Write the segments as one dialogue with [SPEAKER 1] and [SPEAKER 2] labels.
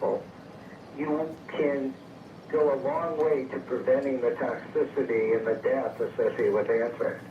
[SPEAKER 1] people, you can go a long way to preventing the toxicity and the death associated with anthrax.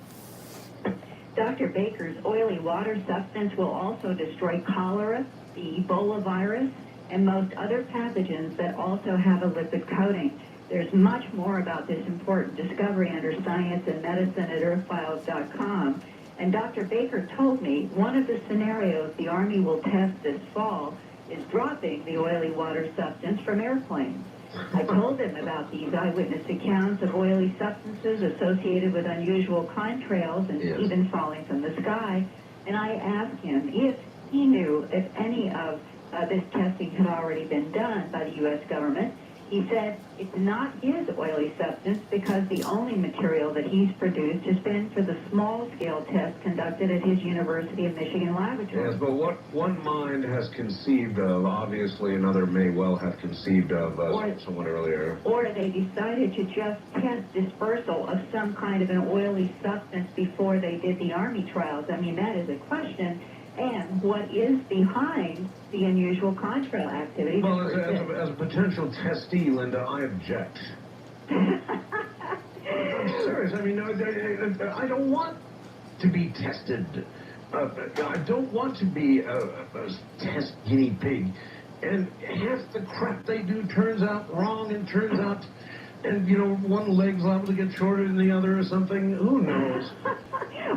[SPEAKER 2] Dr. Baker's oily water substance will also destroy cholera, the Ebola virus, and most other pathogens that also have a lipid coating. There's much more about this important discovery under Science and Medicine at earthfiles.com. And Dr. Baker told me one of the scenarios the Army will test this fall is dropping the oily water substance from airplanes. I told him about these eyewitness accounts of oily substances associated with unusual contrails and even falling from the sky. And I asked him if he knew if any of this testing had already been done by the U.S. government. He said it's not his oily substance because the only material that he's produced has been for the small-scale test conducted at his University of Michigan laboratory.
[SPEAKER 3] Yes, but what one mind has conceived of, obviously another may well have conceived of, someone earlier.
[SPEAKER 2] Or they decided to just test dispersal of some kind of an oily substance before they did the Army trials. I mean, that is a question. And what is behind the unusual contrail activity?
[SPEAKER 3] Well, as a potential testee, Linda, I object. I'm serious. I mean, I don't want to be tested. I don't want to be a test guinea pig. And half the crap they do turns out wrong and turns out, and, you know, one leg's liable to get shorter than the other or something. Who knows?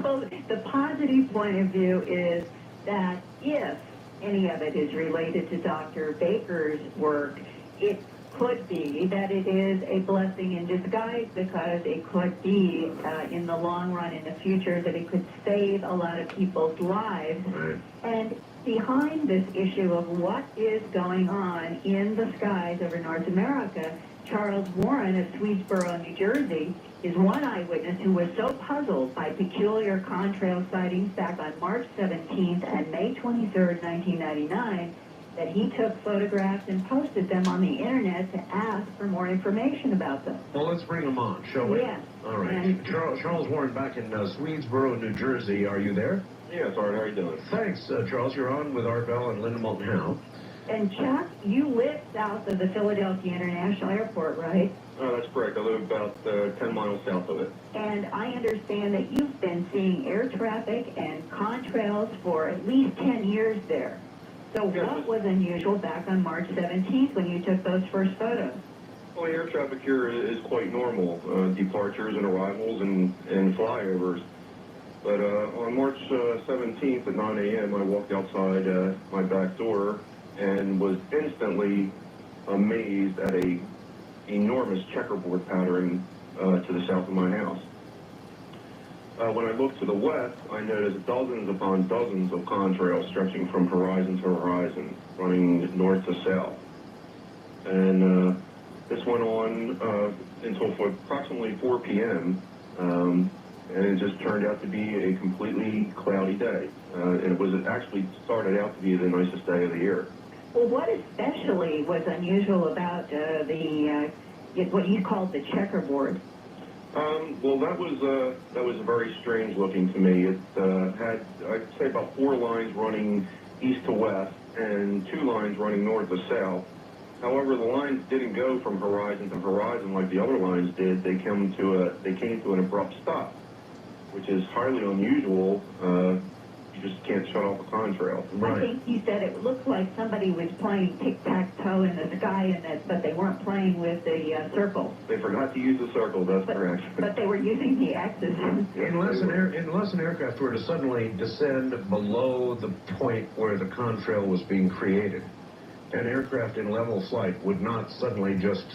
[SPEAKER 2] Well, the positive point of view is that if any of it is related to Dr. Baker's work, it could be that it is a blessing in disguise because it could be in the long run, in the future, that it could save a lot of people's lives.
[SPEAKER 3] Right.
[SPEAKER 2] And behind this issue of what is going on in the skies over North America, Charles Warren of Swedesboro, New Jersey, is one eyewitness who was so puzzled by peculiar contrail sightings back on March 17th and May 23rd, 1999, that he took photographs and posted them on the internet to ask for more information about them.
[SPEAKER 3] Well, let's bring them on, shall we?
[SPEAKER 2] Yes.
[SPEAKER 3] All right. Charles Warren back in Swedesboro, New Jersey. Are you there?
[SPEAKER 4] Yes, Art, how are you doing?
[SPEAKER 3] Thanks, Charles. You're on with Art Bell and Linda Moulton Howe.
[SPEAKER 2] And Chuck, you live south of the Philadelphia International Airport, right?
[SPEAKER 4] Oh, that's correct. I live about 10 miles south of it.
[SPEAKER 2] And I understand that you've been seeing air traffic and contrails for at least 10 years there. So
[SPEAKER 4] Yes.
[SPEAKER 2] what was unusual back on March 17th when you took those first photos?
[SPEAKER 4] Well, air traffic here is quite normal, departures and arrivals and flyovers. But on March 17th at 9 a.m., I walked outside my back door and was instantly amazed at a enormous checkerboard pattern to the south of my house. When I looked to the west, I noticed dozens upon dozens of contrails stretching from horizon to horizon, running north to south. And this went on until approximately 4 p.m., and it just turned out to be a completely cloudy day. And it actually started out to be the nicest day of the year.
[SPEAKER 2] Well, what especially was unusual about what you called the checkerboard?
[SPEAKER 4] Well, that was very strange looking to me. It had, I'd say, about 4 lines running east to west and 2 lines running north to south. However, the lines didn't go from horizon to horizon like the other lines did. They came to an abrupt stop, which is highly unusual. You just can't shut off a contrail.
[SPEAKER 2] Right. I think you said it looked like somebody was playing tic-tac-toe in the sky, but they weren't playing with the circle.
[SPEAKER 4] They forgot to use the circle, that's correct.
[SPEAKER 2] But they were using the axis.
[SPEAKER 3] Unless an aircraft were to suddenly descend below the point where the contrail was being created, an aircraft in level flight would not suddenly just,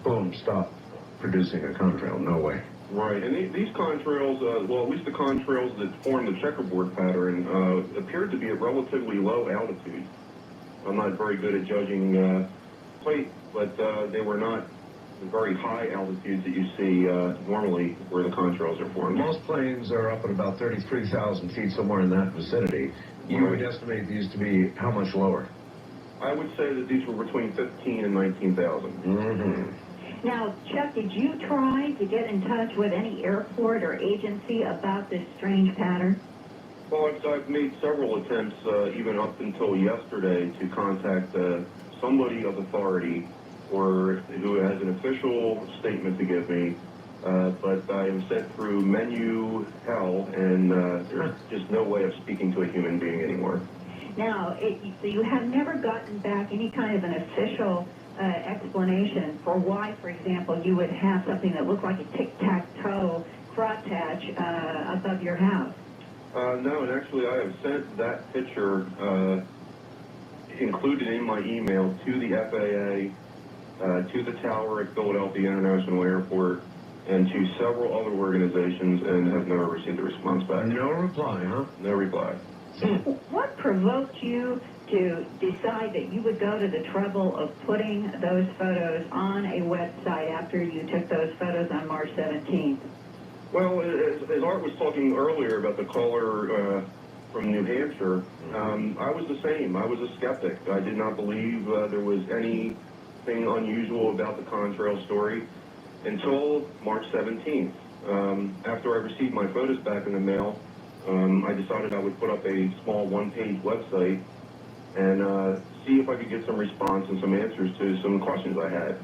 [SPEAKER 3] boom, stop producing a contrail. No way.
[SPEAKER 4] Right, and these contrails, well, at least the contrails that form the checkerboard pattern, appeared to be at relatively low altitude. I'm not very good at judging flight, but they were not the very high altitudes that you see normally where the contrails are formed.
[SPEAKER 3] Most planes are up at about 33,000 feet, somewhere in that vicinity. You would estimate these to be how much lower?
[SPEAKER 4] I would say that these were between 15 and 19,000.
[SPEAKER 3] Mm-hmm.
[SPEAKER 2] Now, Chuck, did you try to get in touch with any airport or agency about this strange pattern?
[SPEAKER 4] Well, I've made several attempts, even up until yesterday, to contact somebody of authority or who has an official statement to give me, but I am sent through menu hell, and there's just no way of speaking to a human being anymore.
[SPEAKER 2] Now, so you have never gotten back any kind of an official explanation for why, for example, you would have something that looked like a tic-tac-toe crosshatch above your house?
[SPEAKER 4] No, and actually I have sent that picture included in my email to the FAA, to the tower at Philadelphia International Airport, and to several other organizations, and have never received a response back.
[SPEAKER 3] No reply, huh?
[SPEAKER 4] No reply.
[SPEAKER 2] What provoked you to decide that you would go to the trouble of putting those photos on a website after you took those photos on March 17th?
[SPEAKER 4] Well, as Art was talking earlier about the caller from New Hampshire, I was the same. I was a skeptic. I did not believe there was anything unusual about the contrail story until March 17th. After I received my photos back in the mail, I decided I would put up a small one-page website and see if I could get some response and some answers to some questions I had.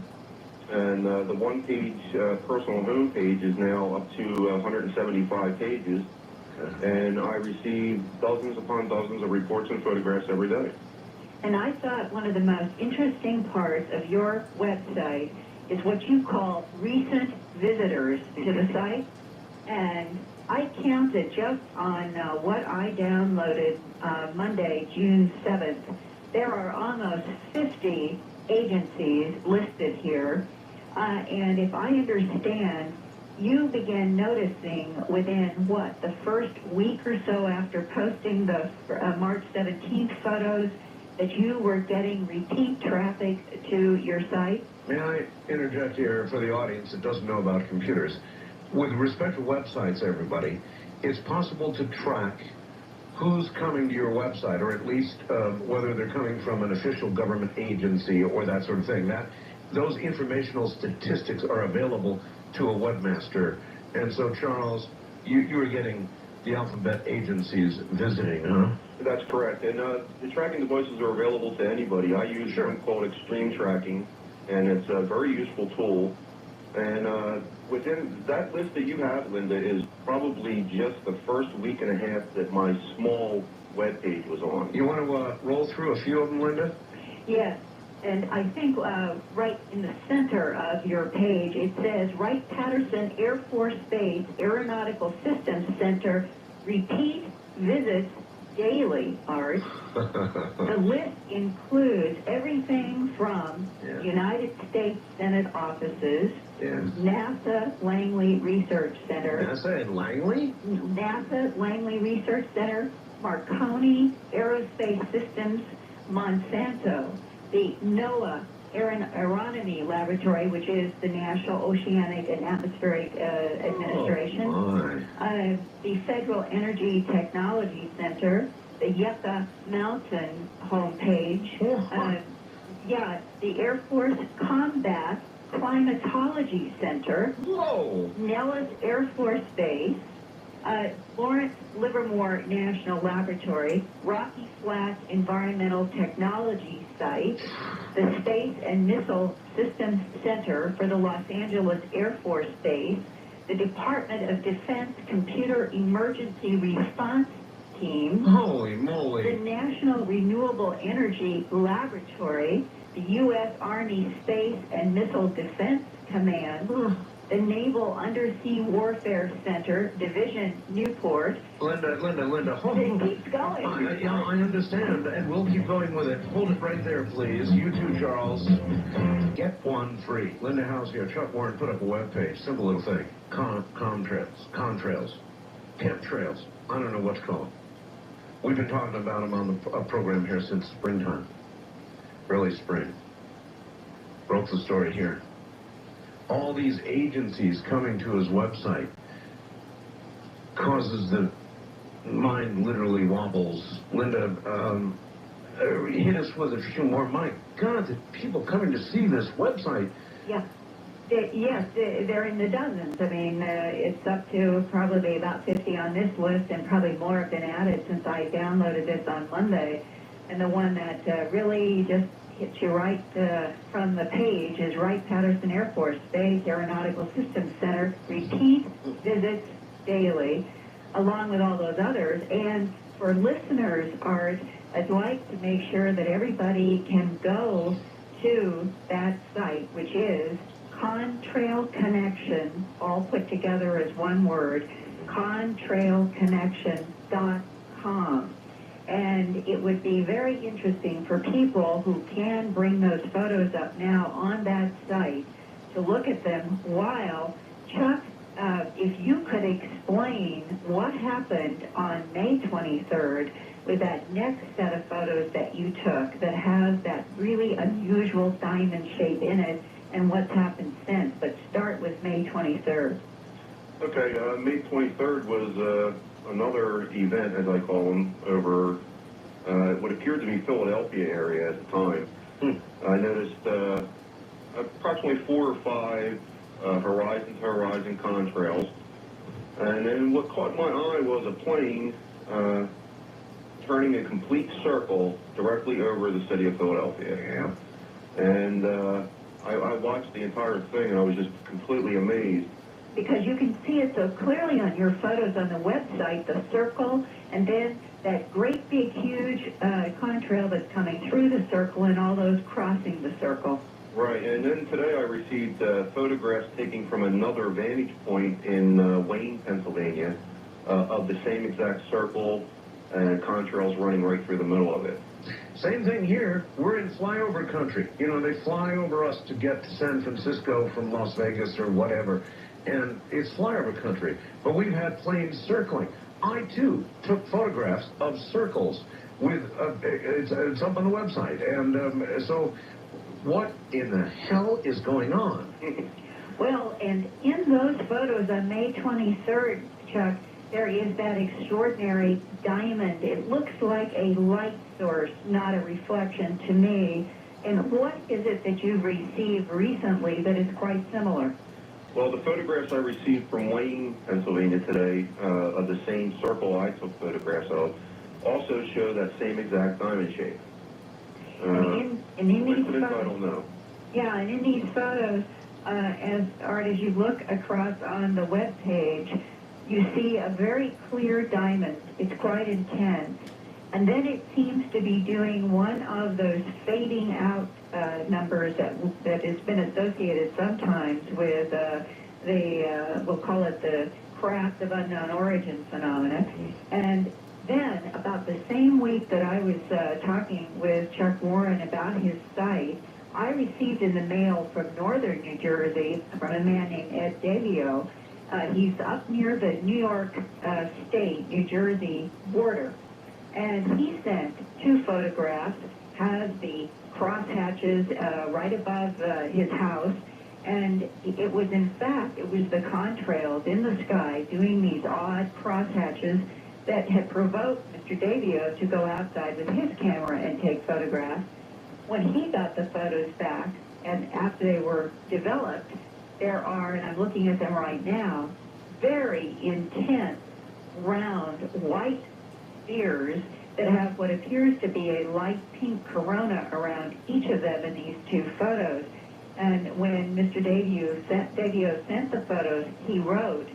[SPEAKER 4] And the one-page personal homepage is now up to 175 pages, and I receive dozens upon dozens of reports and photographs every day.
[SPEAKER 2] And I thought one of the most interesting parts of your website is what you call recent visitors to the site. And I counted just on what I downloaded Monday, June 7th. There are almost 50 agencies listed here. And if I understand, you began noticing within, what, the first week or so after posting the March 17th photos that you were getting repeat traffic to your site?
[SPEAKER 3] May I interject here for the audience that doesn't know about computers? With respect to websites, everybody, it's possible to track who's coming to your website, or at least whether they're coming from an official government agency or that sort of thing. Those informational statistics are available to a webmaster. And so, Charles, you are getting the alphabet agencies visiting, huh?
[SPEAKER 4] That's correct. And the tracking devices are available to anybody. I use one called Extreme Tracking, and it's a very useful tool. And within that list that you have, Linda, is probably just the first week and a half that my small web page was on.
[SPEAKER 3] You want to roll through a few of them, Linda?
[SPEAKER 2] Yes. And I think right in the center of your page, it says Wright-Patterson Air Force Base Aeronautical Systems Center repeat visits daily, Art. The list includes everything from United States Senate offices, NASA Langley Research Center.
[SPEAKER 3] NASA and Langley?
[SPEAKER 2] NASA Langley Research Center, Marconi Aerospace Systems, Monsanto, the NOAA Aeronomy Laboratory, which is the National Oceanic and Atmospheric Administration, the Federal Energy Technology Center, the Yucca Mountain homepage, the Air Force Combat Climatology Center, Nellis Air Force Base, Lawrence Livermore National Laboratory, Rocky Flats Environmental Technology Site, the Space and Missile Systems Center for the Los Angeles Air Force Base, the Department of Defense Computer Emergency Response Team,
[SPEAKER 3] Holy moly,
[SPEAKER 2] the National Renewable Energy Laboratory, the U.S. Army Space and Missile Defense Command, the Naval Undersea Warfare Center, Division Newport.
[SPEAKER 3] Linda, hold on.
[SPEAKER 2] It keeps going.
[SPEAKER 3] I understand, and we'll keep going with it. Hold it right there, please. You too, Charles. Get one free. Linda House here. Chuck Warren put up a webpage. Simple little thing. Contrails. Chemtrails. I don't know what's called. We've been talking about them on the program here since springtime. Early spring. Broke the story here. All these agencies coming to his website causes the mind literally wobbles. Linda, hit us with a few more. My God, the people coming to see this website.
[SPEAKER 2] Yeah. Yes, they're in the dozens. I mean, it's up to probably about 50 on this list, and probably more have been added since I downloaded this on Monday. And the one that really just hits you right from the page is Wright-Patterson Air Force Base Aeronautical Systems Center. Repeat visits daily, along with all those others. And for listeners, Art, I'd like to make sure that everybody can go to that site, which is Contrail Connection, all put together as one word, contrailconnection.com. And it would be very interesting for people who can bring those photos up now on that site to look at them while, Chuck, if you could explain what happened on May 23rd with that next set of photos that you took that has that really unusual diamond shape in it and what's happened since. But start with May 23rd.
[SPEAKER 4] Okay, May 23rd was another event, as I call them, over what appeared to be Philadelphia area at the time. I noticed approximately 4 or 5 horizon-to-horizon contrails. And then what caught my eye was a plane turning a complete circle directly over the city of Philadelphia.
[SPEAKER 3] Yeah.
[SPEAKER 4] And I watched the entire thing, and I was just completely amazed.
[SPEAKER 2] Because you can see it so clearly on your photos on the website, the circle, and then that great big huge contrail that's coming through the circle and all those crossing the circle.
[SPEAKER 4] Right, and then today I received photographs taken from another vantage point in Wayne, Pennsylvania, of the same exact circle and contrails running right through the middle of it.
[SPEAKER 3] Same thing here. We're in flyover country. You know, they fly over us to get to San Francisco from Las Vegas or whatever, and it's flyover country. But we've had planes circling. I, too, took photographs of circles with, it's up on the website. And so what in the hell is going on?
[SPEAKER 2] Well, and in those photos on May 23rd, Chuck, there is that extraordinary diamond. It looks like a light source, not a reflection to me. And what is it that you've received recently that is quite similar?
[SPEAKER 4] Well, the photographs I received from Wayne, Pennsylvania today, of the same circle I took photographs of, also show that same exact diamond shape.
[SPEAKER 2] And in these
[SPEAKER 4] Coincidence, I
[SPEAKER 2] photos,
[SPEAKER 4] don't know.
[SPEAKER 2] yeah, and in these photos, as you look across on the web page, you see a very clear diamond. It's quite intense. And then it seems to be doing one of those fading out numbers that has been associated sometimes with we'll call it the craft of unknown origin phenomena. And then about the same week that I was talking with Chuck Warren about his site, I received in the mail from northern New Jersey from a man named Ed Davio. He's up near the New York State, New Jersey border. And he sent 2 photographs, has the crosshatches right above his house. And it was, in fact, it was the contrails in the sky doing these odd crosshatches that had provoked Mr. Davio to go outside with his camera and take photographs. When he got the photos back, and after they were developed, there are, and I'm looking at them right now, very intense, round, white spheres that have what appears to be a light pink corona around each of them in these 2 photos. And when Mr. Davio sent the photos, he wrote,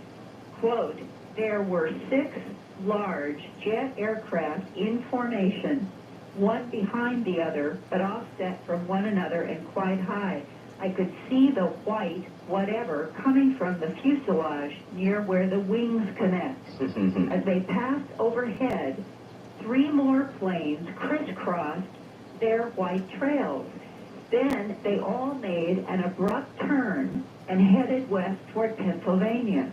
[SPEAKER 2] quote, "There were 6 large jet aircraft in formation, one behind the other, but offset from one another and quite high. I could see the white whatever coming from the fuselage near where the wings connect. As they passed overhead, 3 more planes crisscrossed their white trails. Then they all made an abrupt turn and headed west toward Pennsylvania.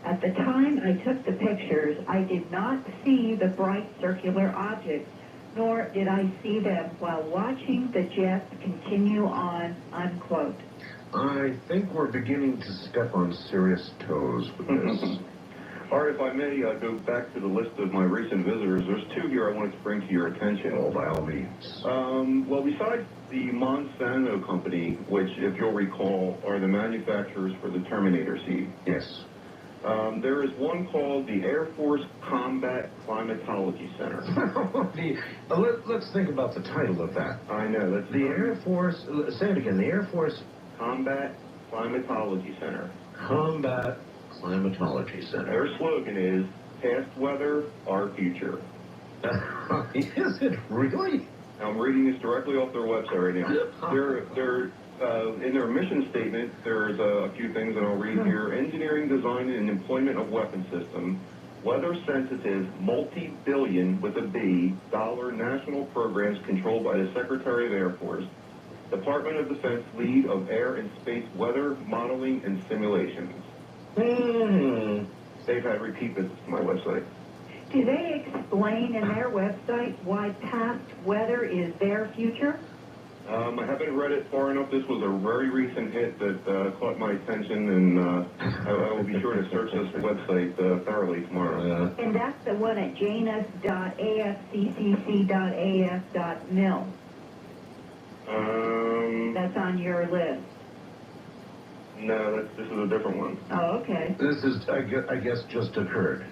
[SPEAKER 2] At the time I took the pictures, I did not see the bright circular objects, nor did I see them while watching the jets continue on," unquote.
[SPEAKER 3] I think we're beginning to step on serious toes with this.
[SPEAKER 4] Or if I may go back to the list of my recent visitors, there's 2 here I wanted to bring to your attention.
[SPEAKER 3] Oh, by all means.
[SPEAKER 4] Well, besides the Monsanto company, which, if you'll recall, are the manufacturers for the Terminator seed,
[SPEAKER 3] Yes.
[SPEAKER 4] There is one called the Air Force Combat Climatology Center.
[SPEAKER 3] Let's think about the title of that.
[SPEAKER 4] I know, that's
[SPEAKER 3] The Air Force, say it again, the Air Force
[SPEAKER 4] Combat Climatology Center.
[SPEAKER 3] Combat Climatology Center.
[SPEAKER 4] Their slogan is, past weather, our future.
[SPEAKER 3] Is it really?
[SPEAKER 4] I'm reading this directly off their website right now. They're in their mission statement, there's a few things that I'll read here. Engineering, design, and employment of weapon system, weather-sensitive, multi-billion, with a B, dollar national programs controlled by the Secretary of Air Force, Department of Defense lead of air and space weather modeling and simulations. They've had repeat visits to my website.
[SPEAKER 2] Do they explain in their website why past weather is their future?
[SPEAKER 4] I haven't read it far enough. This was a very recent hit that caught my attention, and I will be sure to search this website thoroughly tomorrow.
[SPEAKER 2] And that's the one at janus.afccc.af.mil. That's on your list.
[SPEAKER 4] No, this is a different one.
[SPEAKER 2] Oh, okay.
[SPEAKER 3] This is, I guess, just occurred.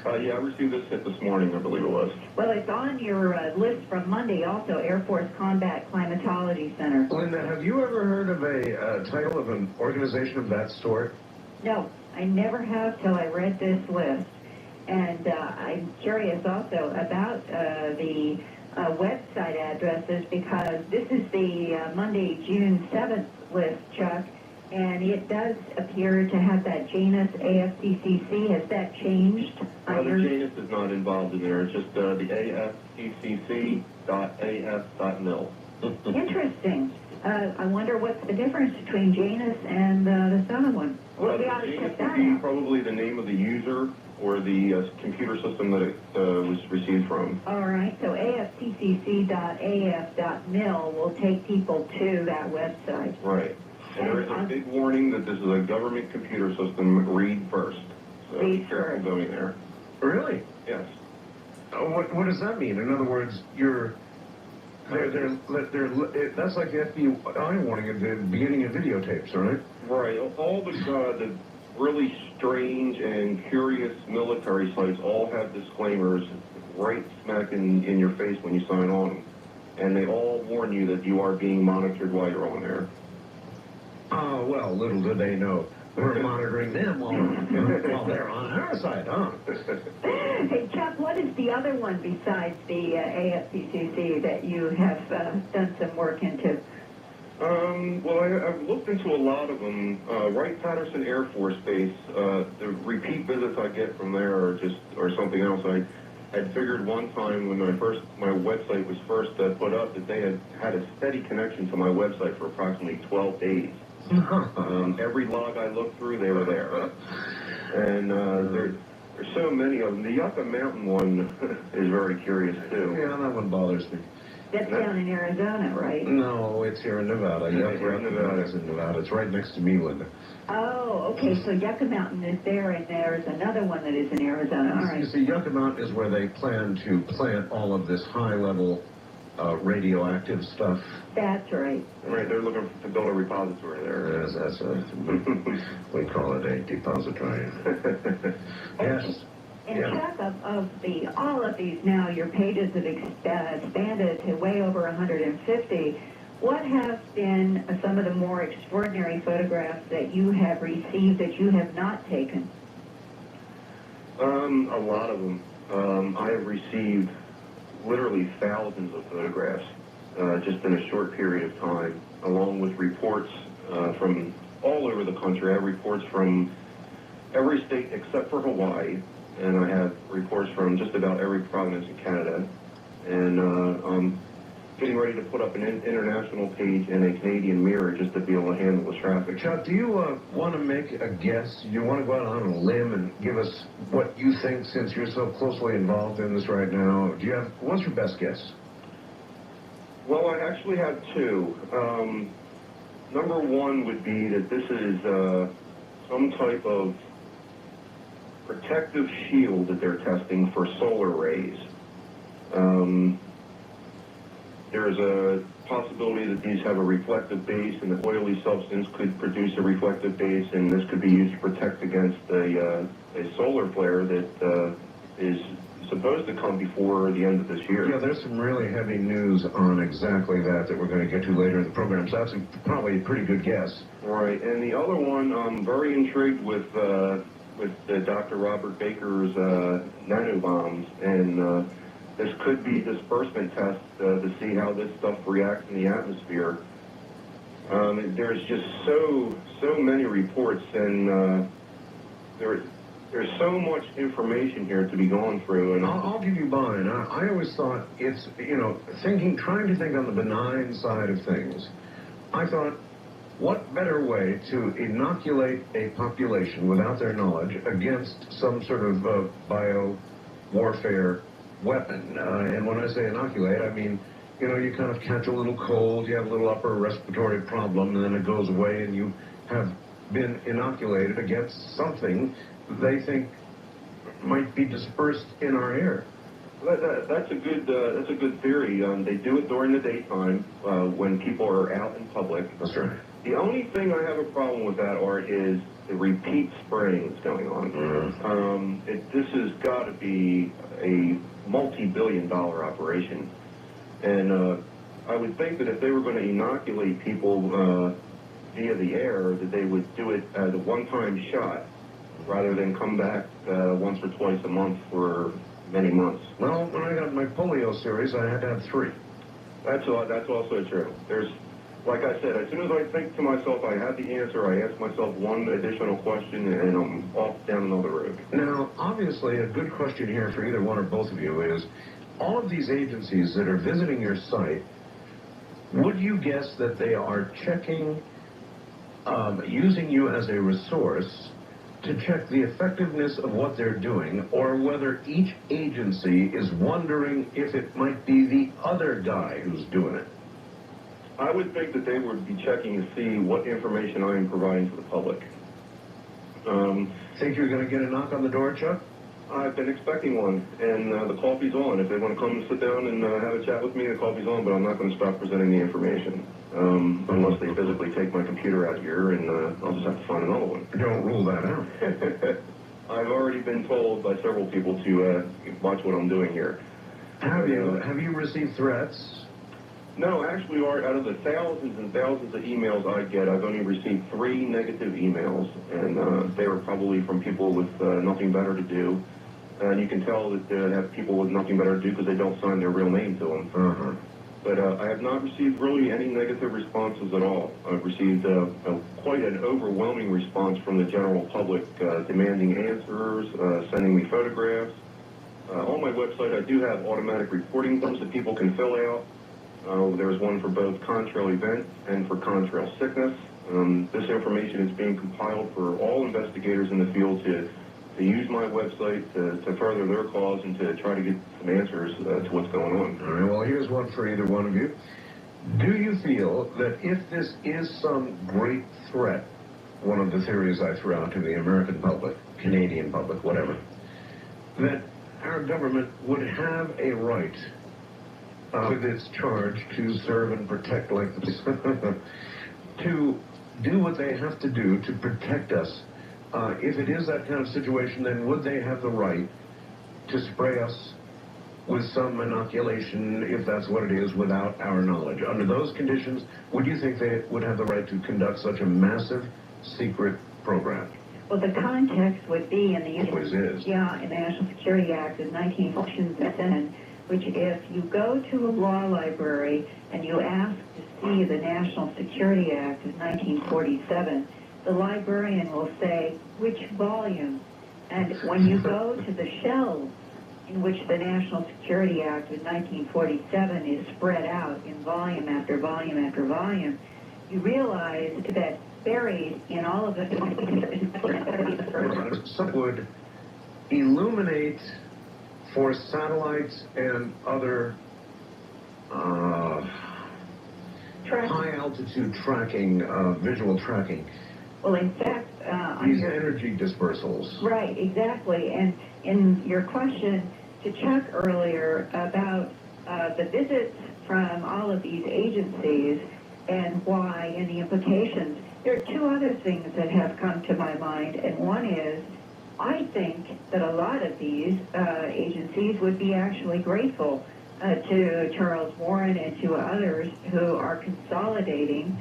[SPEAKER 4] Yeah, I received this hit this morning, I believe it was.
[SPEAKER 2] Well, it's on your list from Monday also, Air Force Combat Climatology Center.
[SPEAKER 3] Linda, have you ever heard of a title of an organization of that sort?
[SPEAKER 2] No, I never have till I read this list. And I'm curious also about the website addresses, because this is the Monday, June 7th list, Chuck, and it does appear to have that Janus AFCCC. Has that changed?
[SPEAKER 4] The Janus is not involved in there. It's just the afccc.af.mil.
[SPEAKER 2] Interesting. I wonder what's the difference between Janus and this other one. Well, we ought to
[SPEAKER 4] Janus
[SPEAKER 2] check that
[SPEAKER 4] would be
[SPEAKER 2] out.
[SPEAKER 4] probably the name of the user or the computer system that it was received from.
[SPEAKER 2] All right, so afccc.af.mil will take people to that website.
[SPEAKER 4] Right. And there is a big warning that this is a government computer system. Read first. So be careful going there.
[SPEAKER 3] Really?
[SPEAKER 4] Yes.
[SPEAKER 3] What does that mean? In other words, that's like the FBI warning at the beginning of videotapes, right?
[SPEAKER 4] Right. All the really strange and curious military sites all have disclaimers right smack in your face when you sign on. And they all warn you that you are being monitored while you're on there.
[SPEAKER 3] Oh, well, little do they know. We're monitoring them while they're on our side, huh?
[SPEAKER 2] Hey, Chuck, what is the other one besides the AFCCC that you have done some work into?
[SPEAKER 4] Well, I've looked into a lot of them. Wright-Patterson Air Force Base, the repeat visits I get from there are something else. I had figured one time when my website was first put up that they had a steady connection to my website for approximately 12 days. Every log I looked through, they were there. And there's so many of them. The Yucca Mountain one is very curious, too.
[SPEAKER 3] Yeah, that one bothers me.
[SPEAKER 2] That's down in Arizona, right?
[SPEAKER 3] No, it's here in Nevada.
[SPEAKER 4] Yucca Mountain
[SPEAKER 3] is in Nevada. It's right next to me, Linda.
[SPEAKER 2] Oh, okay, so Yucca Mountain is there, and there's another one that is in Arizona. All right.
[SPEAKER 3] You see, Yucca Mountain is where they plan to plant all of this high-level radioactive stuff.
[SPEAKER 2] That's right.
[SPEAKER 4] Right, they're looking to build a repository there.
[SPEAKER 3] Yes, that's we call it a depository. Yes.
[SPEAKER 2] And Chuck, of all of these now, your pages have expanded to way over 150. What have been some of the more extraordinary photographs that you have received that you have not taken?
[SPEAKER 4] A lot of them. I have received literally thousands of photographs just in a short period of time, along with reports from all over the country. I have reports from every state except for Hawaii, and I have reports from just about every province in Canada. And I'm getting ready to put up an international page and a Canadian Mirror just to be able to handle the traffic.
[SPEAKER 3] Chuck, do you want to make a guess? Do you want to go out on a limb and give us what you think, since you're so closely involved in this right now? What's your best guess?
[SPEAKER 4] Well, I actually have two. Number one would be that this is some type of protective shield that they're testing for solar rays. There's a possibility that these have a reflective base, and the oily substance could produce a reflective base, and this could be used to protect against a solar flare that is supposed to come before the end of this year.
[SPEAKER 3] Yeah, there's some really heavy news on exactly that we're going to get to later in the program, so that's probably a pretty good guess.
[SPEAKER 4] Right, and the other one, I'm very intrigued with Dr. Robert Baker's nanobombs, and this could be disbursement tests to see how this stuff reacts in the atmosphere. There's just so many reports, and there's so much information here to be going through. And
[SPEAKER 3] I'll give you mine. I always thought it's, trying to think on the benign side of things. I thought, what better way to inoculate a population without their knowledge against some sort of bio-warfare weapon? And when I say inoculate, I mean, you kind of catch a little cold, you have a little upper respiratory problem, and then it goes away, and you have been inoculated against something they think might be dispersed in our air.
[SPEAKER 4] That's a good theory. They do it during the daytime when people are out in public.
[SPEAKER 3] That's right.
[SPEAKER 4] The only thing I have a problem with that, Art, is the repeat spraying that's going on. This has got to be a multi-billion-dollar operation, and I would think that if they were going to inoculate people via the air, that they would do it as a one-time shot, rather than come back once or twice a month for many months.
[SPEAKER 3] Well, when I got my polio series, I had to have 3.
[SPEAKER 4] That's also true. Like I said, as soon as I think to myself I have the answer, I ask myself one additional question, and I'm off down another road.
[SPEAKER 3] Now, obviously, a good question here for either one or both of you is, all of these agencies that are visiting your site, would you guess that they are checking, using you as a resource to check the effectiveness of what they're doing, or whether each agency is wondering if it might be the other guy who's doing it?
[SPEAKER 4] I would think that they would be checking to see what information I am providing to the public.
[SPEAKER 3] Think you're going to get a knock on the door, Chuck?
[SPEAKER 4] I've been expecting one, and the coffee's on. If they want to come and sit down and have a chat with me, the coffee's on, but I'm not going to stop presenting the information. Unless they physically take my computer out here, and I'll just have to find another one.
[SPEAKER 3] Don't rule that out.
[SPEAKER 4] I've already been told by several people to watch what I'm doing here.
[SPEAKER 3] Have you received threats?
[SPEAKER 4] No, actually, Art, out of the thousands and thousands of emails I get, I've only received 3 negative emails, and they were probably from people with nothing better to do. And you can tell that they have people with nothing better to do because they don't sign their real name to them. But I have not received really any negative responses at all. I've received quite an overwhelming response from the general public, demanding answers, sending me photographs. On my website, I do have automatic reporting forms that people can fill out. There's one for both contrail event and for contrail sickness. This information is being compiled for all investigators in the field to use my website to further their cause and to try to get some answers to what's going on.
[SPEAKER 3] All right, well, here's one for either one of you. Do you feel that if this is some great threat, one of the theories I threw out to the American public, Canadian public, whatever, that our government would have a right with its charge to serve and protect like this, to do what they have to do to protect us? If it is that kind of situation, then would they have the right to spray us with some inoculation, if that's what it is, without our knowledge? Under those conditions, would you think they would have the right to conduct such a massive secret program?
[SPEAKER 2] Well, the context would be in the
[SPEAKER 3] Always is.
[SPEAKER 2] Yeah, in the National Security Act of 1947, which if you go to a law library and you ask to see the National Security Act of 1947, the librarian will say, which volume? And when you go to the shelves in which the National Security Act of 1947 is spread out in volume after volume after volume, you realize that buried in all of it
[SPEAKER 3] would illuminate for satellites and other high altitude tracking, visual tracking.
[SPEAKER 2] Well, in fact,
[SPEAKER 3] these energy dispersals.
[SPEAKER 2] Right, exactly. And in your question to Chuck earlier about the visits from all of these agencies and why and the implications. There are two other things that have come to my mind, and one is I think that a lot of these agencies would be actually grateful to Charles Warren and to others who are consolidating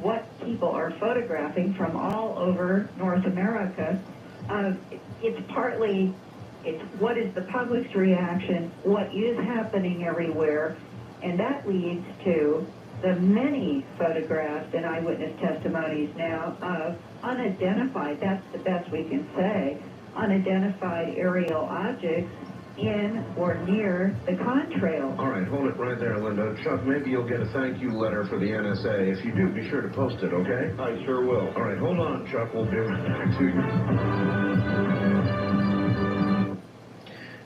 [SPEAKER 2] what people are photographing from all over North America. It's what is the public's reaction, what is happening everywhere, and that leads to the many photographs and eyewitness testimonies now of unidentified, that's the best we can say, unidentified aerial objects in or near the contrail.
[SPEAKER 3] All right, hold it right there, Linda. Chuck, maybe you'll get a thank you letter for the NSA. If you do, be sure to post it, okay?
[SPEAKER 4] I sure will.
[SPEAKER 3] All right, hold on, Chuck. We'll be right back to you.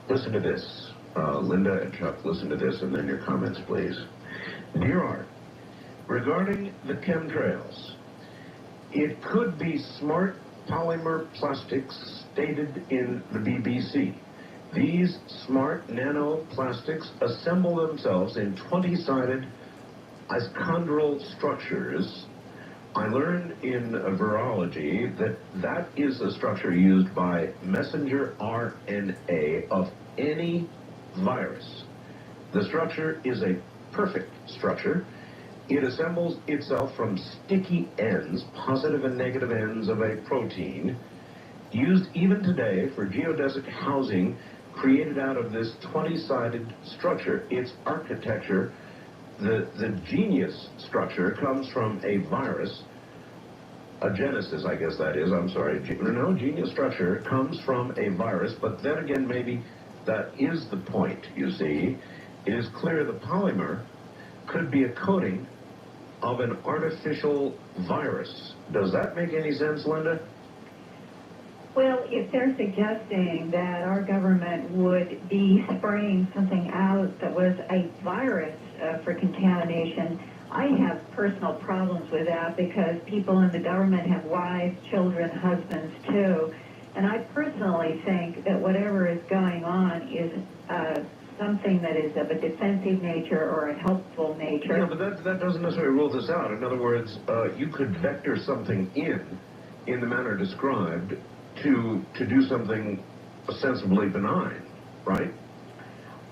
[SPEAKER 3] Listen to this. Linda and Chuck, listen to this, and then your comments, please. Dear Art, regarding the chemtrails, it could be smart polymer plastics stated in the BBC. These smart nanoplastics assemble themselves in 20-sided ischondral structures. I learned in virology that is a structure used by messenger RNA of any virus. The structure is a perfect structure. It assembles itself from sticky ends, positive and negative ends of a protein, used even today for geodesic housing created out of this 20-sided structure. Its architecture, the genius structure, comes from a virus, a genesis, I guess that is, I'm sorry. No, genius structure comes from a virus, but then again, maybe that is the point, you see. It is clear the polymer could be a coating of an artificial virus. Does that make any sense, Linda?
[SPEAKER 2] Well, if they're suggesting that our government would be spraying something out that was a virus for contamination, I have personal problems with that because people in the government have wives, children, husbands too. And I personally think that whatever is going on is something that is of a defensive nature or a helpful nature.
[SPEAKER 3] Yeah, but that doesn't necessarily rule this out. In other words, you could vector something in the manner described to do something ostensibly benign, right?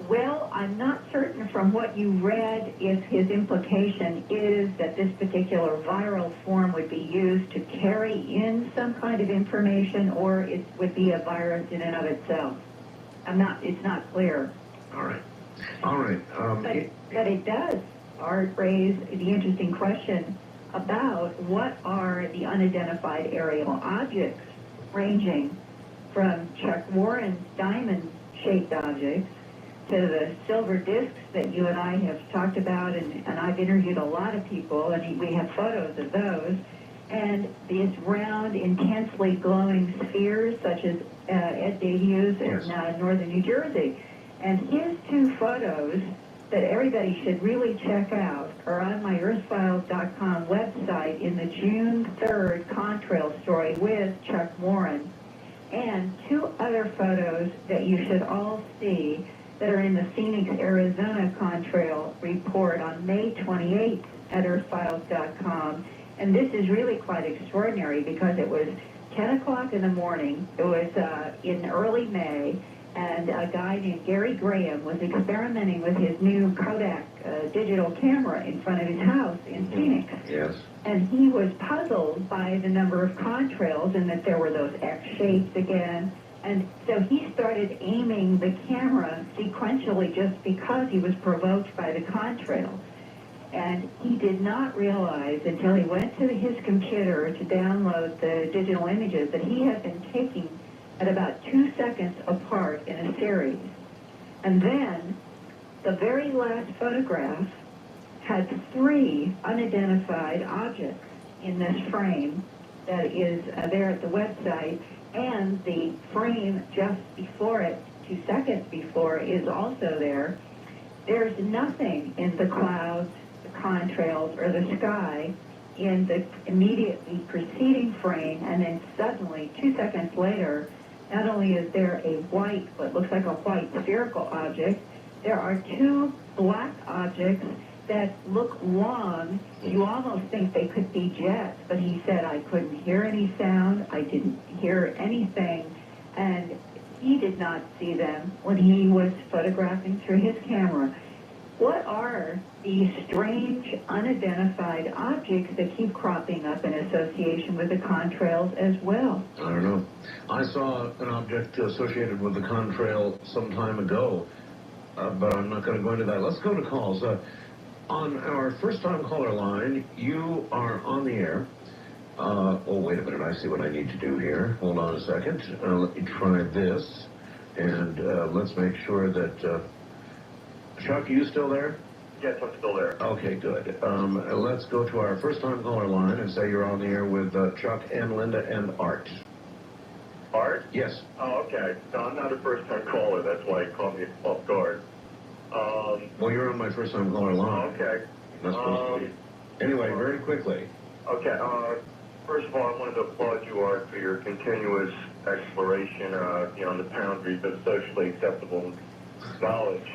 [SPEAKER 2] Well, I'm not certain from what you read if his implication is that this particular viral form would be used to carry in some kind of information or it would be a virus in and of itself. It's not clear.
[SPEAKER 3] All right.
[SPEAKER 2] But it does, Art, raise the interesting question about what are the unidentified aerial objects, ranging from Chuck Warren's diamond-shaped objects to the silver discs that you and I have talked about, and I've interviewed a lot of people, and we have photos of those, and these round, intensely glowing spheres, such as Ed Davies in northern New Jersey. And his two photos that everybody should really check out are on my EarthFiles.com website in the June 3rd contrail story with Chuck Warren, and two other photos that you should all see that are in the Phoenix, Arizona contrail report on May 28th at EarthFiles.com. And this is really quite extraordinary because it was 10 o'clock in the morning. It was in early May. And a guy named Gary Graham was experimenting with his new Kodak digital camera in front of his house in Phoenix.
[SPEAKER 3] Yes.
[SPEAKER 2] And he was puzzled by the number of contrails and that there were those X shapes again. And so he started aiming the camera sequentially just because he was provoked by the contrails. And he did not realize until he went to his computer to download the digital images that he had been taking at about 2 seconds apart in a series. And then the very last photograph had 3 unidentified objects in this frame that is there at the website, and the frame just before it, 2 seconds before, is also there. There's nothing in the clouds, the contrails, or the sky in the immediately preceding frame, and then suddenly, 2 seconds later, not only is there a white, what looks like a white spherical object, there are 2 black objects that look long. You almost think they could be jets, but he said, I couldn't hear any sound, I didn't hear anything, and he did not see them when he was photographing through his camera. What are these strange, unidentified objects that keep cropping up in association with the contrails as well?
[SPEAKER 3] I don't know. I saw an object associated with the contrail some time ago, but I'm not going to go into that. Let's go to calls. On our first-time caller line, you are on the air. Oh, wait a minute. I see what I need to do here. Hold on a second. Let me try this, and let's make sure that... Chuck, are you still there?
[SPEAKER 5] Yes, I'm still there.
[SPEAKER 3] Okay, good. Let's go to our first-time caller line and say you're on the air with Chuck and Linda and Art.
[SPEAKER 5] Art?
[SPEAKER 3] Yes.
[SPEAKER 5] Oh, okay. No, I'm not a first-time caller. That's why you caught me off guard.
[SPEAKER 3] Well, you're on my first-time caller line.
[SPEAKER 5] Okay.
[SPEAKER 3] Not supposed to be. Anyway, very quickly.
[SPEAKER 5] Okay. First of all, I wanted to applaud you, Art, for your continuous exploration, on the boundaries of socially acceptable knowledge.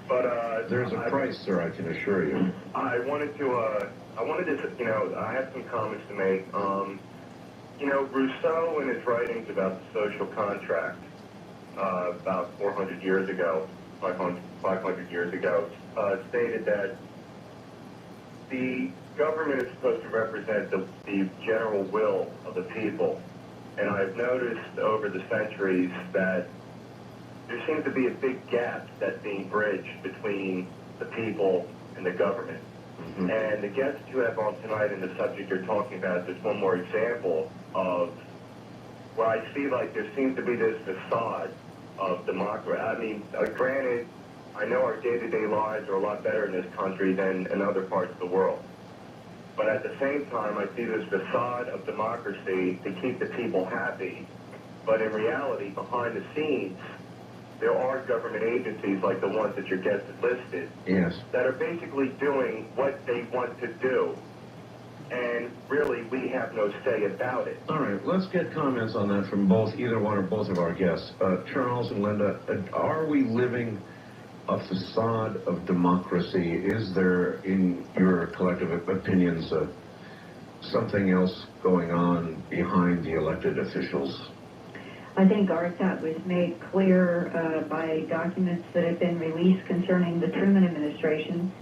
[SPEAKER 5] But
[SPEAKER 3] there's a price, sir, I can assure you.
[SPEAKER 5] I wanted to, I have some comments to make. Rousseau, in his writings about the social contract, about 400 years ago, 500 years ago, stated that the government is supposed to represent the general will of the people. And I've noticed over the centuries that there seems to be a big gap that's being bridged between the people and the government.
[SPEAKER 3] Mm-hmm.
[SPEAKER 5] And the guest you have on tonight and the subject you're talking about is one more example of where I see like there seems to be this facade of democracy. I mean, granted, I know our day-to-day lives are a lot better in this country than in other parts of the world. But at the same time, I see this facade of democracy to keep the people happy. But in reality, behind the scenes, there are government agencies like the ones that your guest has listed,
[SPEAKER 3] yes,
[SPEAKER 5] that are basically doing what they want to do. And really, we have no say about it.
[SPEAKER 3] All right, let's get comments on that from either one or both of our guests. Charles and Linda, are we living a facade of democracy? Is there, in your collective opinions, something else going on behind the elected officials?
[SPEAKER 2] I think, Art, that was made clear by documents that have been released concerning the Truman administration,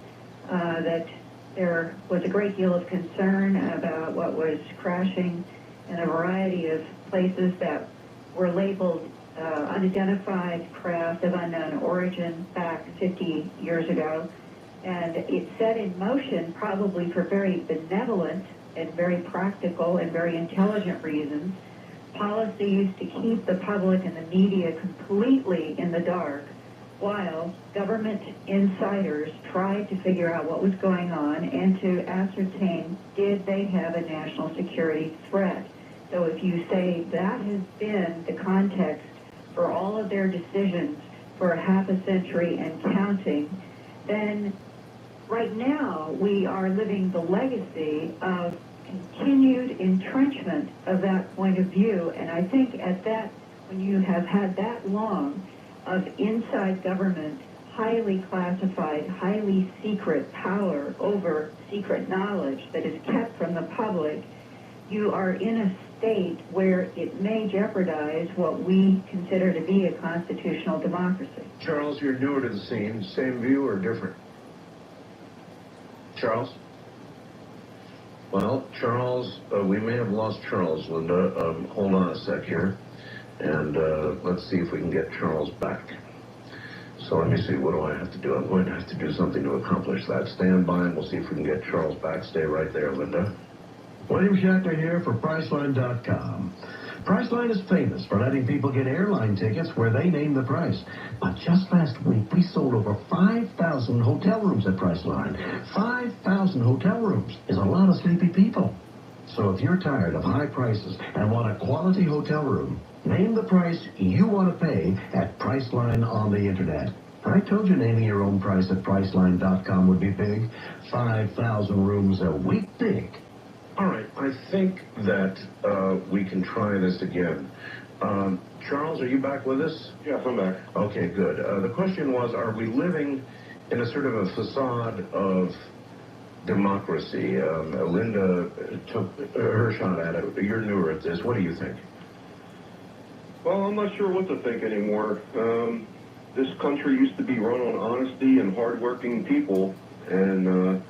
[SPEAKER 2] that there was a great deal of concern about what was crashing in a variety of places that were labeled unidentified craft of unknown origin back 50 years ago. And it set in motion, probably for very benevolent and very practical and very intelligent reasons, policies to keep the public and the media completely in the dark while government insiders tried to figure out what was going on and to ascertain, did they have a national security threat? So if you say that has been the context for all of their decisions for half a century and counting, then right now we are living the legacy of continued entrenchment of that point of view. And I think at that, when you have had that long of inside government, highly classified, highly secret power over secret knowledge that is kept from the public, you are in a state where it may jeopardize what we consider to be a constitutional democracy.
[SPEAKER 3] Charles, you're newer to the scene. Same view or different? Charles? Well, Charles, we may have lost Charles, Linda. Hold on a sec here, and let's see if we can get Charles back. So let me see, what do I have to do? I'm going to have to do something to accomplish that. Stand by, and we'll see if we can get Charles back. Stay right there, Linda.
[SPEAKER 6] William Shatner here for Priceline.com. Priceline is famous for letting people get airline tickets where they name the price. But just last week, we sold over 5,000 hotel rooms at Priceline. 5,000 hotel rooms is a lot of sleepy people. So if you're tired of high prices and want a quality hotel room, name the price you want to pay at Priceline on the Internet. I told you naming your own price at Priceline.com would be big. 5,000 rooms a week big.
[SPEAKER 3] All right, I think that we can try this again. Charles, are you back with us?
[SPEAKER 4] Yes, I'm back.
[SPEAKER 3] Okay, good. The question was, are we living in a sort of a facade of democracy? Linda took her shot at it. You're newer at this. What do you think?
[SPEAKER 4] Well, I'm not sure what to think anymore. This country used to be run on honesty and hardworking people, and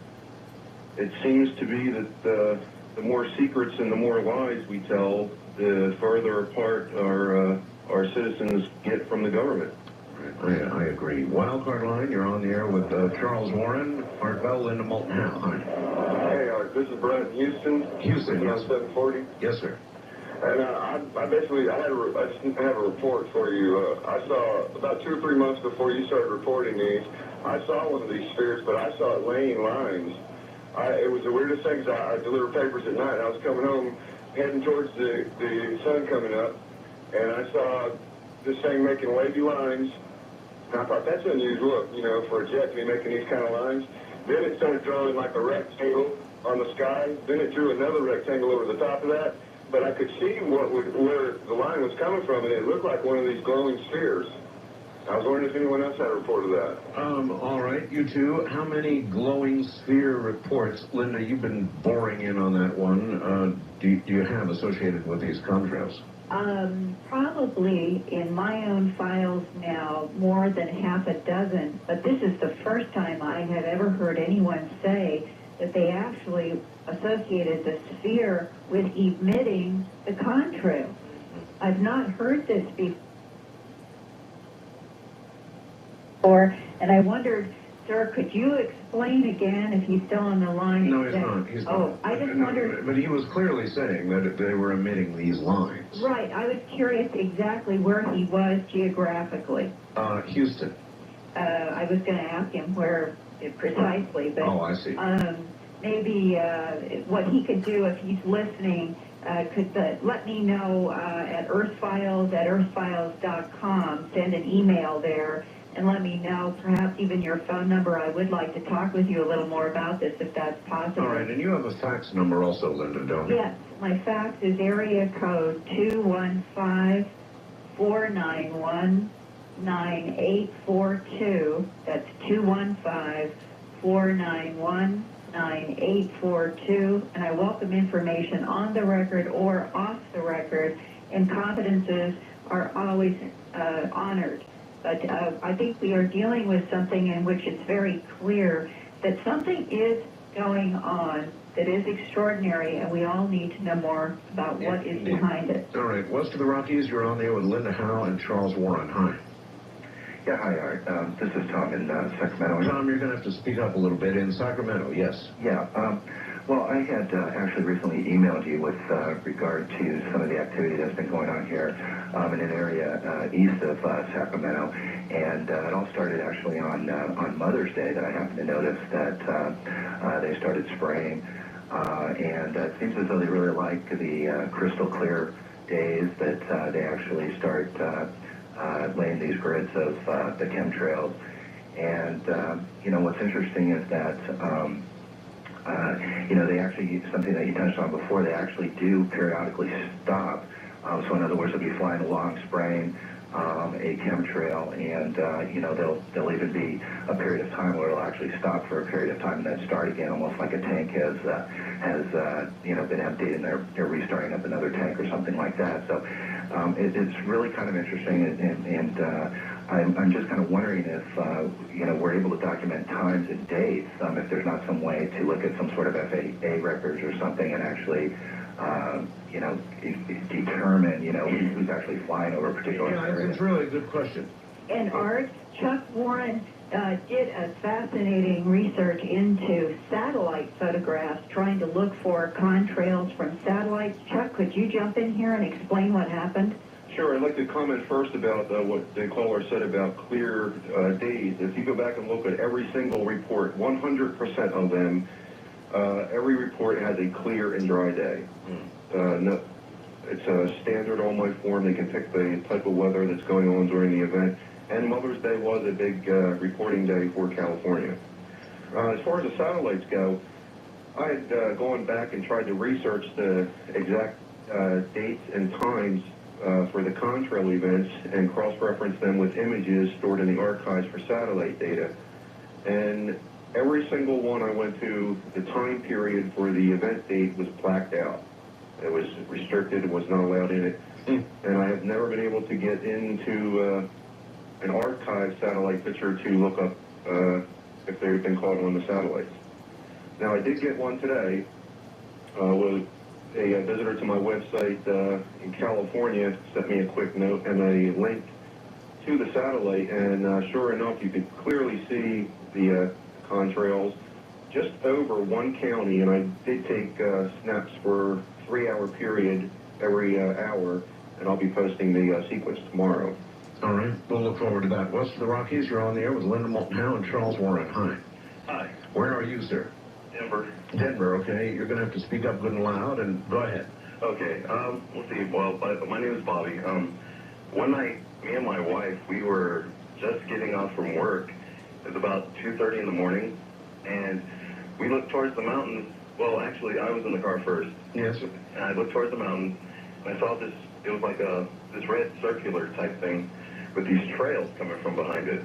[SPEAKER 4] it seems to be that the more secrets and the more lies we tell, the further apart our citizens get from the government.
[SPEAKER 3] I agree. Wildcard line, you're on the air with Charles Warren, Art Bell, Linda Moulton Howe. Hi.
[SPEAKER 7] Hey, Art, this is Brent in Houston.
[SPEAKER 3] Houston, yes.
[SPEAKER 7] 740.
[SPEAKER 3] Yes, sir.
[SPEAKER 7] And I basically, I just have a report for you. I saw, about 2 or 3 months before you started reporting these, I saw one of these spheres, but I saw it laying lines. It was the weirdest thing, 'cause I deliver papers at night, and I was coming home, heading towards the sun coming up, and I saw this thing making wavy lines. And I thought, that's unusual, you know, for a jet to be making these kind of lines. Then it started drawing like a rectangle on the sky. Then it drew another rectangle over the top of that. But I could see where the line was coming from, and it looked like one of these glowing spheres. I was wondering if anyone else had a report of that.
[SPEAKER 3] All right, you two. How many glowing sphere reports, Linda, you've been boring in on that one, do you have associated with these contrails?
[SPEAKER 2] Probably in my own files now more than half a dozen, but this is the first time I have ever heard anyone say that they actually associated the sphere with emitting the contrail. I've not heard this before, and I wondered, sir, could you explain again if he's still on the line?
[SPEAKER 3] No, he's not. He's not.
[SPEAKER 2] Oh, I just wondered.
[SPEAKER 3] But he was clearly saying that they were emitting these lines.
[SPEAKER 2] Right, I was curious exactly where he was geographically.
[SPEAKER 3] Houston.
[SPEAKER 2] I was going to ask him where precisely, but
[SPEAKER 3] Oh, I see.
[SPEAKER 2] maybe what he could do if he's listening, could let me know at earthfiles@earthfiles.com. Send an email there and let me know, perhaps even your phone number. I would like to talk with you a little more about this if that's possible.
[SPEAKER 3] All right, and you have a fax number also, Linda, don't you?
[SPEAKER 2] Yes, my fax is area code 215-491-9842. That's 215-491-9842. And I welcome information on the record or off the record, and confidences are always honored. But I think we are dealing with something in which it's very clear that something is going on that is extraordinary, and we all need to know more about what is behind it.
[SPEAKER 3] All right, west of the Rockies, you're on there with Linda Howe and Charles Warren. Hi.
[SPEAKER 8] Yeah, hi, Art. This is Tom in Sacramento.
[SPEAKER 3] Tom, you're going to have to speak up a little bit. In Sacramento, yes.
[SPEAKER 8] Yeah, well, I had actually recently emailed you with regard to some of the activity that's been going on here in an area east of Sacramento. And it all started actually on Mother's Day that I happened to notice that they started spraying. And it seems as though they really like the crystal clear days that they actually start laying these grids of the chemtrails. And, you know, what's interesting is that, you know, they actually, something that you touched on before, they actually do periodically stop. So in other words, they'll be flying along, spraying a chemtrail, and, you know, there'll even be a period of time where it'll actually stop for a period of time and then start again, almost like a tank has you know, been emptied and they're restarting up another tank or something like that. So it's really kind of interesting, and I'm just kind of wondering if, you know, we're able to document times and dates, if there's not some way to look at some sort of FAA records or something and actually, you know, determine, you know, who's actually flying over a particular area.
[SPEAKER 3] It's really a good question.
[SPEAKER 2] And Art, Chuck Warren did a fascinating research into satellite photographs, trying to look for contrails from satellites. Chuck, could you jump in here and explain what happened?
[SPEAKER 4] Sure, I'd like to comment first about what the caller said about clear days. If you go back and look at every single report, 100% of them, every report has a clear and dry day. No, it's a standard on my form. They can pick the type of weather that's going on during the event. And Mother's Day was a big reporting day for California. As far as the satellites go, I had gone back and tried to research the exact dates and times for the contrail events and cross-reference them with images stored in the archives for satellite data. And every single one I went to, the time period for the event date was blacked out. It was restricted, it was not allowed in it. And I have never been able to get into an archived satellite picture to look up if they've been caught on the satellites. Now, I did get one today with a visitor to my website in California sent me a quick note and a link to the satellite, and sure enough, you could clearly see the contrails just over one county, and I did take snaps for a 3-hour period every hour, and I'll be posting the sequence tomorrow.
[SPEAKER 3] All right, we'll look forward to that. West of the Rockies, you're on the air with Linda Moulton Howe and Charles Warren. Hi.
[SPEAKER 5] Hi,
[SPEAKER 3] Where are you, sir?
[SPEAKER 5] Denver.
[SPEAKER 3] Denver, okay. You're going to have to speak up good and loud, and go ahead.
[SPEAKER 5] Okay, let's see. Well, my name is Bobby. One night, me and my wife, we were just getting off from work. It was about 2:30 in the morning, and we looked towards the mountain. Well, actually, I was in the car first.
[SPEAKER 3] Yes.
[SPEAKER 5] And I looked towards the mountain, and I saw this. It was like this red circular type thing with these trails coming from behind it.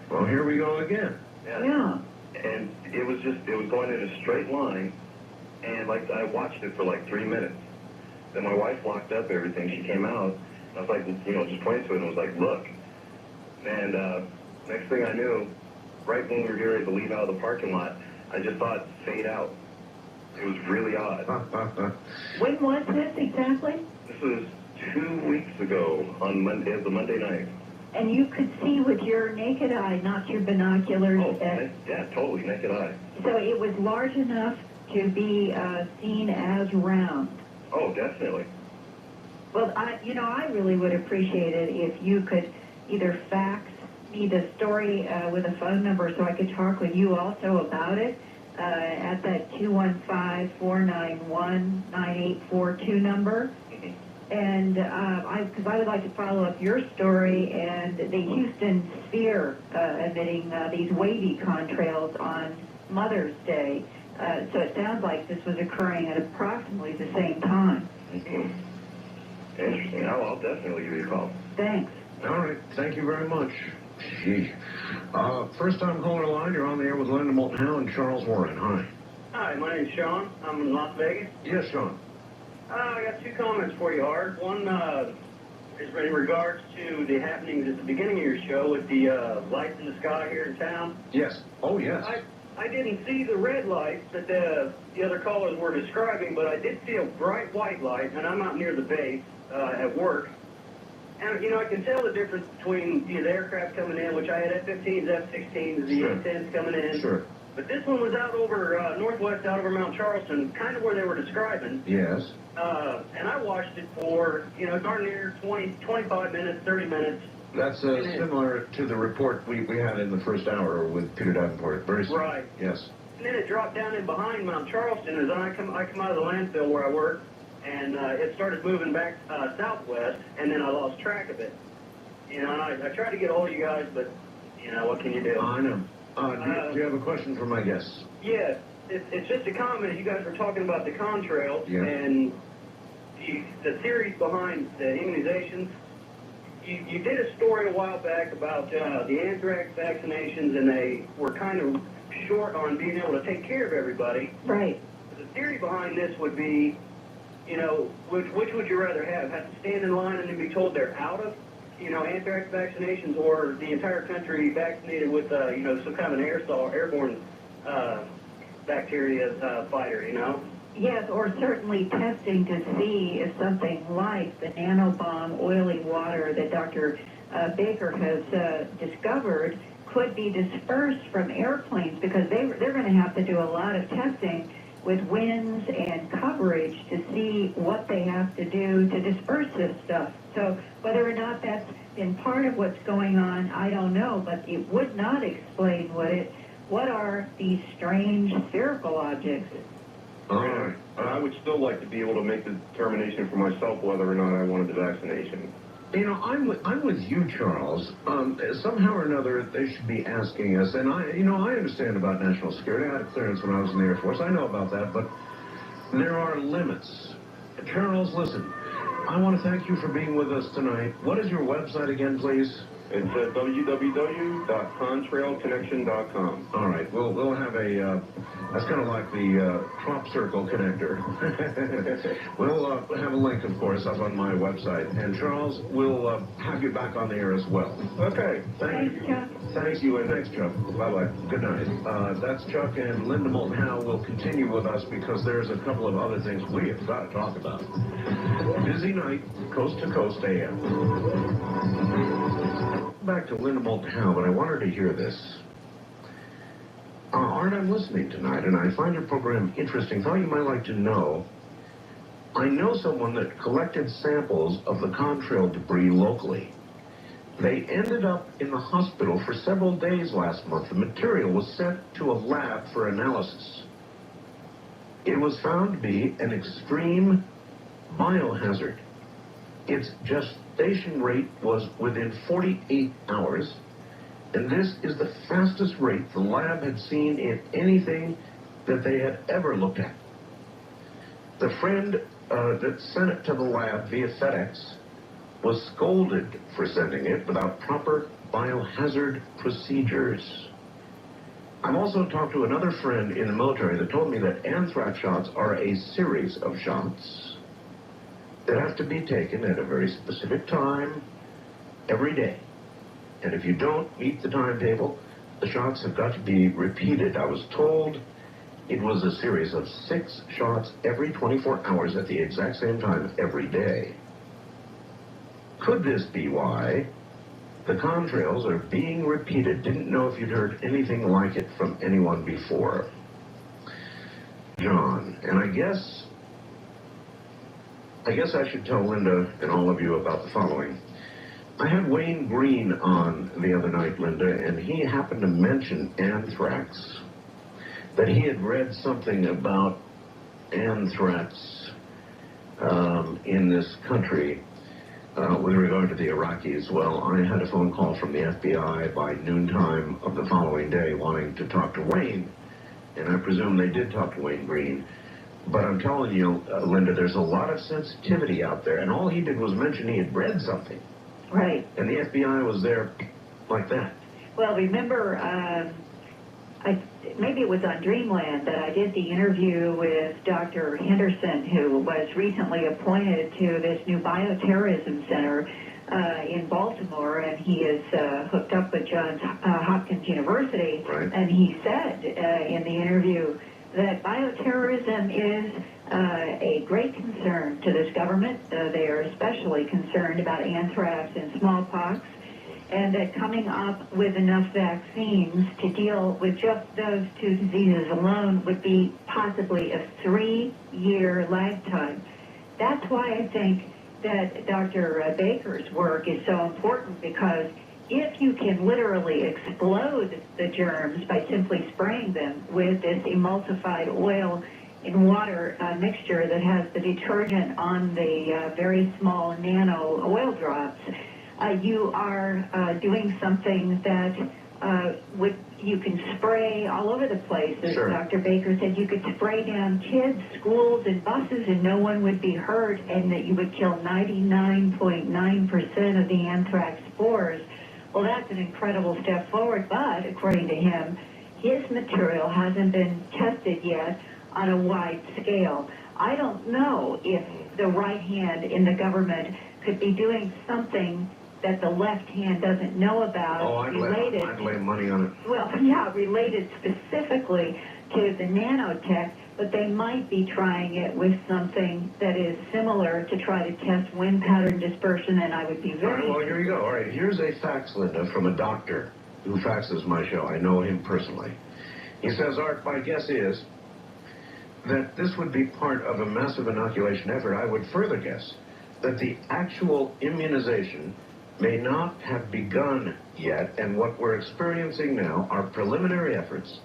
[SPEAKER 3] Well, here we go again.
[SPEAKER 2] Yeah.
[SPEAKER 5] And it was going in a straight line, and like I watched it for like 3 minutes. Then my wife locked up everything. She came out, and I was like, just pointed to it and was like, look. And next thing I knew, right when we were getting ready to leave out of the parking lot, I just saw it fade out. It was really odd.
[SPEAKER 2] When was this exactly?
[SPEAKER 5] This was 2 weeks ago on Monday, the Monday night.
[SPEAKER 2] And you could see with your naked eye, not your binoculars.
[SPEAKER 5] Oh, yeah, totally, naked eye.
[SPEAKER 2] So it was large enough to be seen as round.
[SPEAKER 5] Oh, definitely.
[SPEAKER 2] Well, I really would appreciate it if you could either fax me the story with a phone number so I could talk with you also about it at that 215-491-9842 number. And because I would like to follow up your story and the Houston Sphere emitting these wavy contrails on Mother's Day. So it sounds like this was occurring at approximately the same time.
[SPEAKER 5] Mm-hmm. Interesting. I'll definitely give you a call.
[SPEAKER 2] Thanks.
[SPEAKER 3] All right, thank you very much. Gee. First time caller line, you're on the air with Linda Moulton Howe and Charles Warren. Hi.
[SPEAKER 9] Hi, my name's Sean. I'm in Las Vegas.
[SPEAKER 3] Yes, Sean.
[SPEAKER 9] I got 2 comments for you, Art. One is in regards to the happenings at the beginning of your show with the lights in the sky here in town.
[SPEAKER 3] Yes. Oh, yes.
[SPEAKER 9] I didn't see the red lights that the other callers were describing, but I did see a bright white light, and I'm out near the base at work. And, I can tell the difference between the aircraft coming in, which I had F-15s, F-16s, the
[SPEAKER 3] Sure.
[SPEAKER 9] A-10s coming in.
[SPEAKER 3] Sure.
[SPEAKER 9] But this one was out over northwest, out over Mount Charleston, kind of where they were describing.
[SPEAKER 3] Yes.
[SPEAKER 9] And I watched it for, darn near 20, 25 minutes, 30 minutes.
[SPEAKER 3] That's similar to the report we had in the first hour with Peter Davenport. Very similar.
[SPEAKER 9] Right.
[SPEAKER 3] Yes.
[SPEAKER 9] And then it dropped down in behind Mount Charleston as I come out of the landfill where I work, and it started moving back southwest, and then I lost track of it. And I tried to get a hold of you guys, but, what can you do?
[SPEAKER 3] I know. Do you have a question for my guests?
[SPEAKER 9] Yeah, it's just a comment. You guys were talking about the contrails and the theories behind the immunizations. You did a story a while back about the anthrax vaccinations, and they were kind of short on being able to take care of everybody.
[SPEAKER 2] Right.
[SPEAKER 9] The theory behind this would be, which would you rather have to stand in line and then be told they're out of, anthrax vaccinations, or the entire country vaccinated with, some kind of an airborne bacteria fighter,
[SPEAKER 2] Yes, or certainly testing to see if something like the nanobomb oily water that Dr. Baker has discovered could be dispersed from airplanes, because they're going to have to do a lot of testing with winds and coverage to see what they have to do to disperse this stuff. So whether or not that's been part of what's going on, I don't know, but it would not explain what are these strange spherical objects.
[SPEAKER 3] All right.
[SPEAKER 4] I would still like to be able to make the determination for myself whether or not I wanted the vaccination.
[SPEAKER 3] I'm with you, Charles. Somehow or another, they should be asking us. And I understand about national security. I had a clearance when I was in the Air Force. I know about that, but there are limits. Charles, listen. I want to thank you for being with us tonight. What is your website again, please?
[SPEAKER 4] It's www.contrailconnection.com.
[SPEAKER 3] All right, we'll have a, that's kind of like the crop circle connector. We'll have a link, of course, up on my website. And Charles, we'll have you back on the air as well. Okay, thank you.
[SPEAKER 2] Chuck.
[SPEAKER 3] Thank you, and thanks, Chuck. Bye-bye. Good night. That's Chuck, and Linda Moulton Howe will continue with us because there's a couple of other things we have got to talk about. Busy night, coast to coast AM. Back to Linda Moulton Howe, but I want her to hear this. Art, I'm listening tonight, and I find your program interesting. Thought you might like to know. I know someone that collected samples of the contrail debris locally. They ended up in the hospital for several days last month. The material was sent to a lab for analysis. It was found to be an extreme biohazard. Its gestation rate was within 48 hours, and this is the fastest rate the lab had seen in anything that they had ever looked at. The friend that sent it to the lab via FedEx was scolded for sending it without proper biohazard procedures. I've also talked to another friend in the military that told me that anthrax shots are a series of shots that have to be taken at a very specific time every day. And if you don't meet the timetable, the shots have got to be repeated. I was told it was a series of 6 shots every 24 hours at the exact same time every day. Could this be why the contrails are being repeated? Didn't know if you'd heard anything like it from anyone before. John, and I guess I should tell Linda and all of you about the following. I had Wayne Green on the other night, Linda, and he happened to mention anthrax, that he had read something about anthrax in this country. With regard to the Iraqis, well, I had a phone call from the FBI by noontime of the following day wanting to talk to Wayne, and I presume they did talk to Wayne Green. But I'm telling you, Linda, there's a lot of sensitivity out there, and all he did was mention he had read something.
[SPEAKER 2] Right.
[SPEAKER 3] And the FBI was there like that.
[SPEAKER 2] Well, remember, maybe it was on Dreamland that I did the interview with Dr. Henderson, who was recently appointed to this new bioterrorism center in Baltimore, and he is hooked up with Johns Hopkins University.
[SPEAKER 3] Right.
[SPEAKER 2] And he said in the interview that bioterrorism is a great concern to this government. They are especially concerned about anthrax and smallpox, and that coming up with enough vaccines to deal with just those 2 diseases alone would be possibly a 3-year lag time. That's why I think that Dr. Baker's work is so important, because if you can literally explode the germs by simply spraying them with this emulsified oil in water mixture that has the detergent on the very small nano oil drops, you are doing something that you can spray all over the place. As
[SPEAKER 3] Sure.
[SPEAKER 2] Dr. Baker said, you could spray down kids, schools, and buses, and no one would be hurt, and that you would kill 99.9% of the anthrax spores. Well, that's an incredible step forward, but according to him, his material hasn't been tested yet on a wide scale. I don't know if the right hand in the government could be doing something that the left hand doesn't know about,
[SPEAKER 3] I'd lay money on it.
[SPEAKER 2] Well, yeah, related specifically to the nanotech, but they might be trying it with something that is similar to try to test wind pattern dispersion, and I would be
[SPEAKER 3] All
[SPEAKER 2] very...
[SPEAKER 3] right, well, here you go. All right, here's a fax, Linda, from a doctor who faxes my show. I know him personally. He says, Art, my guess is that this would be part of a massive inoculation effort. I would further guess that the actual immunization may not have begun yet, and what we're experiencing now are preliminary efforts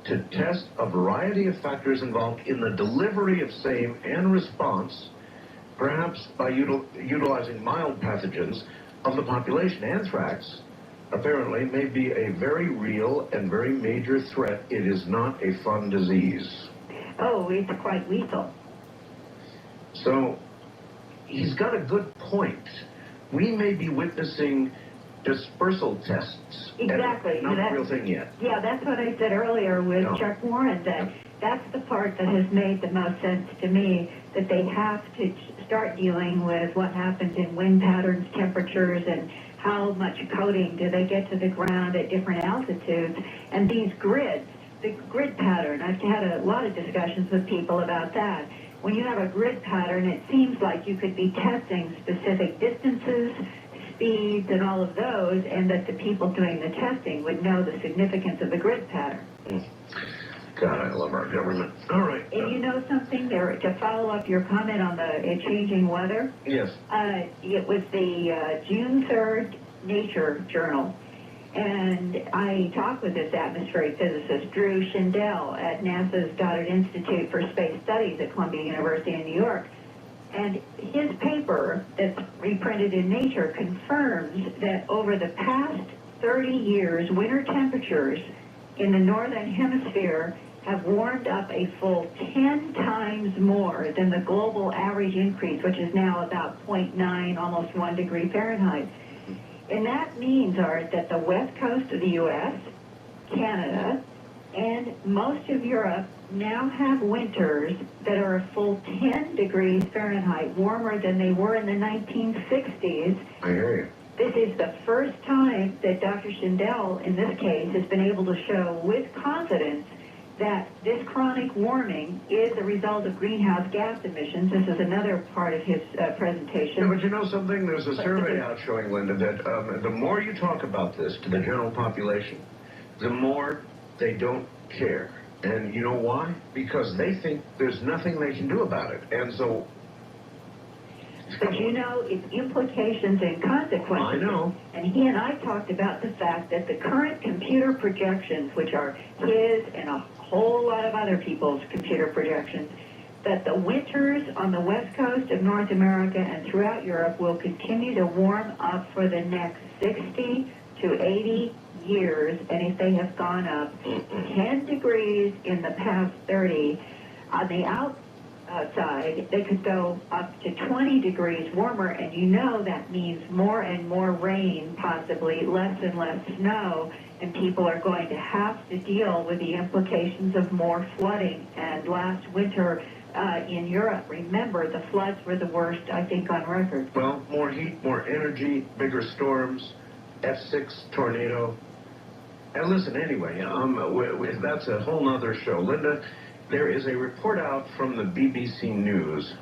[SPEAKER 3] to test a variety of factors involved in the delivery of same and response, perhaps by utilizing mild pathogens of the population. Anthrax apparently may be a very real and very major threat. It is not a fun disease.
[SPEAKER 2] Oh, it's quite lethal.
[SPEAKER 3] So, he's got a good point. We may be witnessing dispersal tests.
[SPEAKER 2] Exactly.
[SPEAKER 3] Not the real thing yet.
[SPEAKER 2] Yeah, that's what I said earlier with
[SPEAKER 3] No.
[SPEAKER 2] Chuck Warren, that that's the part that has made the most sense to me, that they have to start dealing with what happens in wind patterns, temperatures, and how much coating do they get to the ground at different altitudes. And these grids, the grid pattern, I've had a lot of discussions with people about that. When you have a grid pattern, it seems like you could be testing specific distances, speeds, and all of those, and that the people doing the testing would know the significance of the grid pattern.
[SPEAKER 3] God, I love our government. All right.
[SPEAKER 2] And you know something there, to follow up your comment on the changing weather?
[SPEAKER 3] Yes.
[SPEAKER 2] It was the June 3rd Nature Journal. And I talked with this atmospheric physicist, Drew Shindell, at NASA's Goddard Institute for Space Studies at Columbia University in New York. And his paper that's reprinted in Nature confirms that over the past 30 years, winter temperatures in the northern hemisphere have warmed up a full 10 times more than the global average increase, which is now about 0.9, almost 1 degree Fahrenheit. And that means, Art, that the west coast of the U.S., Canada, and most of Europe now have winters that are a full 10 degrees Fahrenheit warmer than they were in the 1960s.
[SPEAKER 3] I hear you.
[SPEAKER 2] This is the first time that Dr. Shindell, in this case, has been able to show with confidence that this chronic warming is a result of greenhouse gas emissions. This is another part of his presentation.
[SPEAKER 3] No, but you know something? There's a survey out showing, Linda, that the more you talk about this to the general population, the more they don't care. And you know why? Because they think there's nothing they can do about it. And so...
[SPEAKER 2] But you know, its implications and consequences.
[SPEAKER 3] I know.
[SPEAKER 2] And he and I talked about the fact that the current computer projections, which are his and a whole lot of other people's computer projections, that the winters on the west coast of North America and throughout Europe will continue to warm up for the next 60 to 80 years. And if they have gone up 10 degrees in the past 30, on the outside, they could go up to 20 degrees warmer, and you know that means more and more rain, possibly less and less snow, and people are going to have to deal with the implications of more flooding. And last winter in Europe, remember, the floods were the worst, I think, on record.
[SPEAKER 3] Well, more heat, more energy, bigger storms, F6 tornado. And listen, anyway, that's a whole nother show. Linda, there is a report out from the BBC News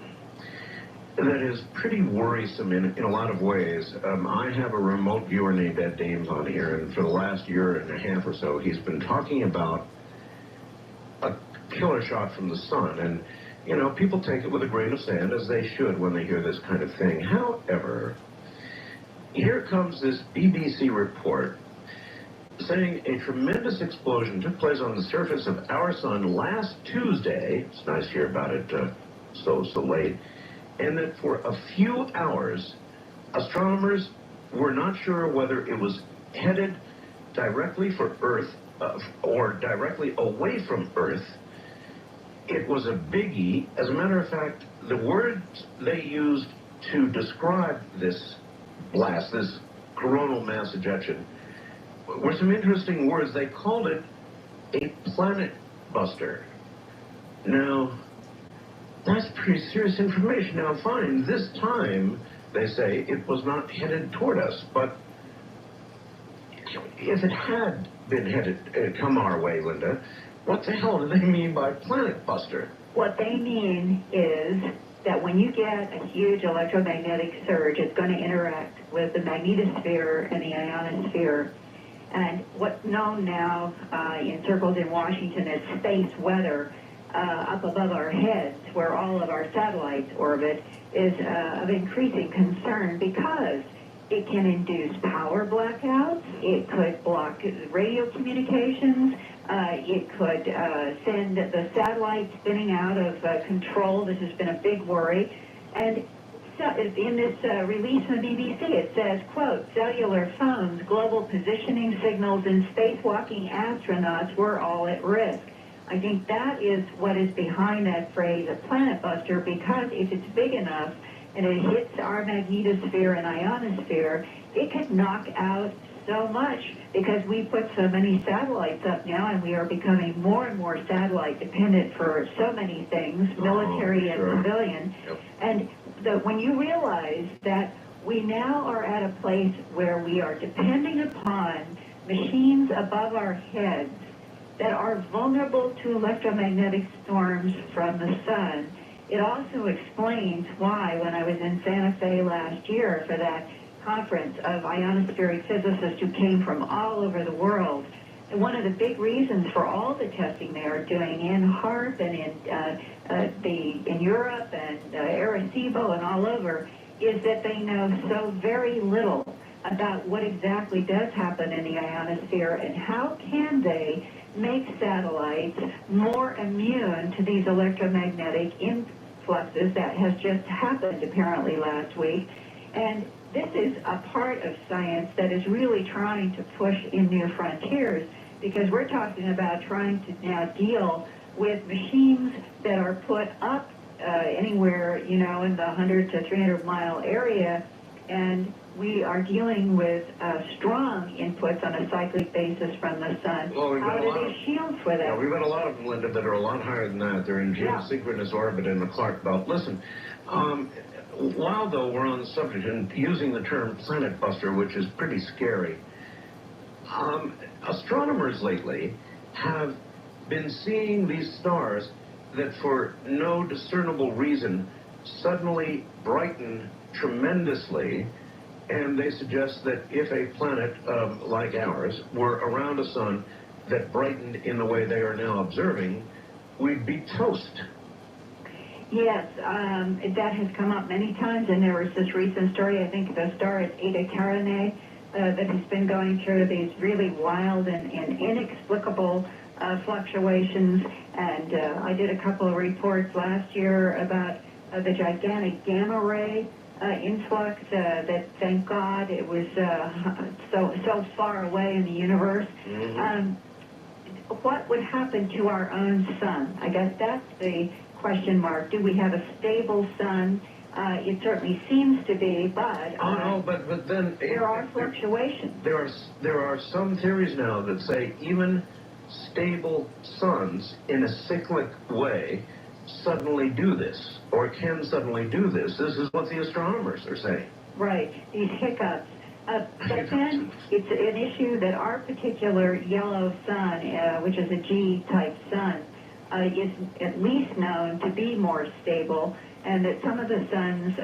[SPEAKER 3] that is pretty worrisome in a lot of ways. I have a remote viewer named Ed Dames on here, and for the last year and a half or so, he's been talking about a killer shot from the sun. And, you know, people take it with a grain of sand, as they should when they hear this kind of thing. However, here comes this BBC report saying a tremendous explosion took place on the surface of our sun last Tuesday. It's nice to hear about it so late. And that for a few hours, astronomers were not sure whether it was headed directly for Earth or directly away from Earth. It was a biggie. As a matter of fact, the words they used to describe this blast, this coronal mass ejection, were some interesting words. They called it a planet buster. Now, that's pretty serious information. Now, fine, this time, they say, it was not headed toward us, but if it had been headed, come our way, Linda, what the hell do they mean by planet buster?
[SPEAKER 2] What they mean is that when you get a huge electromagnetic surge, it's going to interact with the magnetosphere and the ionosphere. And what's known now in circles in Washington as space weather, up above our heads, where all of our satellites orbit, is of increasing concern because it can induce power blackouts, it could block radio communications, it could send the satellites spinning out of control. This has been a big worry. And so in this release from the BBC, it says, quote, cellular phones, global positioning signals, and spacewalking astronauts were all at risk. I think that is what is behind that phrase, a planet buster, because if it's big enough, and it hits our magnetosphere and ionosphere, it could knock out so much because we put so many satellites up now, and we are becoming more and more satellite dependent for so many things, military and civilian.
[SPEAKER 3] Yep.
[SPEAKER 2] And when you realize that we now are at a place where we are depending upon machines above our heads that are vulnerable to electromagnetic storms from the sun, it also explains why, when I was in Santa Fe last year for that conference of ionospheric physicists who came from all over the world, and one of the big reasons for all the testing they are doing in HAARP and in Europe and Arecibo and all over is that they know so very little about what exactly does happen in the ionosphere and how can they make satellites more immune to these electromagnetic influxes that has just happened apparently last week. And this is a part of science that is really trying to push in new frontiers, because we're talking about trying to now deal with machines that are put up anywhere, in the 100 to 300 mile area, and we are dealing with strong inputs on a cyclic basis from the sun.
[SPEAKER 3] Well,
[SPEAKER 2] how do they shield for that?
[SPEAKER 3] Yeah, we've got a lot of them, Linda, that are a lot higher than that. They're in geosynchronous orbit in the Clark Belt. Listen, while, though, we're on the subject and using the term planet buster, which is pretty scary, astronomers lately have been seeing these stars that for no discernible reason suddenly brighten tremendously, and they suggest that if a planet like ours were around a sun that brightened in the way they are now observing, we'd be toast.
[SPEAKER 2] Yes, that has come up many times, and there was this recent story, I think the star is Eta Carinae, that has been going through these really wild and inexplicable fluctuations, and I did a couple of reports last year about the gigantic gamma ray influx that, thank God, it was so far away in the universe.
[SPEAKER 3] Mm-hmm.
[SPEAKER 2] What would happen to our own sun? I guess that's the question mark. Do we have a stable sun? It certainly seems to be, but
[SPEAKER 3] but then
[SPEAKER 2] there are fluctuations.
[SPEAKER 3] There are some theories now that say even stable suns in a cyclic way suddenly do this, or can suddenly do this. This is what the astronomers are saying.
[SPEAKER 2] Right, these hiccups. But then it's an issue that our particular yellow sun, which is a G-type sun, is at least known to be more stable, and that some of the suns,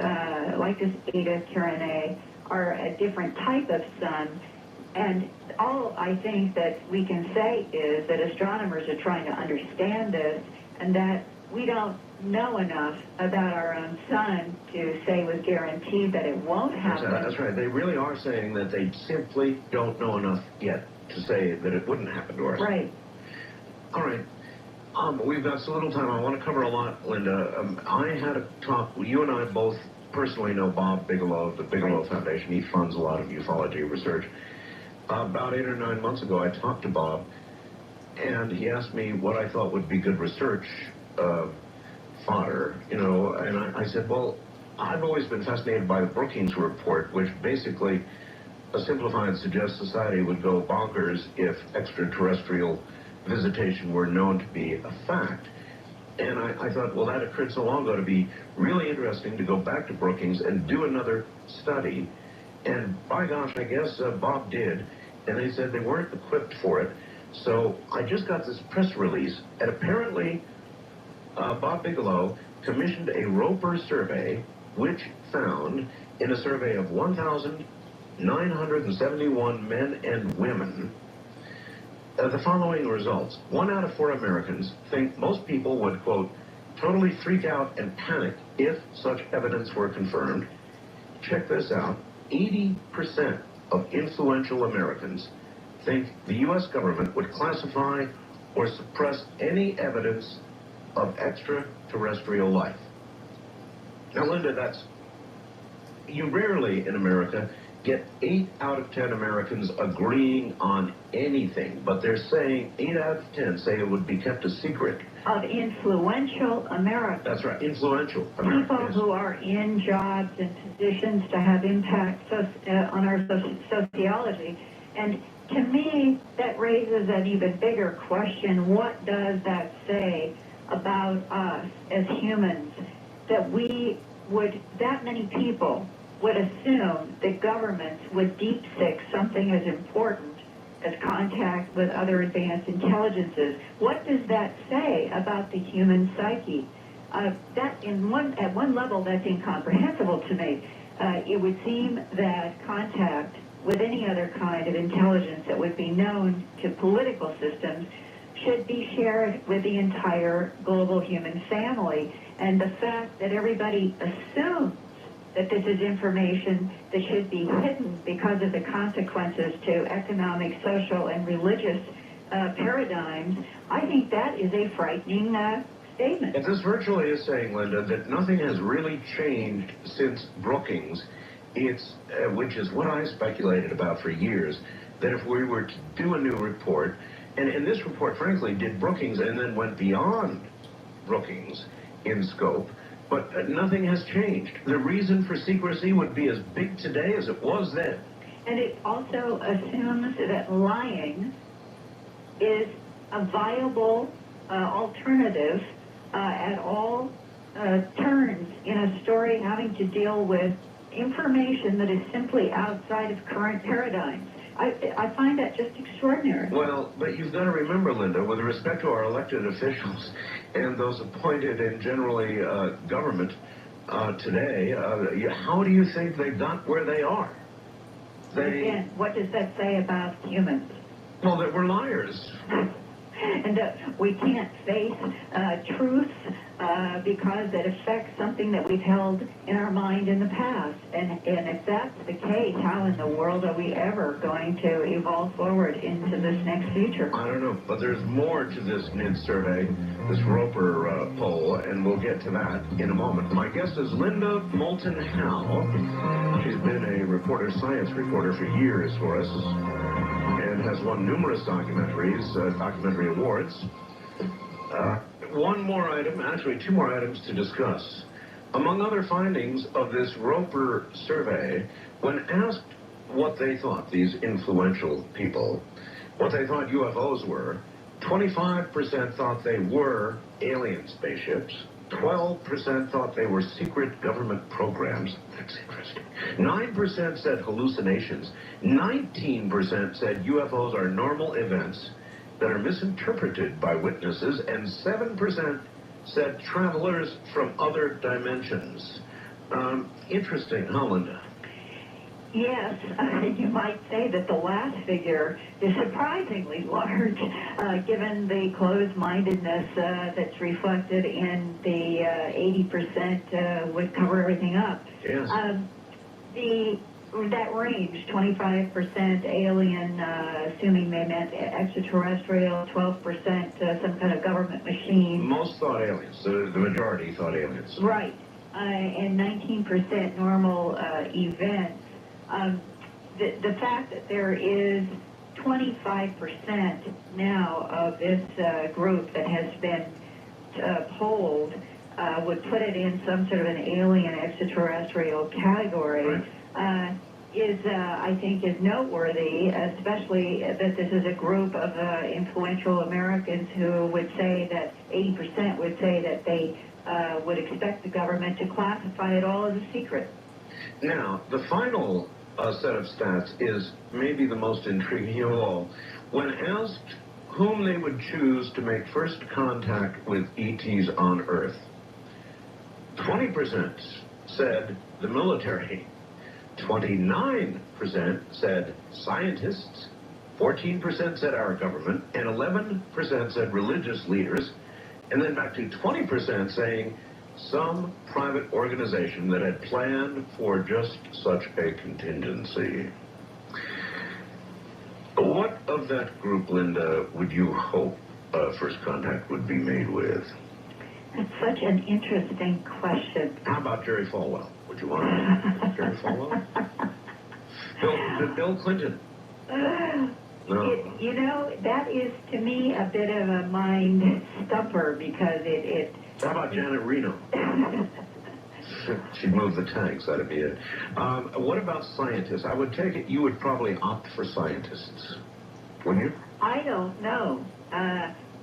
[SPEAKER 2] like this Eta Carinae, are a different type of sun. And all I think that we can say is that astronomers are trying to understand this, and that we don't know enough about our own sun to say with guarantee that it won't happen.
[SPEAKER 3] That's right. They really are saying that they simply don't know enough yet to say that it wouldn't happen to us.
[SPEAKER 2] Right.
[SPEAKER 3] All right. We've got so little time. I want to cover a lot, Linda. I had a talk. You and I both personally know Bob Bigelow of the Bigelow Foundation. He funds a lot of ufology research. About 8 or 9 months ago, I talked to Bob, and he asked me what I thought would be good research fodder, and I said, well, I've always been fascinated by the Brookings report, which basically, simplified, suggests society would go bonkers if extraterrestrial visitation were known to be a fact. And I thought, well, that occurred so long ago to be really interesting to go back to Brookings and do another study. And by gosh, I guess Bob did, and they said they weren't equipped for it. So I just got this press release, and apparently Bob Bigelow commissioned a Roper survey, which found, in a survey of 1,971 men and women, the following results. 1 out of 4 Americans think most people would, quote, totally freak out and panic if such evidence were confirmed. Check this out. 80% of influential Americans think the U.S. government would classify or suppress any evidence of extraterrestrial life. Now, Linda, you rarely in America get 8 out of 10 Americans agreeing on anything, but they're saying 8 out of 10 say it would be kept a secret.
[SPEAKER 2] Of influential Americans.
[SPEAKER 3] That's right, influential
[SPEAKER 2] People
[SPEAKER 3] Americans.
[SPEAKER 2] who are in jobs and positions to have impact on our sociology. And to me, that raises an even bigger question. What does that say about us as humans, that that many people would assume that governments would deep six something as important as contact with other advanced intelligences? What does that say about the human psyche? At one level, that's incomprehensible to me. It would seem that contact with any other kind of intelligence that would be known to political systems should be shared with the entire global human family. And the fact that everybody assumes that this is information that should be hidden because of the consequences to economic, social, and religious paradigms, I think that is a frightening statement.
[SPEAKER 3] And this virtually is saying, Linda, that nothing has really changed since Brookings. It's, which is what I speculated about for years, that if we were to do a new report, and this report, frankly, did Brookings and then went beyond Brookings in scope, but nothing has changed. The reason for secrecy would be as big today as it was then.
[SPEAKER 2] And it also assumes that lying is a viable alternative at all turns in a story having to deal with information that is simply outside of current paradigms. I find that just extraordinary.
[SPEAKER 3] Well, but you've got to remember, Linda, with respect to our elected officials and those appointed in generally government today, how do you think they got where they are?
[SPEAKER 2] Again, what does that say about humans?
[SPEAKER 3] Well, that we're liars.
[SPEAKER 2] And we can't face truth because it affects something that we've held in our mind in the past. And if that's the case, how in the world are we ever going to evolve forward into this next future?
[SPEAKER 3] I don't know, but there's more to this NID survey, this Roper poll, and we'll get to that in a moment. My guest is Linda Moulton Howe. She's been a reporter, science reporter for years for us, and has won numerous documentary awards. One more item, actually 2 more items to discuss. Among other findings of this Roper survey, when asked what they thought, these influential people, what they thought UFOs were, 25% thought they were alien spaceships, 12% thought they were secret government programs. That's interesting. 9% said hallucinations. 19% said UFOs are normal events that are misinterpreted by witnesses, and 7% said travelers from other dimensions. Interesting, huh, Linda?
[SPEAKER 2] Yes, you might say that the last figure is surprisingly large, given the closed-mindedness that's reflected in the 80% would cover everything up.
[SPEAKER 3] Yes.
[SPEAKER 2] That range, 25% alien, assuming they meant extraterrestrial, 12% some kind of government machine.
[SPEAKER 3] Most thought aliens. The majority thought aliens.
[SPEAKER 2] Right. And 19% normal events. The fact that there is 25% now of this group that has been polled would put it in some sort of an alien extraterrestrial category.
[SPEAKER 3] Right.
[SPEAKER 2] I think is noteworthy, especially that this is a group of influential Americans who would say that 80% would say that they would expect the government to classify it all as a secret.
[SPEAKER 3] Now, the final set of stats is maybe the most intriguing of all. When asked whom they would choose to make first contact with ETs on Earth, 20% said the military, 29% said scientists, 14% said our government, and 11% said religious leaders, and then back to 20% saying some private organization that had planned for just such a contingency. What of that group, Linda, would you hope first contact would be made with?
[SPEAKER 2] That's such an interesting question.
[SPEAKER 3] How about Jerry Falwell? Would you want Jerry Falwell? Bill Clinton. No.
[SPEAKER 2] You know, that is to me a bit of a mind stumper because it
[SPEAKER 3] How about Janet Reno? She'd move the tanks, that'd be it. What about scientists? I would take it you would probably opt for scientists, wouldn't you?
[SPEAKER 2] I don't know.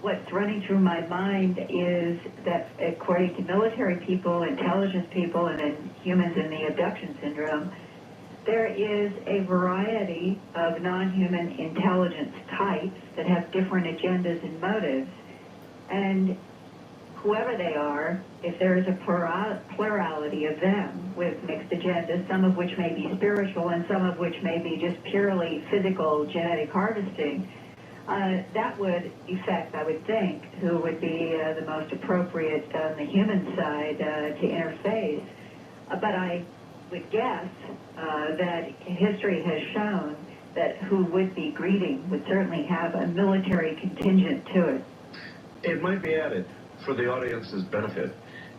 [SPEAKER 2] What's running through my mind is that according to military people, intelligence people, and then humans in the abduction syndrome, there is a variety of non-human intelligence types that have different agendas and motives. And whoever they are, if there is a plurality of them with mixed agendas, some of which may be spiritual and some of which may be just purely physical genetic harvesting, that would affect, I would think, who would be the most appropriate on the human side to interface. But I would guess that history has shown that who would be greeting would certainly have a military contingent to it.
[SPEAKER 3] It might be added, for the audience's benefit,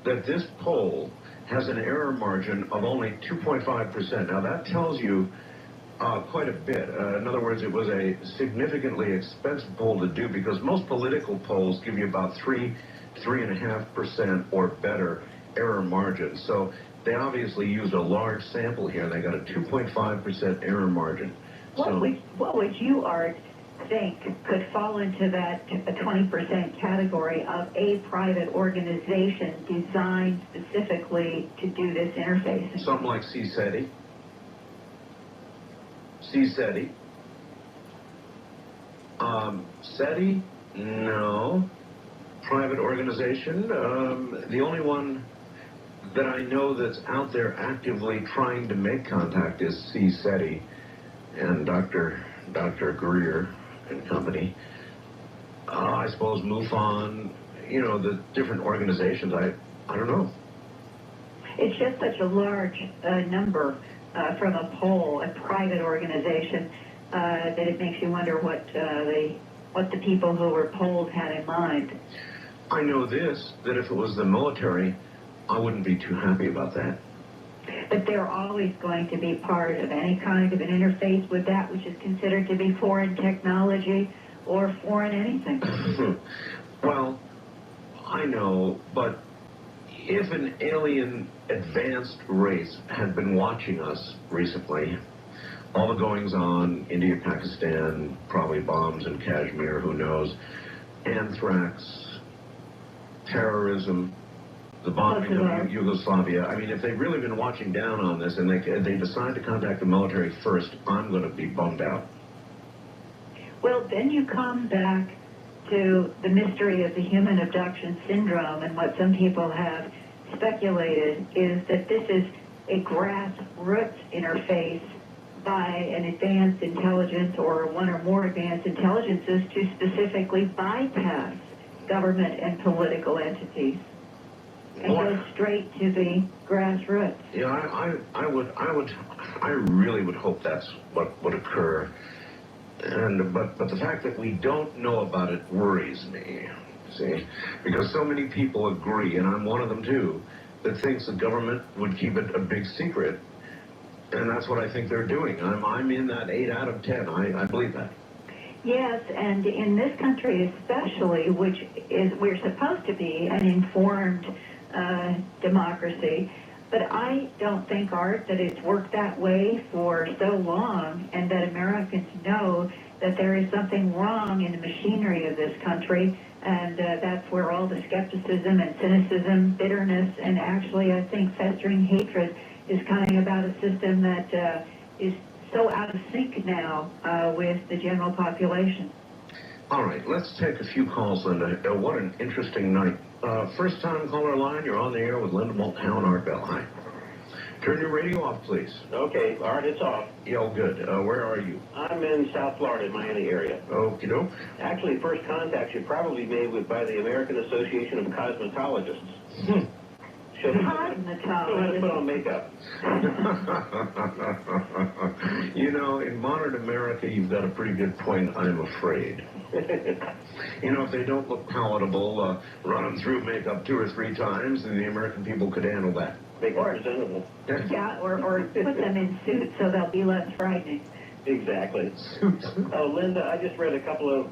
[SPEAKER 3] that this poll has an error margin of only 2.5%. Now that tells you quite a bit. In other words, it was a significantly expensive poll to do because most political polls give you about 3.5% or better error margin. So they obviously used a large sample here and they got a 2.5% error margin.
[SPEAKER 2] What would you, Art, think could fall into that 20% category of a private organization designed specifically to do this interfacing?
[SPEAKER 3] Something like CSETI. CSETI. SETI? No. Private organization. The only one that I know that's out there actively trying to make contact is CSETI and Dr. Greer and company. I suppose MUFON, you know, the different organizations, I don't know.
[SPEAKER 2] It's just such a large number from a poll, a private organization, that it makes you wonder what the people who were polled had in mind.
[SPEAKER 3] I know this, that if it was the military, I wouldn't be too happy about that.
[SPEAKER 2] But they're always going to be part of any kind of an interface with that which is considered to be foreign technology or foreign anything.
[SPEAKER 3] Well, I know, but if an alien advanced race had been watching us recently, all the goings on, India, Pakistan, probably bombs in Kashmir, who knows, anthrax, terrorism, the bombing of Yugoslavia. I mean, if they've really been watching down on this and they decide to contact the military first, I'm going to be bummed out.
[SPEAKER 2] Well, then you come back to the mystery of the human abduction syndrome, and what some people have speculated is that this is a grassroots interface by an advanced intelligence or one or more advanced intelligences to specifically bypass government and political entities and go straight to the grassroots.
[SPEAKER 3] Yeah, I really would hope that's what would occur. And but the fact that we don't know about it worries me. See, because so many people agree, and I'm one of them too, that thinks the government would keep it a big secret, and that's what I think they're doing. I'm in that 8 out of 10. I believe that.
[SPEAKER 2] Yes, and in this country especially, which is we're supposed to be an informed democracy, but I don't think, Art, that it's worked that way for so long, and that Americans know that there is something wrong in the machinery of this country, and that's where all the skepticism and cynicism, bitterness, and actually, I think, festering hatred is coming about a system that is so out of sync now with the general population.
[SPEAKER 3] All right, let's take a few calls, Linda. What an interesting night. First-time caller line, you're on the air with Linda Moulton Howe and Art Bell. Hi. Turn your radio off, please.
[SPEAKER 10] Okay, Art, it's off.
[SPEAKER 3] Yeah, good. Where are you?
[SPEAKER 10] I'm in South Florida, Miami area.
[SPEAKER 3] Okie doke.
[SPEAKER 10] Actually, first contact should probably be made by the American Association of Cosmetologists. She'll
[SPEAKER 2] Hot,
[SPEAKER 10] have to
[SPEAKER 2] Natalia.
[SPEAKER 10] put on makeup.
[SPEAKER 3] You know, in modern America, you've got a pretty good point, I'm afraid. You know, if they don't look palatable, run them through makeup 2 or 3 times, and the American people could handle that.
[SPEAKER 10] Make it presentable.
[SPEAKER 2] Yeah, or put them in suits so they'll be less frightening.
[SPEAKER 10] Exactly. Oh, Linda, I just read a couple of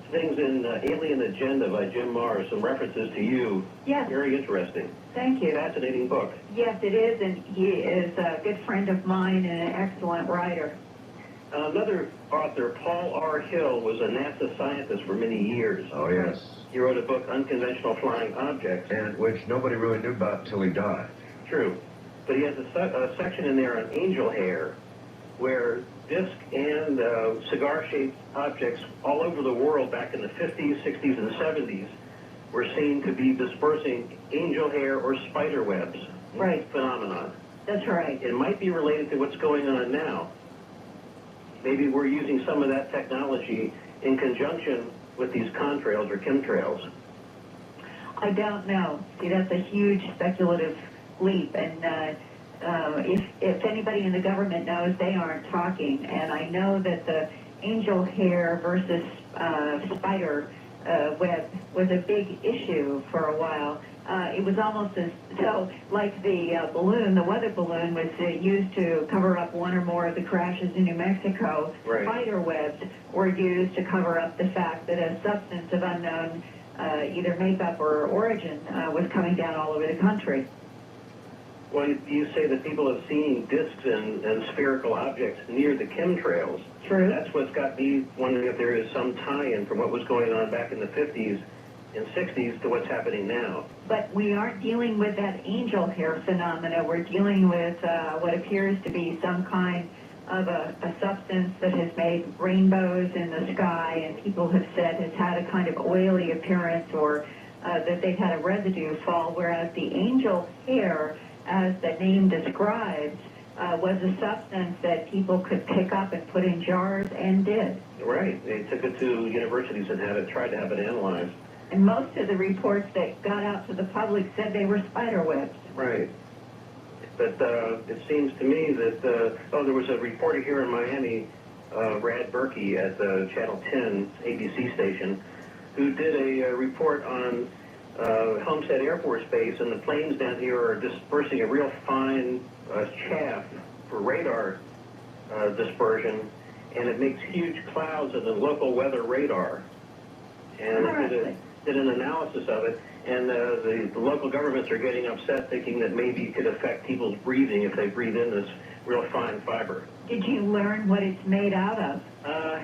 [SPEAKER 10] things in Alien Agenda by Jim Marrs, some references to you.
[SPEAKER 2] Yes.
[SPEAKER 10] Very interesting.
[SPEAKER 2] Thank you.
[SPEAKER 10] Fascinating book.
[SPEAKER 2] Yes, it is, and he is a good friend of mine and an excellent writer.
[SPEAKER 10] Another author, Paul R. Hill, was a NASA scientist for many years.
[SPEAKER 3] Oh, yes.
[SPEAKER 10] He wrote a book, Unconventional Flying Objects.
[SPEAKER 3] And which nobody really knew about until he died.
[SPEAKER 10] True. But he has a section in there on angel hair, where disc and cigar-shaped objects all over the world back in the 50s, 60s, and 70s were seen to be dispersing angel hair or spider webs.
[SPEAKER 2] Right.
[SPEAKER 10] Phenomenon.
[SPEAKER 2] That's right.
[SPEAKER 10] It might be related to what's going on now. Maybe we're using some of that technology in conjunction with these contrails or chemtrails.
[SPEAKER 2] I don't know. See, that's a huge speculative leap, and if anybody in the government knows, they aren't talking. And I know that the angel hair versus spider web was a big issue for a while. It was almost as so like the balloon, the weather balloon was used to cover up one or more of the crashes in New Mexico.
[SPEAKER 10] Right.
[SPEAKER 2] Spider webs were used to cover up the fact that a substance of unknown either makeup or origin was coming down all over the country.
[SPEAKER 10] Well, you say that people have seen discs and spherical objects near the chemtrails.
[SPEAKER 2] True.
[SPEAKER 10] That's what's got me wondering if there is some tie-in from what was going on back in the 50s and 60s to what's happening now.
[SPEAKER 2] But we aren't dealing with that angel hair phenomena. We're dealing with what appears to be some kind of a substance that has made rainbows in the sky, and people have said has had a kind of oily appearance, or that they've had a residue fall, whereas the angel hair, as the name describes, was a substance that people could pick up and put in jars, and did.
[SPEAKER 10] Right. They took it to universities and tried to have it analyzed.
[SPEAKER 2] And most of the reports that got out to the public said they were spider webs.
[SPEAKER 10] Right. But it seems to me that, there was a reporter here in Miami, Brad Berkey at Channel 10 ABC station, who did a report on Homestead Air Force Base, and the planes down here are dispersing a real fine chaff for radar dispersion, and it makes huge clouds of the local weather radar. And did an analysis of it, and the local governments are getting upset, thinking that maybe it could affect people's breathing if they breathe in this real fine fiber.
[SPEAKER 2] Did you learn what it's made out of?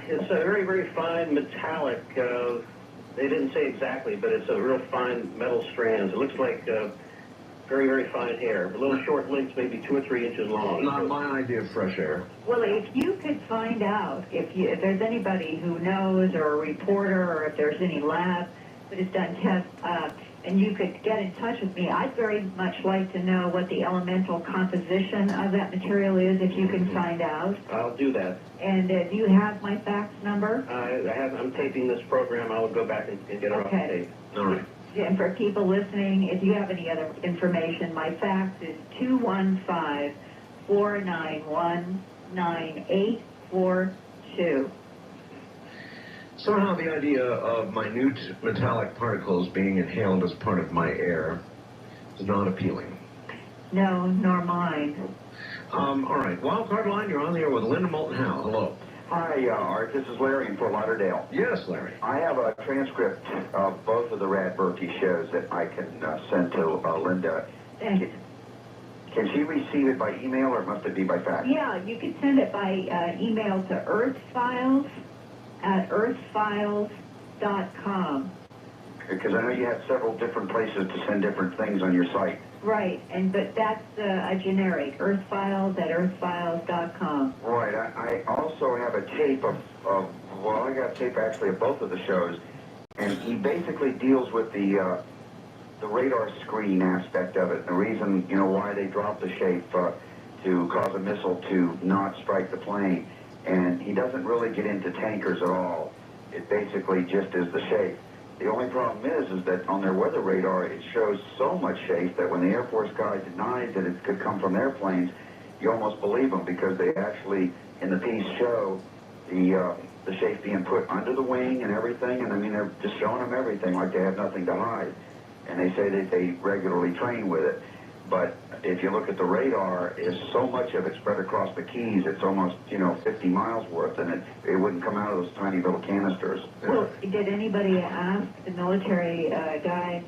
[SPEAKER 10] It's a very, very fine metallic, they didn't say exactly, but it's a real fine metal strands. It looks like very, very fine hair. Little short links, maybe 2 or 3 inches long.
[SPEAKER 3] Not my idea of fresh air.
[SPEAKER 2] Well, if you could find out, if there's anybody who knows, or a reporter, or if there's any lab that has done tests, and you could get in touch with me, I'd very much like to know what the elemental composition of that material is, if you can find out.
[SPEAKER 10] I'll do that.
[SPEAKER 2] And do you have my fax number?
[SPEAKER 10] I'm taping this program. I'll go back and get it off the tape.
[SPEAKER 3] All right.
[SPEAKER 2] And for people listening, if you have any other information, my fax is 215-491-9842.
[SPEAKER 3] Somehow the idea of minute metallic particles being inhaled as part of my air is not appealing.
[SPEAKER 2] No, nor mine.
[SPEAKER 3] All right. Wildcard line, you're on the air with Linda Moulton Howe. Hello.
[SPEAKER 11] Hi, Art. This is Larry in Fort Lauderdale.
[SPEAKER 3] Yes, Larry.
[SPEAKER 11] I have a transcript of both of the Rad Berkey shows that I can send to Linda.
[SPEAKER 2] Thank you.
[SPEAKER 11] Can she receive it by email, or must it be by fax?
[SPEAKER 2] Yeah, you can send it by email to earthfiles@earthfiles.com.
[SPEAKER 11] Because I know you have several different places to send different things on your site.
[SPEAKER 2] Right, but that's a generic, earthfiles@earthfiles.com.
[SPEAKER 11] Right. I also have a tape of I got a tape actually of both of the shows, and he basically deals with the radar screen aspect of it, and the reason, why they dropped the shape to cause a missile to not strike the plane. And he doesn't really get into tankers at all. It basically just is the shape. The only problem is that on their weather radar, it shows so much shape that when the Air Force guy denies that it could come from airplanes, you almost believe them because they actually, in the piece, show the shape being put under the wing and everything. And I mean, they're just showing them everything like they have nothing to hide. And they say that they regularly train with it. But if you look at the radar, there's so much of it spread across the Keys, it's almost, 50 miles worth, and it wouldn't come out of those tiny little canisters.
[SPEAKER 2] Well, did anybody ask the military guy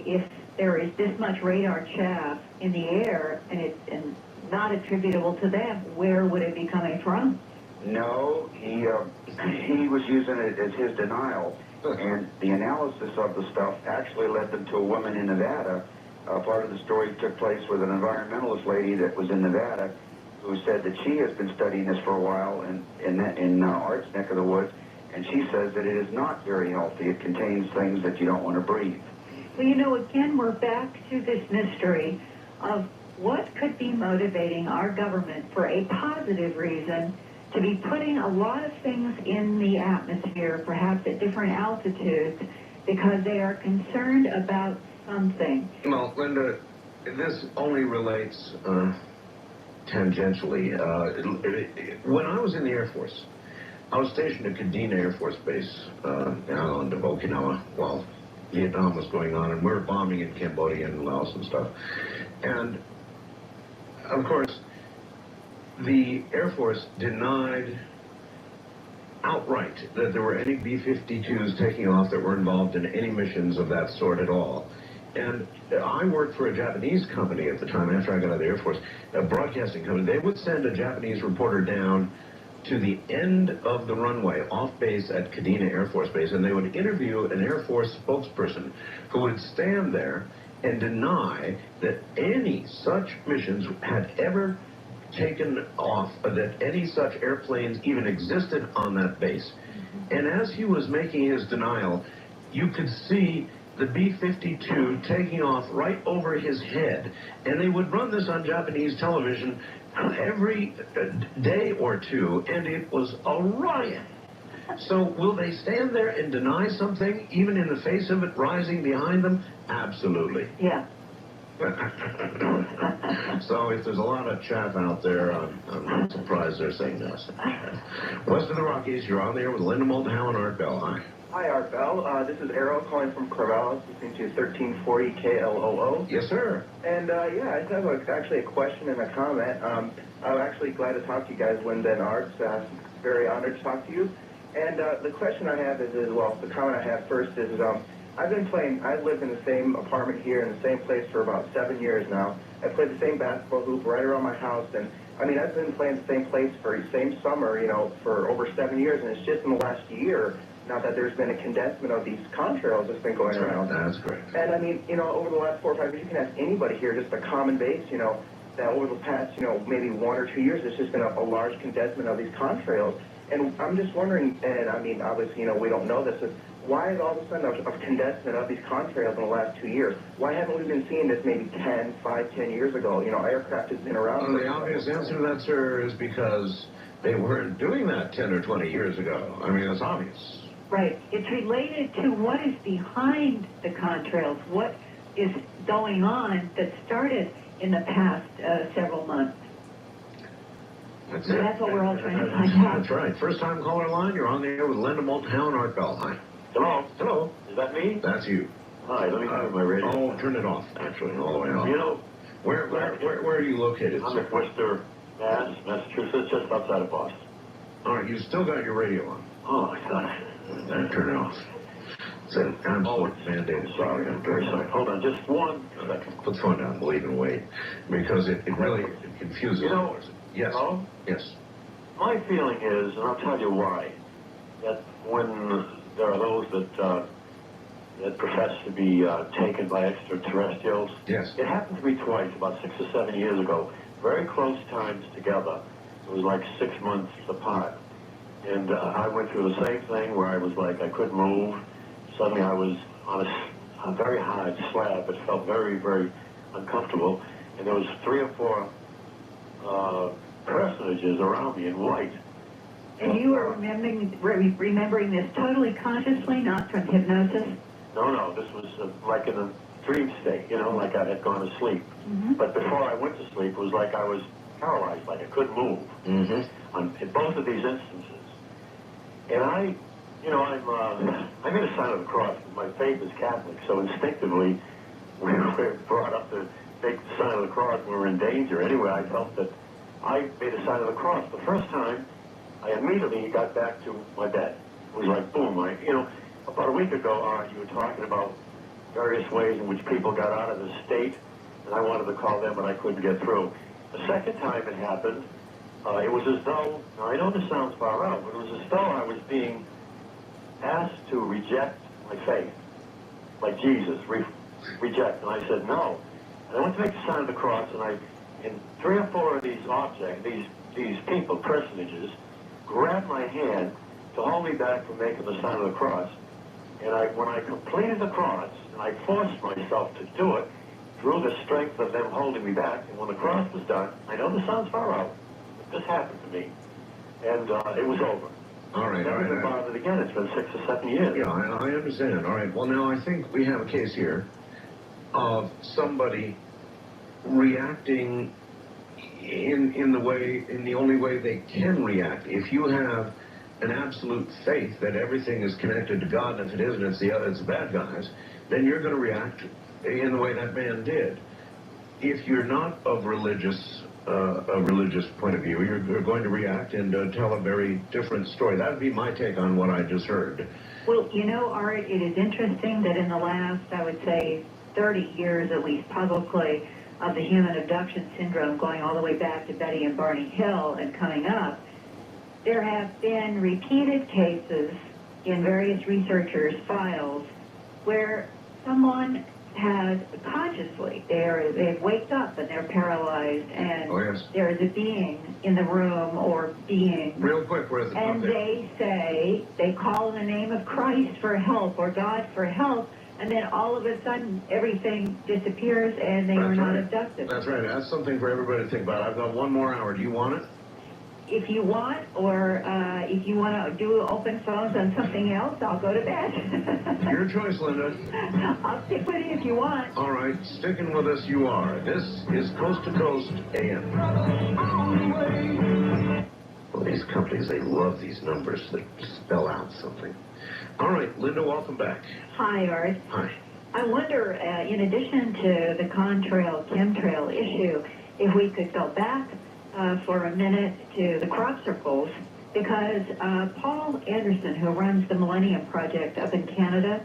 [SPEAKER 2] if there is this much radar chaff in the air and not attributable to them, where would it be coming from?
[SPEAKER 11] No, he was using it as his denial, and the analysis of the stuff actually led them to a woman in Nevada. Part of the story took place with an environmentalist lady that was in Nevada who said that she has been studying this for a while in Art's neck of the woods, and she says that it is not very healthy. It contains things that you don't want to breathe.
[SPEAKER 2] Well, again, we're back to this mystery of what could be motivating our government for a positive reason to be putting a lot of things in the atmosphere, perhaps at different altitudes, because they are concerned about something.
[SPEAKER 3] Well, Linda, this only relates tangentially. When I was in the Air Force, I was stationed at Kadena Air Force Base on Okinawa while Vietnam was going on, and we were bombing in Cambodia and Laos and stuff. And, of course, the Air Force denied outright that there were any B-52s taking off that were involved in any missions of that sort at all. And I worked for a Japanese company at the time, after I got out of the Air Force, a broadcasting company. They would send a Japanese reporter down to the end of the runway off base at Kadena Air Force Base, and they would interview an Air Force spokesperson who would stand there and deny that any such missions had ever taken off, that any such airplanes even existed on that base. And as he was making his denial, you could see the B-52 taking off right over his head. And they would run this on Japanese television every day or two, and it was a riot. So will they stand there and deny something, even in the face of it rising behind them? Absolutely.
[SPEAKER 2] Yeah.
[SPEAKER 3] So if there's a lot of chaff out there, I'm not surprised they're saying this. West of the Rockies, you're on there with Linda Moulton and Art Bell. Hi.
[SPEAKER 12] Hi, Art Bell. This is Errol calling from Corvallis, listening to 1340 KLOO.
[SPEAKER 3] Yes, sir.
[SPEAKER 12] And, I just have actually a question and a comment. I'm actually glad to talk to you guys, Linda and Art. Very honored to talk to you. And the question I have is, the comment I have first is, I've lived in the same apartment here in the same place for about 7 years now. I played the same basketball hoop right around my house, and I've been playing the same place for the same summer, for over 7 years, and it's just in the last year now that there's been a condensement of these contrails that's been going around.
[SPEAKER 3] That's correct.
[SPEAKER 12] And over the last 4 or 5 years, you can ask anybody here, just a common base, that over the past, maybe 1 or 2 years, there's just been a large condensement of these contrails. And I'm just wondering, and obviously, we don't know this, why is all of a sudden a condensement of these contrails in the last 2 years? Why haven't we been seeing this maybe 10 years ago? Aircraft has been around.
[SPEAKER 3] Well, the obvious answer to that, sir, is because they weren't doing that 10 or 20 years ago. It's obvious.
[SPEAKER 2] Right. It's related to what is behind the contrails, what is going on that started in the past several months.
[SPEAKER 3] That's
[SPEAKER 2] So
[SPEAKER 3] it.
[SPEAKER 2] that's what we're all trying to find out.
[SPEAKER 3] That's right. First time caller line, you're on the air with Linda Moulton and Art Bell. Hi.
[SPEAKER 13] Hello.
[SPEAKER 3] Hello.
[SPEAKER 13] Is that me?
[SPEAKER 3] That's you.
[SPEAKER 13] Hi, let me turn my radio.
[SPEAKER 3] Oh, turn it off, actually, all the way off. Where are you located,
[SPEAKER 13] I'm
[SPEAKER 3] sir?
[SPEAKER 13] in Worcester, Massachusetts, just outside of Boston.
[SPEAKER 3] All right, you still got your radio on.
[SPEAKER 13] Oh, I thought.
[SPEAKER 3] Then turn it off. It's an absolute mandated.
[SPEAKER 13] Sorry, I'm very sorry. Hold on, just 1 second.
[SPEAKER 3] Put the phone down, believe and wait, because it really confuses. Yes.
[SPEAKER 13] Hello?
[SPEAKER 3] Yes.
[SPEAKER 13] My feeling is, and I'll tell you why, that when there are those that profess to be taken by extraterrestrials,
[SPEAKER 3] yes,
[SPEAKER 13] it happened to me twice, about 6 or 7 years ago, very close times together. It was like 6 months apart. And I went through the same thing where I was like, I couldn't move. Suddenly I was on a very hard slab. It felt very, very uncomfortable. And there was 3 or 4 personages around me in white.
[SPEAKER 2] And you were remembering this totally consciously, not from hypnosis?
[SPEAKER 13] No, this was like in a dream state, like I had gone to sleep.
[SPEAKER 2] Mm-hmm.
[SPEAKER 13] But before I went to sleep, it was like I was paralyzed, like I couldn't move. In both of these instances. And I made a sign of the cross. My faith is Catholic, so instinctively we were brought up to make the sign of the cross when we were in danger. Anyway, I felt that I made a sign of the cross. The first time, I immediately got back to my bed. It was like, boom, about a week ago, you were talking about various ways in which people got out of the state, and I wanted to call them, but I couldn't get through. The second time it happened, it was as though, now I know this sounds far out, but it was as though I was being asked to reject my faith, like Jesus, reject, and I said no. And I went to make the sign of the cross, and in 3 or 4 of these objects, these people, personages, grabbed my hand to hold me back from making the sign of the cross. And when I completed the cross, and I forced myself to do it through the strength of them holding me back, and when the cross was done, I know this sounds far out, but this happened to me, and it was over.
[SPEAKER 3] All right.
[SPEAKER 13] Never been bothered again. It's been 6 or 7 years.
[SPEAKER 3] Yeah, I understand. All right. Well, now I think we have a case here of somebody reacting in the only way they can react. If you have an absolute faith that everything is connected to God, and if it isn't, it's the bad guys, then you're going to react in the way that man did. If you're not of a religious point of view, you're going to react and tell a very different story. That would be my take on what I just heard.
[SPEAKER 2] Well, Art, it is interesting that in the last, I would say, 30 years at least publicly, of the human abduction syndrome going all the way back to Betty and Barney Hill and coming up, there have been repeated cases in various researchers' files where someone has consciously, they've waked up and they're paralyzed, and there is a being in the room or being.
[SPEAKER 3] Real quick,
[SPEAKER 2] and they say, they call in the name of Christ for help or God for help, and then all of a sudden everything disappears and they are not abducted.
[SPEAKER 3] That's right. That's something for everybody to think about. I've got 1 more hour. Do you want it?
[SPEAKER 2] If you want, or if you want to do open phones on something else, I'll go to bed.
[SPEAKER 3] Your choice, Linda.
[SPEAKER 2] I'll stick with you if you want.
[SPEAKER 3] All right, sticking with us you are. This is Coast to Coast AM. Well, these companies, they love these numbers that spell out something. All right, Linda, welcome back.
[SPEAKER 2] Hi, Art.
[SPEAKER 3] Hi.
[SPEAKER 2] I wonder, in addition to the contrail, chemtrail issue, if we could go back for a minute to the crop circles, because Paul Anderson, who runs the Millennium Project up in Canada,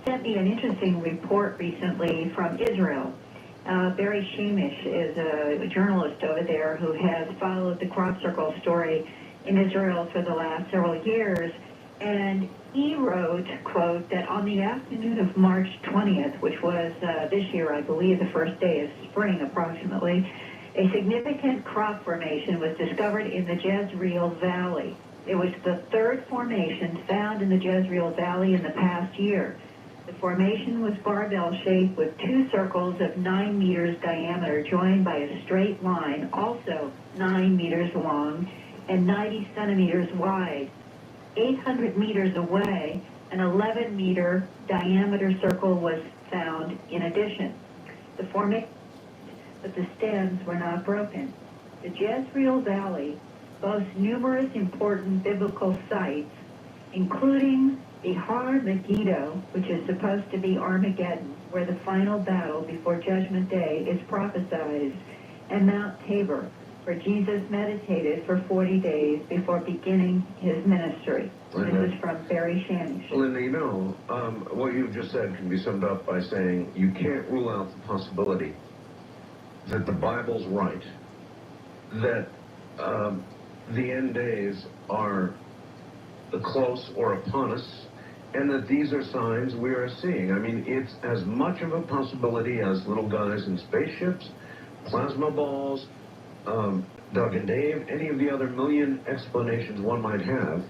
[SPEAKER 2] sent me an interesting report recently from Israel. Barry Shamish is a journalist over there who has followed the crop circle story in Israel for the last several years, and he wrote, quote, that on the afternoon of March 20th, which was this year, I believe, the first day of spring approximately, a significant crop formation was discovered in the Jezreel Valley. It was the 3rd formation found in the Jezreel Valley in the past year. The formation was barbell-shaped with 2 circles of 9 meters diameter joined by a straight line, also 9 meters long and 90 centimeters wide. 800 meters away, an 11-meter diameter circle was found in addition. The formation, but the stems were not broken. The Jezreel Valley boasts numerous important biblical sites, including the Har Megiddo, which is supposed to be Armageddon, where the final battle before Judgment Day is prophesied, and Mount Tabor, where Jesus meditated for 40 days before beginning his ministry. This is from Barry Shamish.
[SPEAKER 3] Linda, what you've just said can be summed up by saying you can't rule out the possibility that the Bible's right, that the end days are close or upon us, and that these are signs we are seeing. I mean, it's as much of a possibility as little guys in spaceships, plasma balls, Doug and Dave, any of the other million explanations one might have.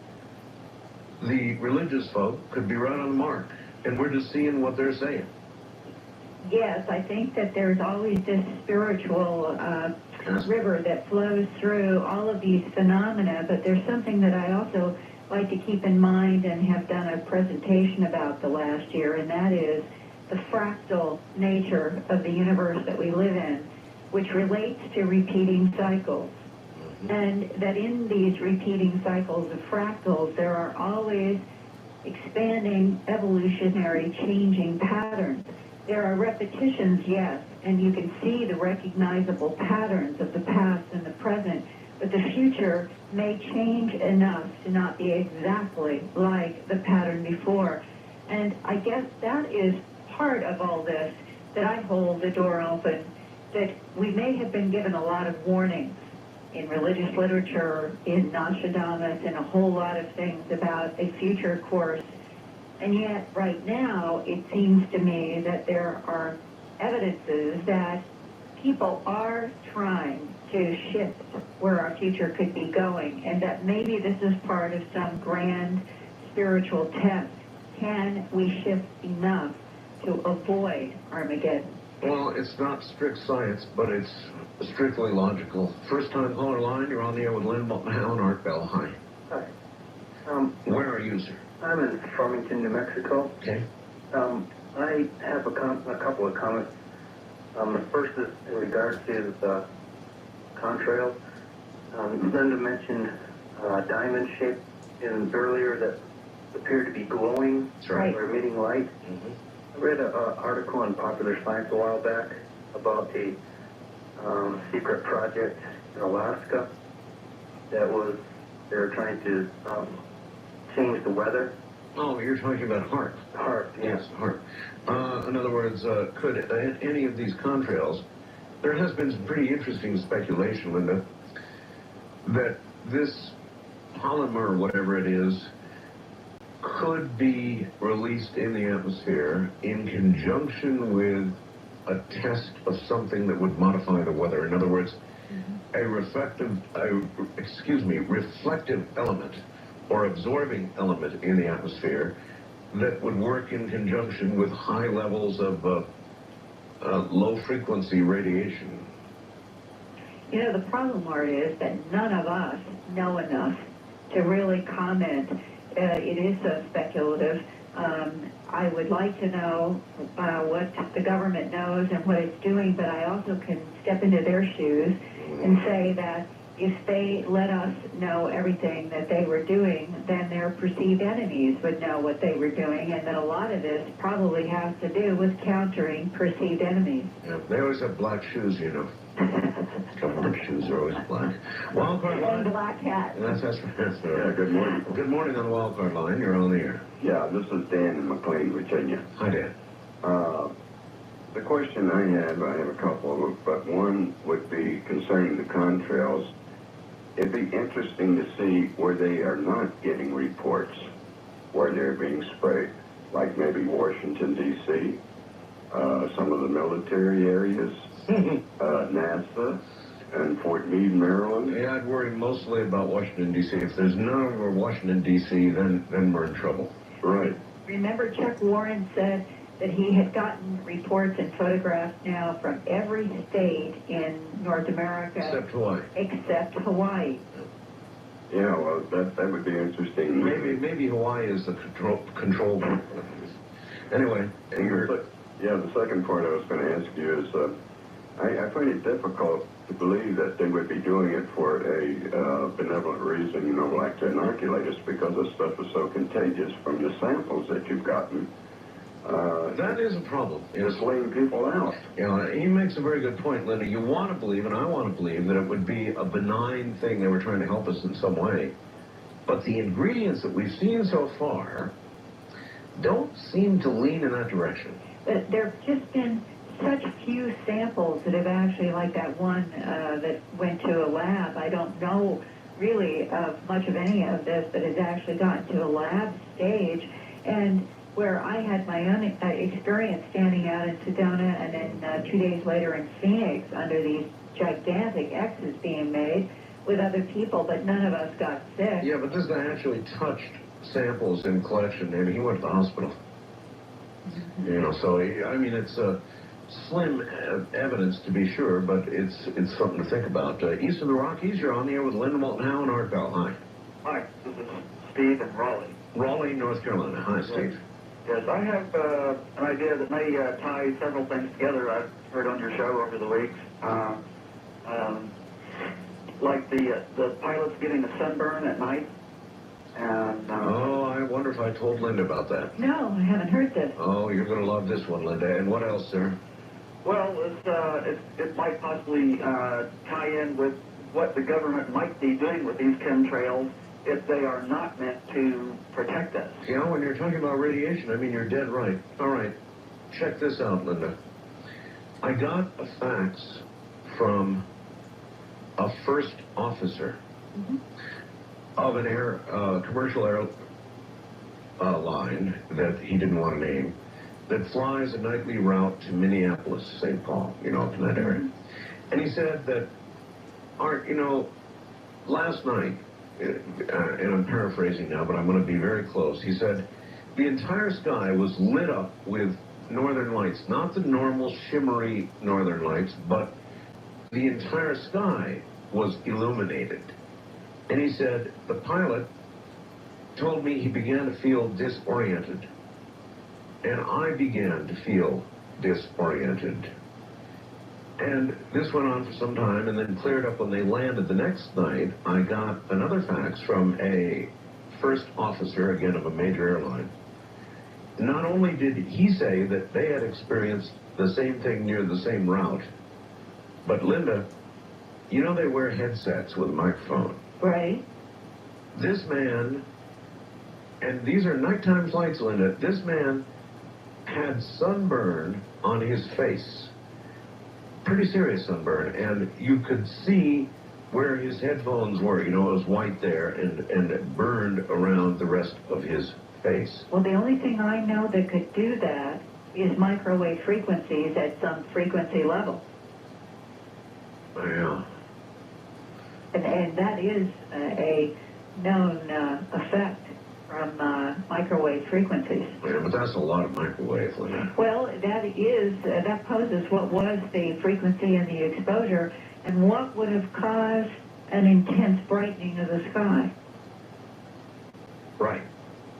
[SPEAKER 3] The religious folk could be right on the mark, and we're just seeing what they're saying.
[SPEAKER 2] Yes, I think that there's always this spiritual river that flows through all of these phenomena, but there's something that I also like to keep in mind and have done a presentation about the last year, and that is the fractal nature of the universe that we live in, which relates to repeating cycles. And that in these repeating cycles of fractals, there are always expanding, evolutionary, changing patterns. There are repetitions, yes, and you can see the recognizable patterns of the past and the present, but the future may change enough to not be exactly like the pattern before. And I guess that is part of all this, that I hold the door open, that we may have been given a lot of warnings in religious literature, in Nostradamus, and a whole lot of things about a future course. And yet, right now, it seems to me that there are evidences that people are trying to shift where our future could be going, and that maybe this is part of some grand spiritual test. Can we shift enough to avoid Armageddon?
[SPEAKER 3] Well, it's not strict science, but it's strictly logical. First time caller line, you're on the air with Lynn Moulton and Art Bell. Hi.
[SPEAKER 14] Hi.
[SPEAKER 3] Where are you, sir?
[SPEAKER 14] I'm in Farmington, New Mexico.
[SPEAKER 3] Okay.
[SPEAKER 14] I have a couple of comments. The first is in regard to the contrails. Linda mentioned diamond shape earlier that appeared to be glowing or emitting light. I read an article in Popular Science a while back about a secret project in Alaska that they were trying to change the weather.
[SPEAKER 3] Oh, you're talking about HAARP.
[SPEAKER 14] HAARP,
[SPEAKER 3] yes, HAARP. In other words, could any of these contrails, there has been some pretty interesting speculation, Linda, that this polymer, whatever it is, could be released in the atmosphere in conjunction with a test of something that would modify the weather. In other words, a reflective element or absorbing element in the atmosphere that would work in conjunction with high levels of low-frequency radiation.
[SPEAKER 2] You know, the problem, Art, is that none of us know enough to really comment. It is so speculative. I would like to know what the government knows and what it's doing, but I also can step into their shoes and say that if they let us know everything that they were doing, then their perceived enemies would know what they were doing, and that a lot of this probably has to do with countering perceived enemies.
[SPEAKER 3] Yeah, they always have black shoes, you know. Government shoes are always black. Wildcard line.
[SPEAKER 2] And black hat.
[SPEAKER 3] That's
[SPEAKER 7] Yeah, good morning.
[SPEAKER 3] Good morning on the wildcard line. You're on the air.
[SPEAKER 7] Yeah, this is Dan in McLean, Virginia.
[SPEAKER 3] Hi, Dan.
[SPEAKER 7] The question I have a couple of them, but one would be concerning the contrails. It'd be interesting to see where they are not getting reports, where they're being sprayed, like maybe Washington, D.C., some of the military areas, NASA, and Fort Meade, Maryland.
[SPEAKER 3] Yeah, I'd worry mostly about Washington, D.C. If there's none over Washington, D.C., then we're in trouble.
[SPEAKER 7] Right.
[SPEAKER 2] Remember Chuck Warren said that he had gotten reports and photographs now from every state in North America.
[SPEAKER 3] Except Hawaii.
[SPEAKER 2] Except Hawaii.
[SPEAKER 7] Yeah, well, that would be interesting.
[SPEAKER 3] Maybe Hawaii is the control group. Anyway,
[SPEAKER 7] the second part I was going to ask you is, I find it difficult to believe that they would be doing it for a benevolent reason, you know, like to inoculate us, because this stuff is so contagious from the samples that you've gotten.
[SPEAKER 3] That is a problem.
[SPEAKER 7] It's laying people out.
[SPEAKER 3] Yeah, he makes a very good point, Linda. You want to believe, and I want to believe, that it would be a benign thing. They were trying to help us in some way. But the ingredients that we've seen so far don't seem to lean in that direction.
[SPEAKER 2] But there have just been such few samples that have actually, like that one that went to a lab. I don't know really much of any of this, but has actually gotten to a lab stage. And where I had my own experience standing out in Sedona and then 2 days later in Phoenix under these gigantic X's being made with other people, but none of us got sick.
[SPEAKER 3] Yeah, but this guy actually touched samples in collection, and he went to the hospital. You know, so, I mean, it's slim evidence to be sure, but it's something to think about. East of the Rockies, you're on the air with Linda Moulton Howe and Art Bell. Hi.
[SPEAKER 15] Hi, this is Steve in Raleigh.
[SPEAKER 3] Raleigh, North Carolina. Hi, Steve.
[SPEAKER 15] Yes, I have an idea that may tie several things together I've heard on your show over the weeks. Like the pilots getting a sunburn at night. And,
[SPEAKER 3] oh, I wonder if I told Linda about that.
[SPEAKER 2] No, I haven't heard this.
[SPEAKER 3] Oh, you're going to love this one, Linda. And what else, sir?
[SPEAKER 15] Well, it might possibly tie in with what the government might be doing with these chemtrails if they are not meant to protect us.
[SPEAKER 3] Yeah, when you're talking about radiation, I mean, you're dead right. All right, check this out, Linda. I got a fax from a first officer of an commercial air line that he didn't want to name, that flies a nightly route to Minneapolis, St. Paul, up in that area. And he said that, Art, last night, and I'm paraphrasing now, but I'm going to be very close. He said, the entire sky was lit up with northern lights, not the normal shimmery northern lights, but the entire sky was illuminated. And he said, the pilot told me he began to feel disoriented. And I began to feel disoriented. And this went on for some time and then cleared up when they landed the next night. I got another fax from a first officer, again, of a major airline. Not only did he say that they had experienced the same thing near the same route, but Linda, they wear headsets with a microphone.
[SPEAKER 2] Right.
[SPEAKER 3] This man, and these are nighttime flights, Linda, this man had sunburn on his face. Pretty serious sunburn, and you could see where his headphones were. It was white there and it burned around the rest of his face.
[SPEAKER 2] Well, the only thing I know that could do that is microwave frequencies at some frequency level.
[SPEAKER 3] Yeah.
[SPEAKER 2] And that is a known effect from microwave frequencies.
[SPEAKER 3] Yeah, but that's a lot of microwave, Linda.
[SPEAKER 2] Well, that poses what was the frequency and the exposure, and what would have caused an intense brightening of the sky.
[SPEAKER 3] Right.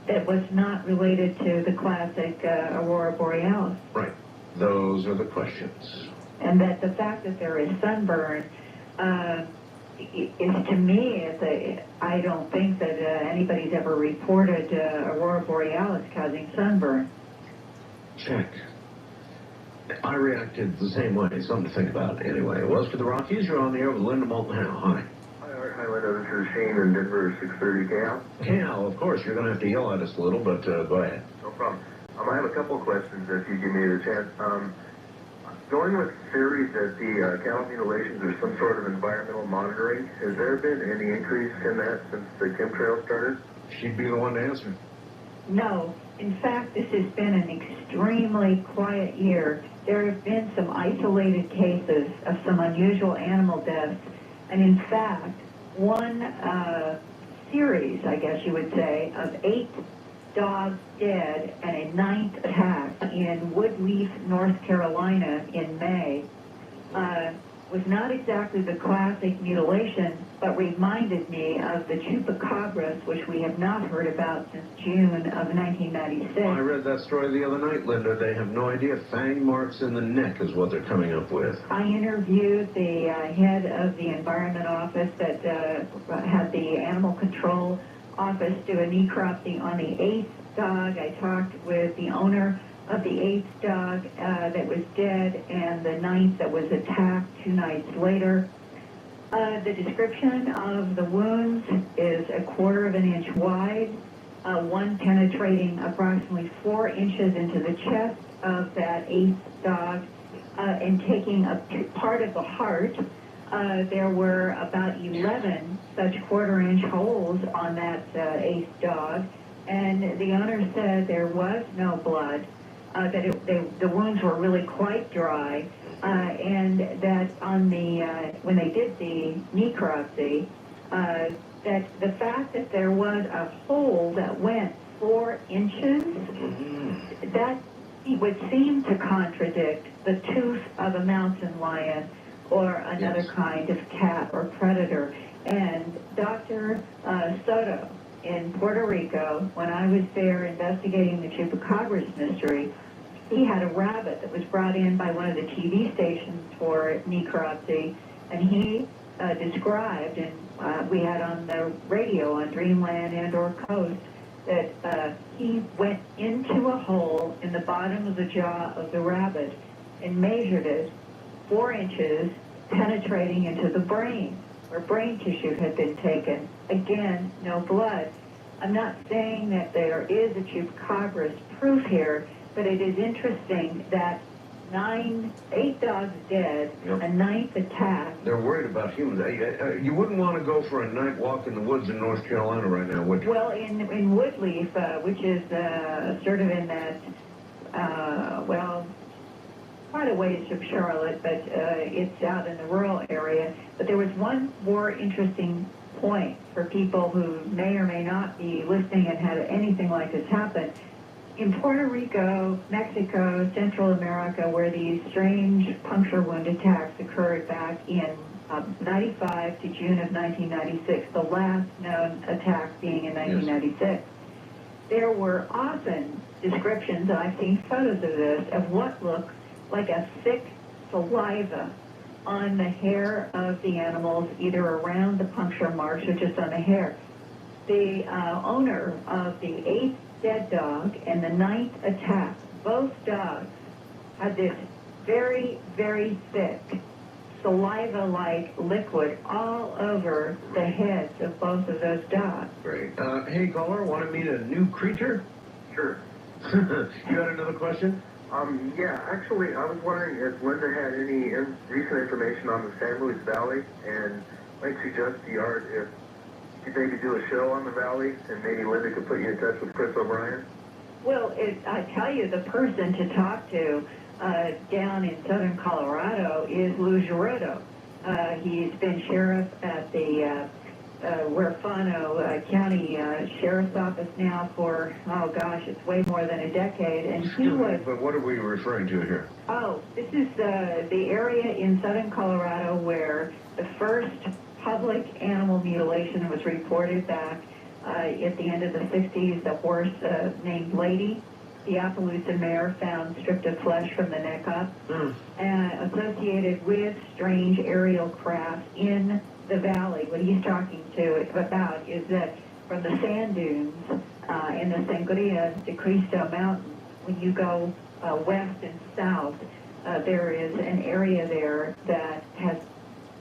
[SPEAKER 2] That was not related to the classic aurora borealis.
[SPEAKER 3] Right. Those are the questions.
[SPEAKER 2] And that the fact that there is sunburn is, to me, I don't think that anybody's ever reported aurora borealis causing sunburn.
[SPEAKER 3] Check. I reacted the same way. Something to think about. Anyway, West of the Rockies, you're on the air with Linda Moulton Howe. Hi.
[SPEAKER 7] Hi, Linda. This is Shane in Denver, 630 KL.
[SPEAKER 3] KL, of course. You're going to have to yell at us a little, but go ahead.
[SPEAKER 7] No problem. I have a couple of questions if you give me the chance. Going with theories that the cattle mutilations are some sort of environmental monitoring, has there been any increase in that since the chemtrail started?
[SPEAKER 3] She'd be the one to answer.
[SPEAKER 2] No. In fact, this has been an extremely quiet year. There have been some isolated cases of some unusual animal deaths. And in fact, one series, I guess you would say, of 8 dogs dead and a 9th attack in Woodleaf, North Carolina in May was not exactly the classic mutilation, but reminded me of the chupacabras, which we have not heard about since June of 1996.
[SPEAKER 3] I read that story the other night, Linda. They have no idea. Fang marks in the neck is what they're coming up with.
[SPEAKER 2] I interviewed the head of the Environment Office that had the Animal Control Office do a necropsy on the 8th dog. I talked with the owner of the 8th dog that was dead and the 9th that was attacked 2 nights later. The description of the wounds is 1/4 of an inch wide, one penetrating approximately 4 inches into the chest of that 8th dog and taking a part of the heart. There were about 11 such 1/4 inch holes on that 8th dog, and the owner said there was no blood, that the wounds were really quite dry, and that on the when they did the necropsy, that the fact that there was a hole that went 4 inches, that would seem to contradict the tooth of a mountain lion or another kind of cat or predator. And Dr. Soto in Puerto Rico, when I was there investigating the Chupacabras mystery, he had a rabbit that was brought in by one of the TV stations for necropsy, and he described, and we had on the radio on Dreamland and or Coast, that he went into a hole in the bottom of the jaw of the rabbit and measured it 4 inches, penetrating into the brain, where brain tissue had been taken. Again, no blood. I'm not saying that there is a Chupacabras proof here, but it is interesting that 8 dogs dead, a 9th attack.
[SPEAKER 3] They're worried about humans. You wouldn't want to go for a night walk in the woods in North Carolina right now, would you?
[SPEAKER 2] Well, in Woodleaf, which is sort of in that, quite a ways from Charlotte, but it's out in the rural area. But there was one more interesting point for people who may or may not be listening and had anything like this happen. In Puerto Rico, Mexico, Central America, where these strange puncture wound attacks occurred back in 95 to June of 1996, the last known attack being in 1996, there were often descriptions, and I've seen photos of this, of what looked like a thick saliva on the hair of the animals, either around the puncture marks or just on the hair. The owner of the 8th dead dog and the 9th attack, both dogs had this very, very thick saliva-like liquid all over the heads of both of those dogs.
[SPEAKER 3] Great. Hey, caller, want to meet a new creature?
[SPEAKER 16] Sure.
[SPEAKER 3] You had another question?
[SPEAKER 16] Yeah, actually, I was wondering if Linda had any recent information on the San Luis Valley, and might suggest to Art if you maybe do a show on the valley, and maybe Linda could put you in touch with Chris O'Brien.
[SPEAKER 2] Well, I tell you, the person to talk to down in southern Colorado is Lou Girodo. He's been sheriff at the Huerfano County Sheriff's Office now for, it's way more than a decade. And he was...
[SPEAKER 3] But what are we referring to here?
[SPEAKER 2] Oh, this is the area in southern Colorado where the first public animal mutilation was reported back at the end of the 60s. The horse named Lady, the Appaloosa mare, found stripped of flesh from the neck up, associated with strange aerial craft in the valley. What he's talking about is that from the sand dunes in the Sangria de Cristo Mountains, when you go west and south, there is an area there that has,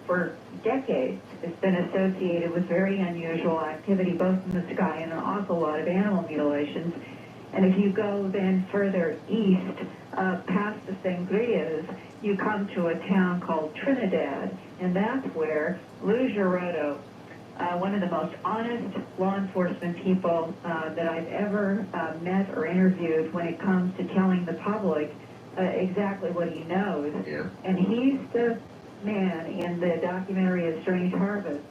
[SPEAKER 2] for decades, has been associated with very unusual activity, both in the sky and an awful lot of animal mutilations. And if you go then further east, past the Sangrias, you come to a town called Trinidad, and that's where Lou Girodo, one of the most honest law enforcement people that I've ever met or interviewed when it comes to telling the public exactly what he knows.
[SPEAKER 3] Yeah.
[SPEAKER 2] And he's the man in the documentary A Strange Harvest.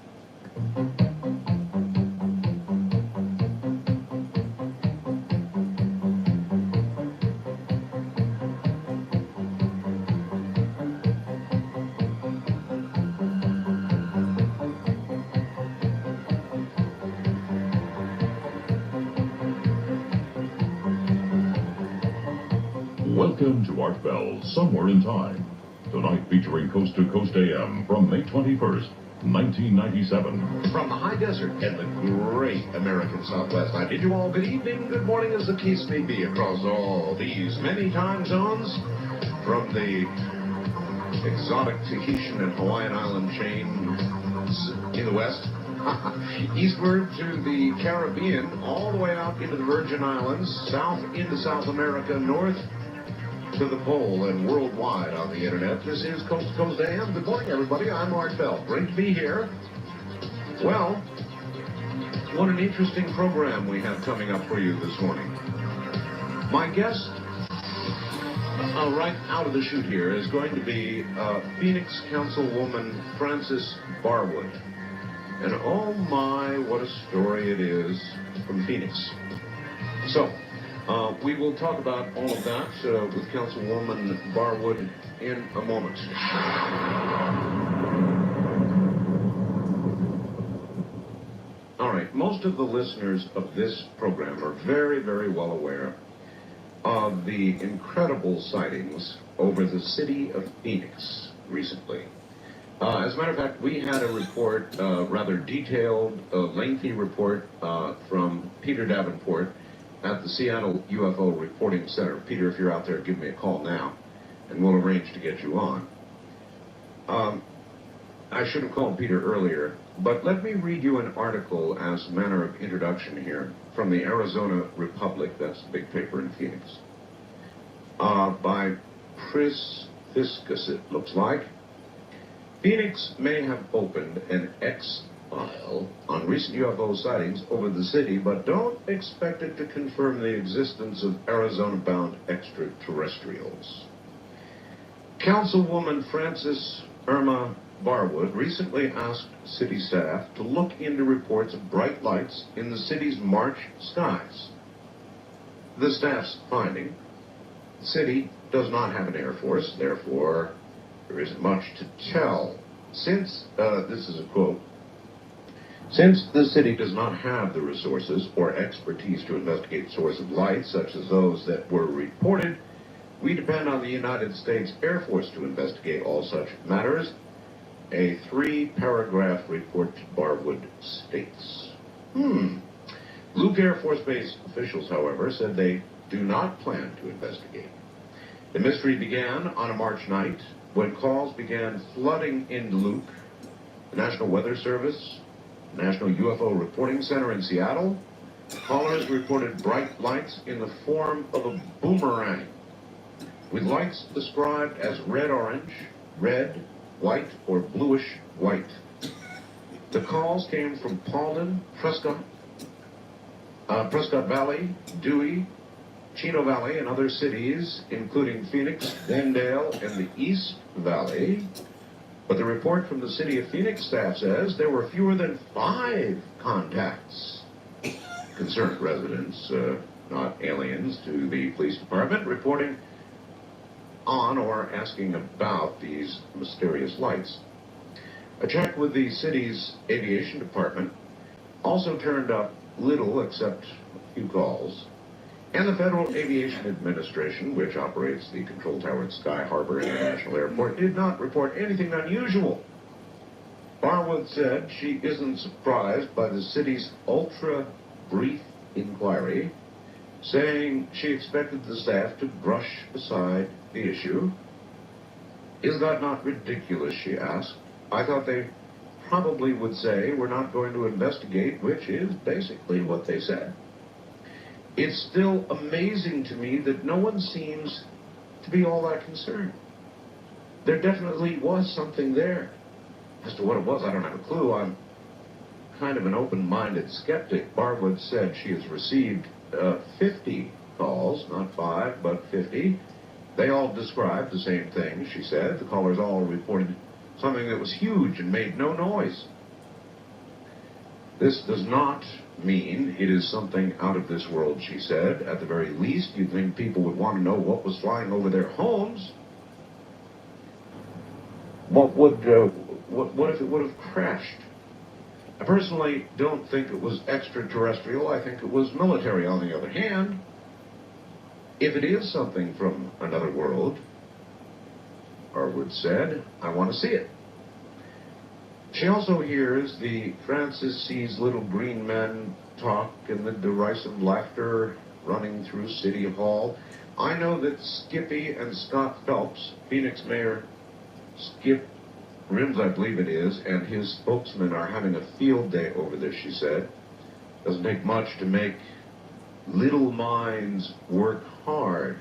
[SPEAKER 17] Welcome to Art Bell's Somewhere in Time. Tonight featuring Coast to Coast AM from May 21st, 1997.
[SPEAKER 18] From the high desert and the great American Southwest, I bid you all good evening, good morning, as the case may be, across all these many time zones, from the exotic Tahitian and Hawaiian island chains in the west, eastward to the Caribbean, all the way out into the Virgin Islands, south into South America, north to the pole, and worldwide on the internet. This is Coast to Coast AM. Good morning, everybody. I'm Art Bell. Great to be here. Well, what an interesting program we have coming up for you this morning. My guest, right out of the chute here, is going to be Phoenix Councilwoman Frances Barwood. And oh my, what a story it is from Phoenix. So, We will talk about all of that with Councilwoman Barwood in a moment. All right, most of the listeners of this program are very, very well aware of the incredible sightings over the city of Phoenix recently. As a matter of fact, we had a report, rather detailed, lengthy report from Peter Davenport at the Seattle UFO Reporting Center. Peter, if you're out there, give me a call now, and we'll arrange to get you on. I should have called Peter earlier, but let me read you an article as a manner of introduction here from the Arizona Republic, that's the big paper in Phoenix, by Chris Fiscus, it looks like. Phoenix may have opened an X-file on recent UFO sightings over the city, but don't expect it to confirm the existence of Arizona-bound extraterrestrials. Councilwoman Frances Irma Barwood recently asked city staff to look into reports of bright lights in the city's March skies. The staff's finding: the city does not have an air force, therefore there isn't much to tell. Since, this is a quote, since the city does not have the resources or expertise to investigate source of light such as those that were reported, we depend on the United States Air Force to investigate all such matters. A 3-paragraph report to Barwood states. Luke Air Force Base officials, however, said they do not plan to investigate. The mystery began on a March night when calls began flooding into Luke, the National Weather Service, National UFO Reporting Center in Seattle. Callers reported bright lights in the form of a boomerang, with lights described as red-orange, red, white, or bluish-white. The calls came from Paulden, Prescott Valley, Dewey, Chino Valley, and other cities, including Phoenix, Glendale, and the East Valley. But the report from the city of Phoenix staff says there were fewer than 5 contacts. Concerned residents, not aliens, to the police department, reporting on or asking about these mysterious lights. A check with the city's aviation department also turned up little except a few calls. And the Federal Aviation Administration, which operates the control tower at Sky Harbor International Airport, did not report anything unusual. Barwood said she isn't surprised by the city's ultra-brief inquiry, saying she expected the staff to brush aside the issue. Is that not ridiculous, she asked. I thought they probably would say we're not going to investigate, which is basically what they said. It's still amazing to me that no one seems to be all that concerned. There definitely was something there. As to what it was, I don't have a clue. I'm kind of an open-minded skeptic. Barwood said she has received 50 calls, not 5, but 50. They all described the same thing, she said. The callers all reported something that was huge and made no noise. This does not mean it is something out of this world, she said. At the very least, you'd think people would want to know what was flying over their homes. What if it would have crashed? I personally don't think it was extraterrestrial. I think it was military. On the other hand, if it is something from another world, Barwood said, I want to see it. She also hears the Francis sees little green men talk and the derisive laughter running through City Hall. I know that Skippy and Scott Phelps, Phoenix Mayor Skip Rims, I believe it is, and his spokesman are having a field day over this, she said. Doesn't take much to make little minds work hard.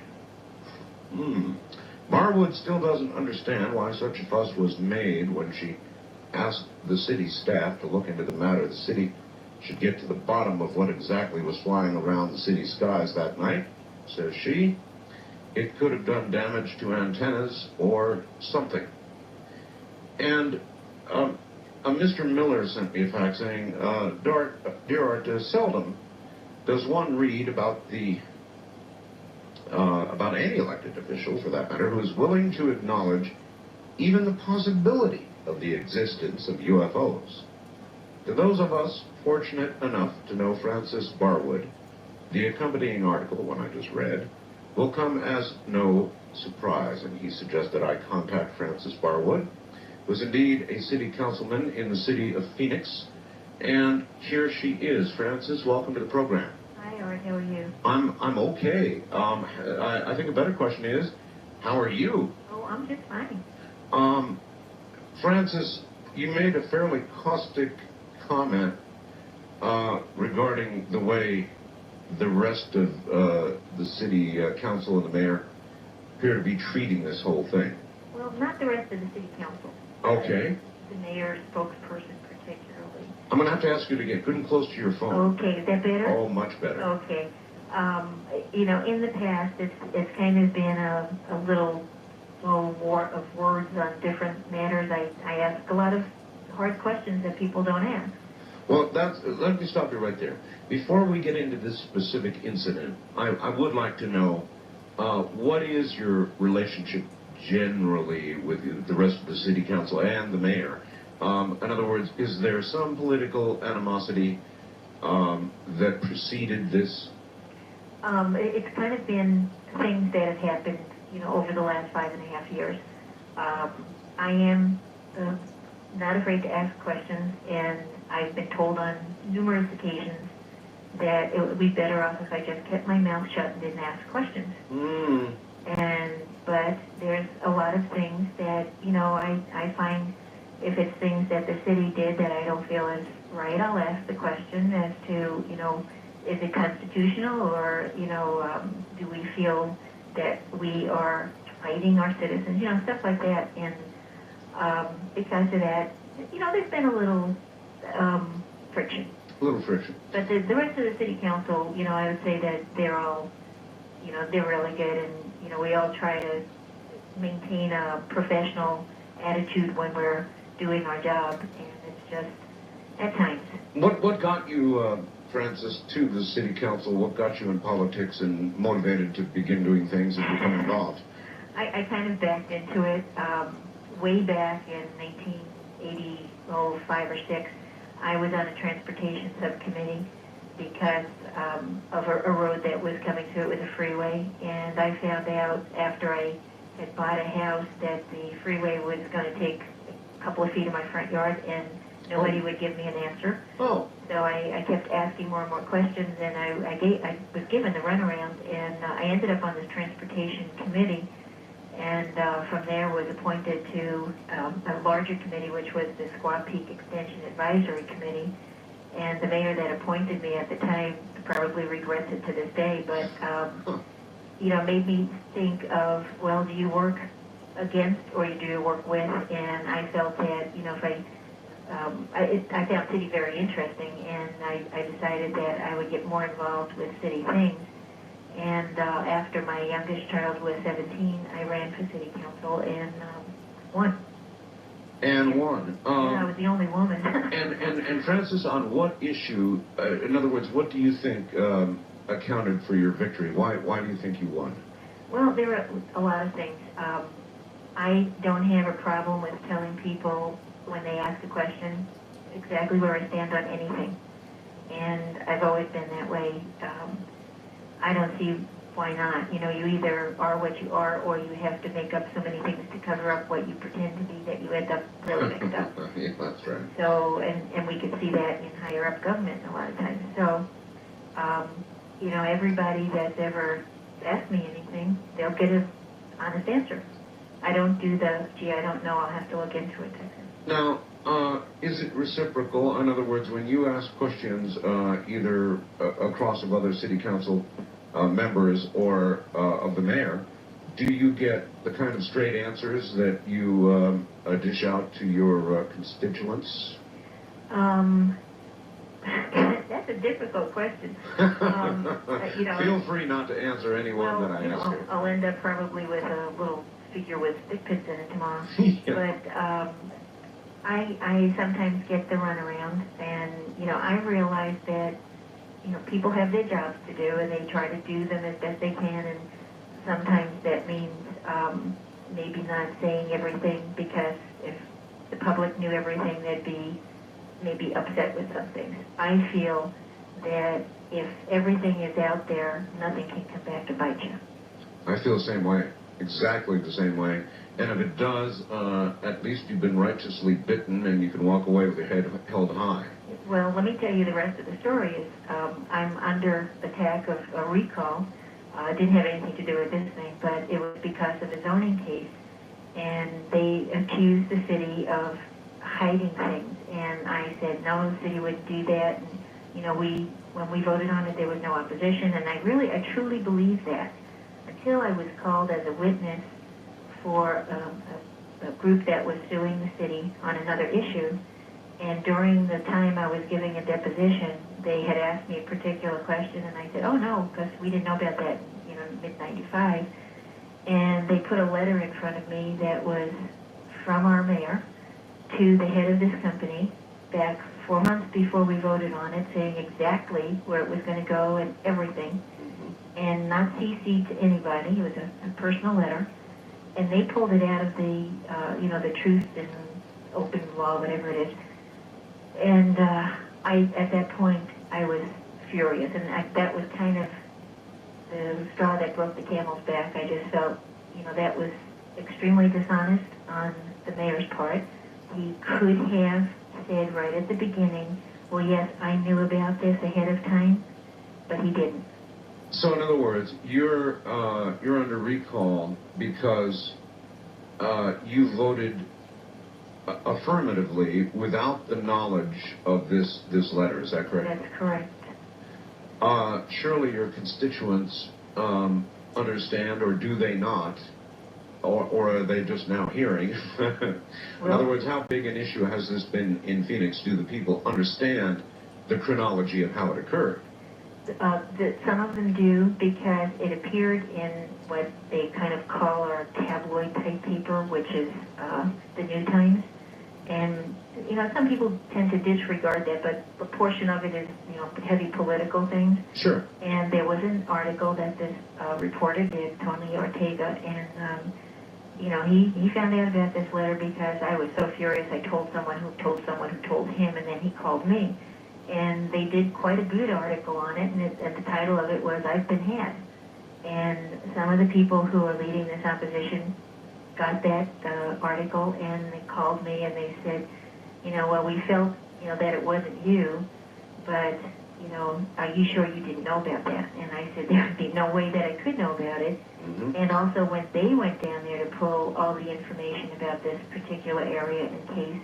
[SPEAKER 18] Barwood still doesn't understand why such a fuss was made when she asked the city staff to look into the matter. The city should get to the bottom of what exactly was flying around the city skies that night, says she. It could have done damage to antennas or something. And Mr. Miller sent me a fax saying, Dear Art, seldom does one read about the about any elected official, for that matter, who is willing to acknowledge even the possibility of the existence of UFOs. To those of us fortunate enough to know Francis Barwood, the accompanying article, the one I just read, will come as no surprise, and he suggested I contact Francis Barwood, who is indeed a city councilman in the city of Phoenix, and here she is. Francis, welcome to the program.
[SPEAKER 19] Hi, Art, how are you?
[SPEAKER 18] I'm okay. I think a better question is, how are you?
[SPEAKER 19] Oh, I'm just fine.
[SPEAKER 18] Francis, you made a fairly caustic comment regarding the way the rest of the city council and the mayor appear to be treating this whole thing.
[SPEAKER 19] Well, not the rest of the city council.
[SPEAKER 18] Okay.
[SPEAKER 19] The mayor's spokesperson particularly.
[SPEAKER 18] I'm going to have to ask you to get good and close to your phone.
[SPEAKER 19] Okay, is that better?
[SPEAKER 18] Oh, much better.
[SPEAKER 19] Okay. You know, in the past, it's kind of been a little war of words on different matters. I ask a lot of hard questions that people don't ask.
[SPEAKER 18] Well, let me stop you right there. Before we get into this specific incident, I would like to know what is your relationship generally with the rest of the city council and the mayor? In other words, is there some political animosity that preceded this?
[SPEAKER 19] It's kind of been things that have happened, you know, over the last 5.5 years. I am not afraid to ask questions, and I've been told on numerous occasions that it would be better off if I just kept my mouth shut and didn't ask questions. But there's a lot of things that, you know, I find if it's things that the city did that I don't feel is right, I'll ask the question as to, you know, is it constitutional, or, you know, do we feel that we are fighting our citizens, you know, stuff like that. And because of that, you know, there's been a little friction.
[SPEAKER 18] A little friction.
[SPEAKER 19] But the rest of the city council, you know, I would say that they're all, you know, they're really good, and, you know, we all try to maintain a professional attitude when we're doing our job, and it's just, at times.
[SPEAKER 18] What got you, Francis, to the city council? What got you in politics and motivated to begin doing things and become involved?
[SPEAKER 19] I kind of backed into it way back in 1985 or 6. I was on a transportation subcommittee because of a road that was coming through it with a freeway, and I found out after I had bought a house that the freeway was going to take a couple of feet of my front yard, and nobody would give me an answer.
[SPEAKER 18] Oh.
[SPEAKER 19] So I kept asking more and more questions, and I was given the runaround, and I ended up on this transportation committee, and from there was appointed to a larger committee, which was the Squaw Peak Extension Advisory Committee. And the mayor that appointed me at the time probably regrets it to this day, but, you know, made me think of, well, do you work against or do you work with? And I felt that, you know, if I found city very interesting, and I decided that I would get more involved with city things. And after my youngest child was 17, I ran for city council and won.
[SPEAKER 18] And won.
[SPEAKER 19] I was the only woman.
[SPEAKER 18] and Francis, on what issue, in other words, what do you think accounted for your victory? Why do you think you won?
[SPEAKER 19] Well, there are a lot of things. I don't have a problem with telling people when they ask a question exactly where I stand on anything. And I've always been that way. I don't see why not. You know, you either are what you are, or you have to make up so many things to cover up what you pretend to be that you end up really mixed up.
[SPEAKER 18] Yeah, that's right.
[SPEAKER 19] So, and we can see that in higher up government a lot of times. So, you know, everybody that's ever asked me anything, they'll get an honest answer. I don't do the, gee, I don't know, I'll have to look into it type thing.
[SPEAKER 18] Now, is it reciprocal? In other words, when you ask questions either across of other city council members or of the mayor, do you get the kind of straight answers that you dish out to your constituents?
[SPEAKER 19] That's a difficult question. You know,
[SPEAKER 18] feel free not to answer any one that I ask you.
[SPEAKER 19] I'll end up probably with a little figure with stick pins in it tomorrow. But I sometimes get the runaround, and, you know, I realize that, you know, people have their jobs to do, and they try to do them as best they can, and sometimes that means maybe not saying everything, because if the public knew everything, they'd be maybe upset with some things. I feel that if everything is out there, nothing can come back to bite you.
[SPEAKER 18] I feel the same way, exactly the same way. And if it does, at least you've been righteously bitten and you can walk away with your head held high.
[SPEAKER 19] Well, let me tell you the rest of the story is I'm under attack of a recall. It didn't have anything to do with this thing, but it was because of a zoning case. And they accused the city of hiding things. And I said, no, the city wouldn't do that. And, you know, when we voted on it, there was no opposition. And I truly believe that. Until I was called as a witness for a group that was suing the city on another issue. And during the time I was giving a deposition, they had asked me a particular question, and I said, oh, no, because we didn't know about that, you know, mid-'95. And they put a letter in front of me that was from our mayor to the head of this company back 4 months before we voted on it, saying exactly where it was going to go and everything, and not CC'd to anybody. It was a personal letter. And they pulled it out of the, you know, the Truth and Open Law, whatever it is. And at that point, I was furious. And that was kind of the straw that broke the camel's back. I just felt, you know, that was extremely dishonest on the mayor's part. He could have said right at the beginning, well, yes, I knew about this ahead of time, but he didn't.
[SPEAKER 18] So in other words, you're under recall because you voted affirmatively without the knowledge of this letter. Is that correct?
[SPEAKER 19] That's correct.
[SPEAKER 18] Surely your constituents understand, or do they not? Or are they just now hearing? In other words, how big an issue has this been in Phoenix? Do the people understand the chronology of how it occurred?
[SPEAKER 19] Some of them do, because it appeared in what they kind of call our tabloid type paper, which is the New Times. And, you know, some people tend to disregard that, but a portion of it is, you know, heavy political things.
[SPEAKER 18] Sure.
[SPEAKER 19] And there was an article that this reporter did, Tony Ortega, and, you know, he found out about this letter because I was so furious. I told someone who told someone who told him, and then he called me. And they did quite a good article on it, and the title of it was, I've Been Had. And some of the people who are leading this opposition got that article, and they called me and they said, you know, well, we felt, you know, that it wasn't you, but, you know, are you sure you didn't know about that? And I said, there would be no way that I could know about it. Mm-hmm. And also when they went down there to pull all the information about this particular area in case,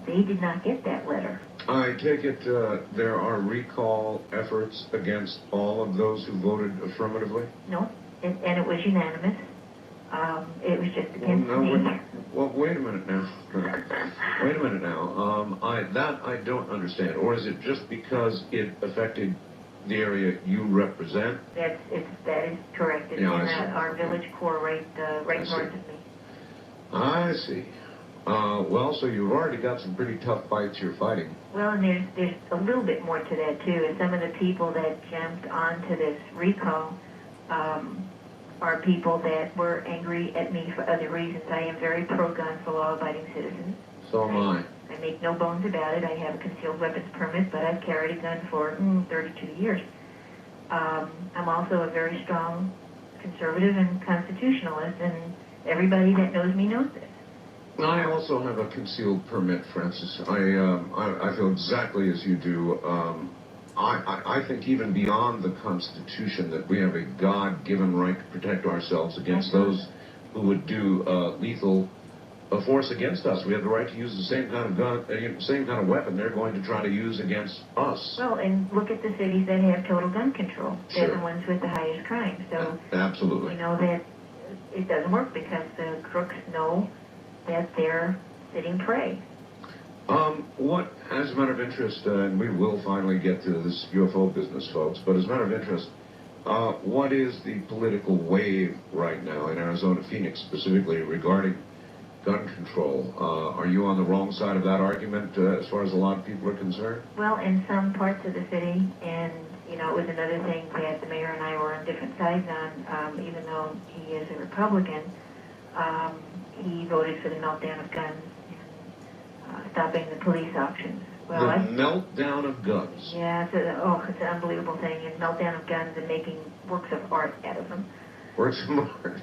[SPEAKER 19] they did not get that letter.
[SPEAKER 18] I take it there are recall efforts against all of those who voted affirmatively?
[SPEAKER 19] No, and it was unanimous. It was just against me.
[SPEAKER 18] Well, wait a minute now. Wait a minute now. That I don't understand. Or is it just because it affected the area you represent?
[SPEAKER 19] That is correct. It's in our village core right north of me.
[SPEAKER 18] I see. Well, so you've already got some pretty tough fights you're fighting.
[SPEAKER 19] Well, and there's a little bit more to that, too. And some of the people that jumped onto this recall are people that were angry at me for other reasons. I am very pro-gun for law-abiding citizens.
[SPEAKER 18] So am I.
[SPEAKER 19] I make no bones about it. I have a concealed weapons permit, but I've carried a gun for 32 years. I'm also a very strong conservative and constitutionalist, and everybody that knows me knows this.
[SPEAKER 18] I also have a concealed permit, Francis. I feel exactly as you do. I think even beyond the Constitution that we have a God-given right to protect ourselves against those who would do lethal force against us. We have the right to use the same kind of gun, same kind of weapon they're going to try to use against us.
[SPEAKER 19] Well, and look at the cities that have total gun control. They're
[SPEAKER 18] Sure.
[SPEAKER 19] the ones with the highest crime. So
[SPEAKER 18] Absolutely.
[SPEAKER 19] you know that it doesn't work because the crooks know that they're sitting prey.
[SPEAKER 18] What, as a matter of interest, and we will finally get to this UFO business, folks, but as a matter of interest, what is the political wave right now in Arizona, Phoenix specifically, regarding gun control? Are you on the wrong side of that argument as far as a lot of people are concerned?
[SPEAKER 19] Well, in some parts of the city, and you know, it was another thing that the mayor and I were on different sides on, even though he is a Republican. He voted for the meltdown of guns and stopping the police auctions. Well,
[SPEAKER 18] The meltdown of guns.
[SPEAKER 19] yeah, it's an unbelievable thing, and meltdown of guns and making works of art out of them.
[SPEAKER 18] Works of art.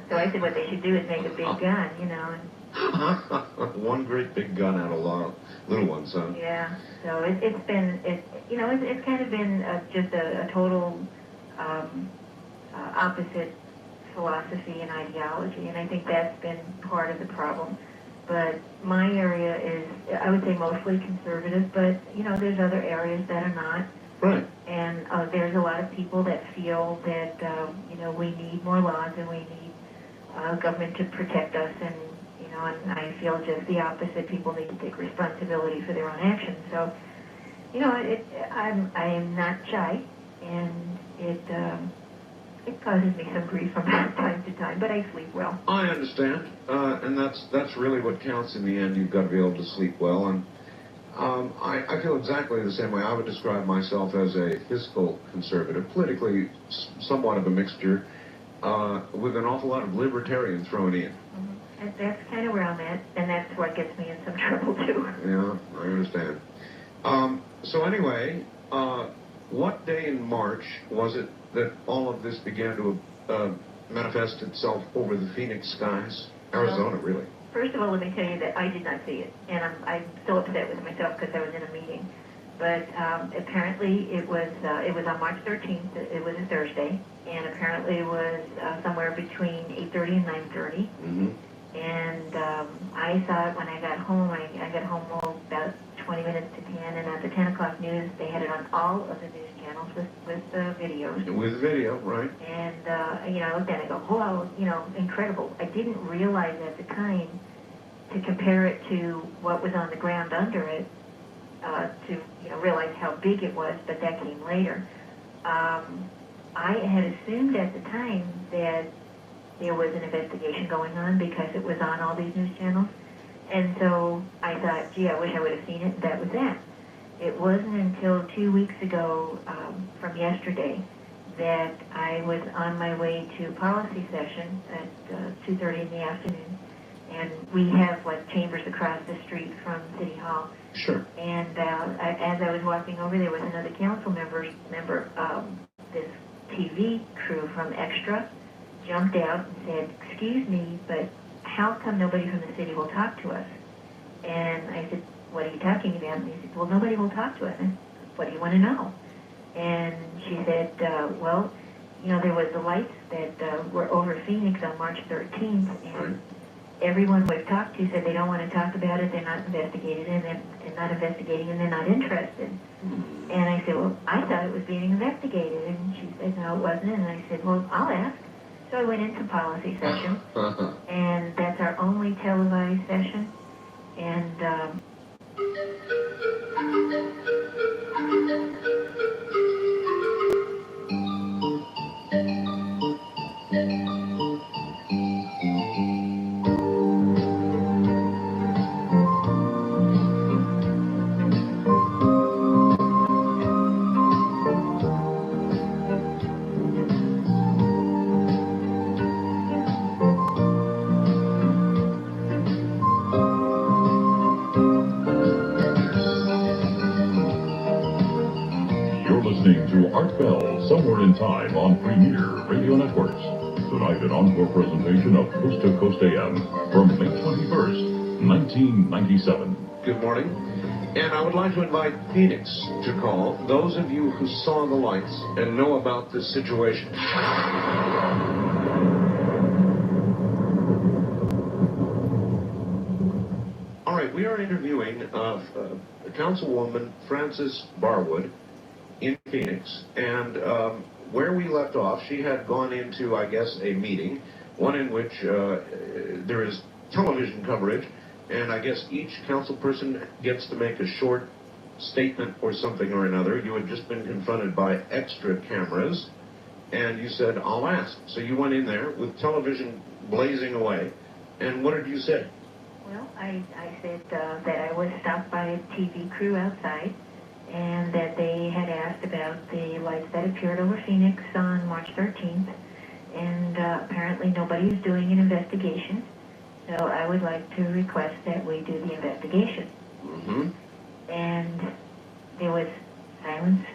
[SPEAKER 19] So I said what they should do is make a big gun, you know. And,
[SPEAKER 18] One great big gun out of a lot of little ones, huh?
[SPEAKER 19] yeah, so it's kind of been just a total opposite philosophy and ideology, and I think that's been part of the problem. But my area is, I would say, mostly conservative, but, you know, there's other areas that are not.
[SPEAKER 18] Right.
[SPEAKER 19] And there's a lot of people that feel that, you know, we need more laws and we need government to protect us, and, you know, and I feel just the opposite. People need to take responsibility for their own actions. So, you know, I am not shy, and it causes me some grief from time to time, but I sleep well.
[SPEAKER 18] I understand, and that's really what counts in the end. You've got to be able to sleep well, and I feel exactly the same way. I would describe myself as a fiscal conservative, politically somewhat of a mixture, with an awful lot of libertarian thrown in.
[SPEAKER 19] Mm-hmm. That's kind of where I'm at, and that's what gets me in some trouble too.
[SPEAKER 18] Yeah, I understand. So anyway, what day in March was it that all of this began to manifest itself over the Phoenix skies? Arizona, really.
[SPEAKER 19] First of all, let me tell you that I did not see it, and I'm still upset with myself because I was in a meeting. But apparently it was on March 13th. It was a Thursday, and apparently it was somewhere between 8:30 and 9:30.
[SPEAKER 18] Mm-hmm.
[SPEAKER 19] And I saw it when I got home. I got home about 20 minutes to 10, and at the 10 o'clock news, they had it on all of the news channels with videos.
[SPEAKER 18] With video, right.
[SPEAKER 19] And, you know, I looked at it and I go, wow, you know, incredible. I didn't realize at the time, to compare it to what was on the ground under it, to, you know, realize how big it was, but that came later. I had assumed at the time that there was an investigation going on because it was on all these news channels. And so I thought, gee, I wish I would have seen it. That was that. It wasn't until 2 weeks ago, from yesterday, that I was on my way to a policy session at 2:30 in the afternoon. And we have, like, chambers across the street from City Hall.
[SPEAKER 18] Sure.
[SPEAKER 19] And as I was walking over, there was another council member, this TV crew from Extra, jumped out and said, excuse me, but how come nobody from the city will talk to us? And I said, what are you talking about? And he said, well, nobody will talk to us. And what do you want to know? And she said, well, you know, there was the lights that were over Phoenix on March 13th, and everyone we've talked to said they don't want to talk about it, they're not investigating it, and not investigating, and they're not interested. And I said, well, I thought it was being investigated. And she said, no, it wasn't. And I said, well, I'll ask. So I went into policy session, and that's our only televised session. And
[SPEAKER 17] Listening to Art Bell, Somewhere in Time on Premier Radio Networks. Tonight, an encore presentation of Coast to Coast AM from May 21st, 1997.
[SPEAKER 18] Good morning. And I would like to invite Phoenix to call, those of you who saw the lights and know about this situation. All right, we are interviewing Councilwoman Frances Barwood in Phoenix, and where we left off, she had gone into, I guess, a meeting, one in which there is television coverage, and I guess each council person gets to make a short statement or something or another. You had just been confronted by extra cameras, and you said, I'll ask. So you went in there with television blazing away, and what did you say?
[SPEAKER 19] well, I said that I was stopped by a TV crew outside, and that they had asked about the lights that appeared over Phoenix on March 13th, and apparently nobody is doing an investigation. So I would like to request that we do the investigation.
[SPEAKER 18] Mm-hmm.
[SPEAKER 19] And there was silence.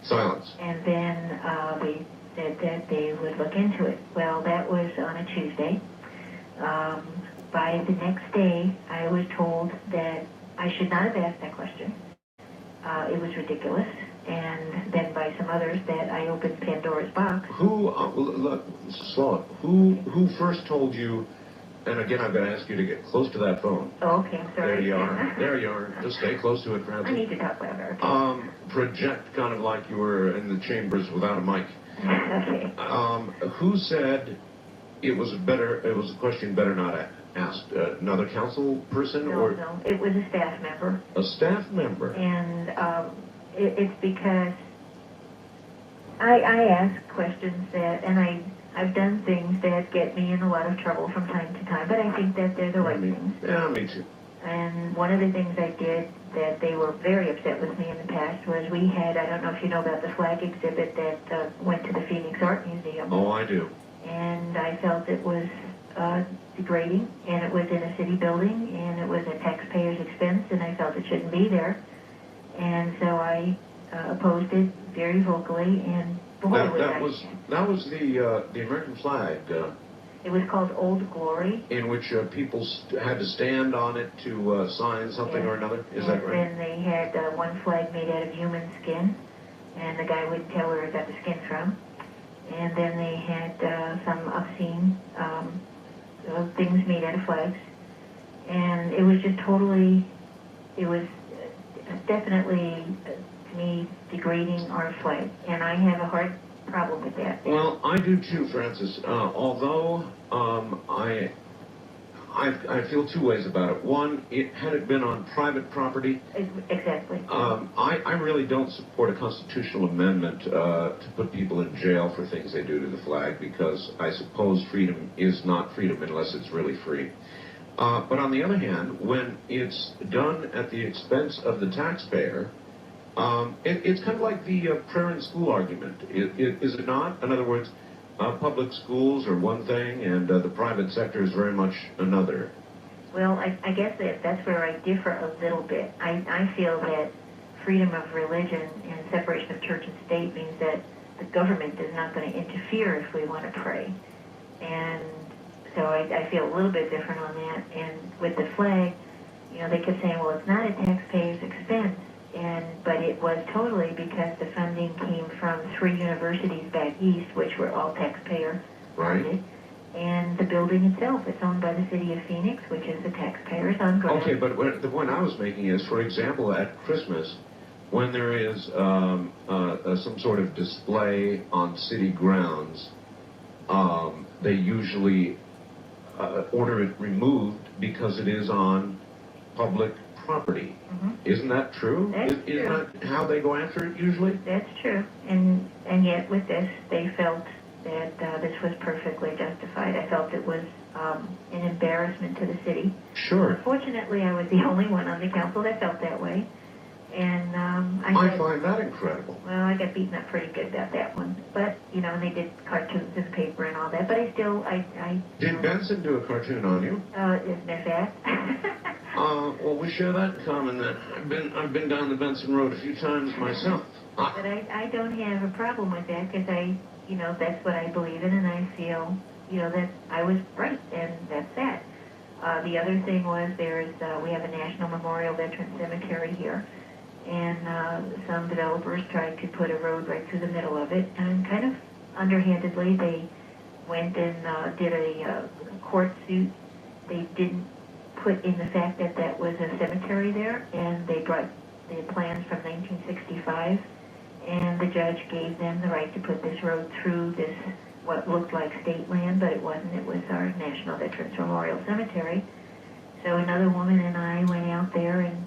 [SPEAKER 18] Silence.
[SPEAKER 19] And then they said that they would look into it. Well, that was on a Tuesday. By the next day, I was told that I should not have asked that question. It was ridiculous. And then by some others that I opened Pandora's box.
[SPEAKER 18] Who, look, slow it. Who first told you, and again, I'm going to ask you to get close to that phone.
[SPEAKER 19] Oh, okay, I'm sorry.
[SPEAKER 18] There you are. There you are. Just stay close to it, Francis.
[SPEAKER 19] I need to talk louder.
[SPEAKER 18] Project kind of like you were in the chambers without a mic.
[SPEAKER 19] Okay.
[SPEAKER 18] Who said it was a question better not asked? Another council person?
[SPEAKER 19] No, it was a staff member.
[SPEAKER 18] A staff member?
[SPEAKER 19] And it's because I ask questions that, and I've done things that get me in a lot of trouble from time to time, but I think that they're the right things.
[SPEAKER 18] Yeah, me too.
[SPEAKER 19] And one of the things I did that they were very upset with me in the past was we had, I don't know if you know about the flag exhibit that went to the Phoenix Art Museum.
[SPEAKER 18] Oh, I do.
[SPEAKER 19] And I felt it was degrading, and it was in a city building, and it was at taxpayers' expense, and I felt it shouldn't be there. And so I opposed it very vocally, and
[SPEAKER 18] that was the American flag.
[SPEAKER 19] It was called Old Glory.
[SPEAKER 18] In which people had to stand on it to sign something or another. Is that right?
[SPEAKER 19] And they had one flag made out of human skin, and the guy wouldn't tell where he got the skin from. And then they had some obscene things made out of flags. And it was just totally, it was definitely, to me, degrading our flag. And I have a hard problem with that.
[SPEAKER 18] Well, I do too, Francis. Although I feel two ways about it. One, had it been on private property.
[SPEAKER 19] Exactly.
[SPEAKER 18] I really don't support a constitutional amendment to put people in jail for things they do to the flag, because I suppose freedom is not freedom unless it's really free. But on the other hand, when it's done at the expense of the taxpayer, it's kind of like the prayer in school argument, is it not? In other words, public schools are one thing, and the private sector is very much another.
[SPEAKER 19] Well, I guess that's where I differ a little bit. I feel that freedom of religion and separation of church and state means that the government is not going to interfere if we want to pray. And so I feel a little bit different on that. And with the flag, you know, they kept saying, well, it's not at taxpayers' expense. But it was totally because the funding came from 3 universities back east, which were all taxpayer funded. And the building itself, it's owned by the city of Phoenix, which is the taxpayers on grant.
[SPEAKER 18] Okay, but the point I was making is, for example, at Christmas, when there is some sort of display on city grounds, they usually order it removed because it is on public property.
[SPEAKER 19] Mm-hmm.
[SPEAKER 18] Isn't that true? Isn't that how they go after it usually?
[SPEAKER 19] That's true. And yet with this, they felt that this was perfectly justified. I felt it was an embarrassment to the city.
[SPEAKER 18] Sure.
[SPEAKER 19] Fortunately, I was the only one on the council that felt that way. And
[SPEAKER 18] I find that incredible.
[SPEAKER 19] Well, I got beaten up pretty good about that one. But, you know, they did cartoons in the paper and all that. But I still,
[SPEAKER 18] Did Benson do a cartoon on you?
[SPEAKER 19] Isn't that fast?
[SPEAKER 18] Well, we share that in common. That I've been down the Benson Road a few times myself.
[SPEAKER 19] But I don't have a problem with that, because you know, that's what I believe in, and I feel, you know, that I was right, and that's that. The other thing was we have a National Memorial Veteran Cemetery here, and some developers tried to put a road right through the middle of it, and kind of underhandedly they went and did a court suit. They didn't put in the fact that that was a cemetery there, and they brought the plans from 1965, and the judge gave them the right to put this road through this, what looked like state land, but it wasn't. It was our National Veterans Memorial Cemetery. So another woman and I went out there and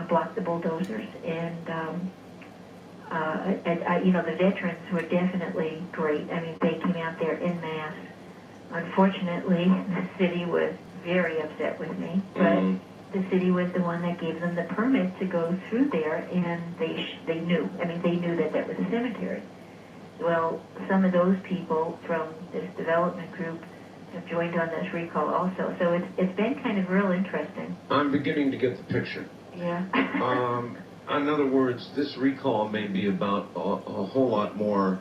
[SPEAKER 19] blocked the bulldozers, and you know, the veterans were definitely great. I mean, they came out there en masse. Unfortunately, the city was very upset with me, but the city was the one that gave them the permit to go through there, and they knew. I mean, they knew that that was a cemetery. Well, some of those people from this development group have joined on this recall also. So it's been kind of real interesting.
[SPEAKER 3] I'm beginning to get the picture.
[SPEAKER 19] Yeah.
[SPEAKER 3] In other words, this recall may be about a whole lot more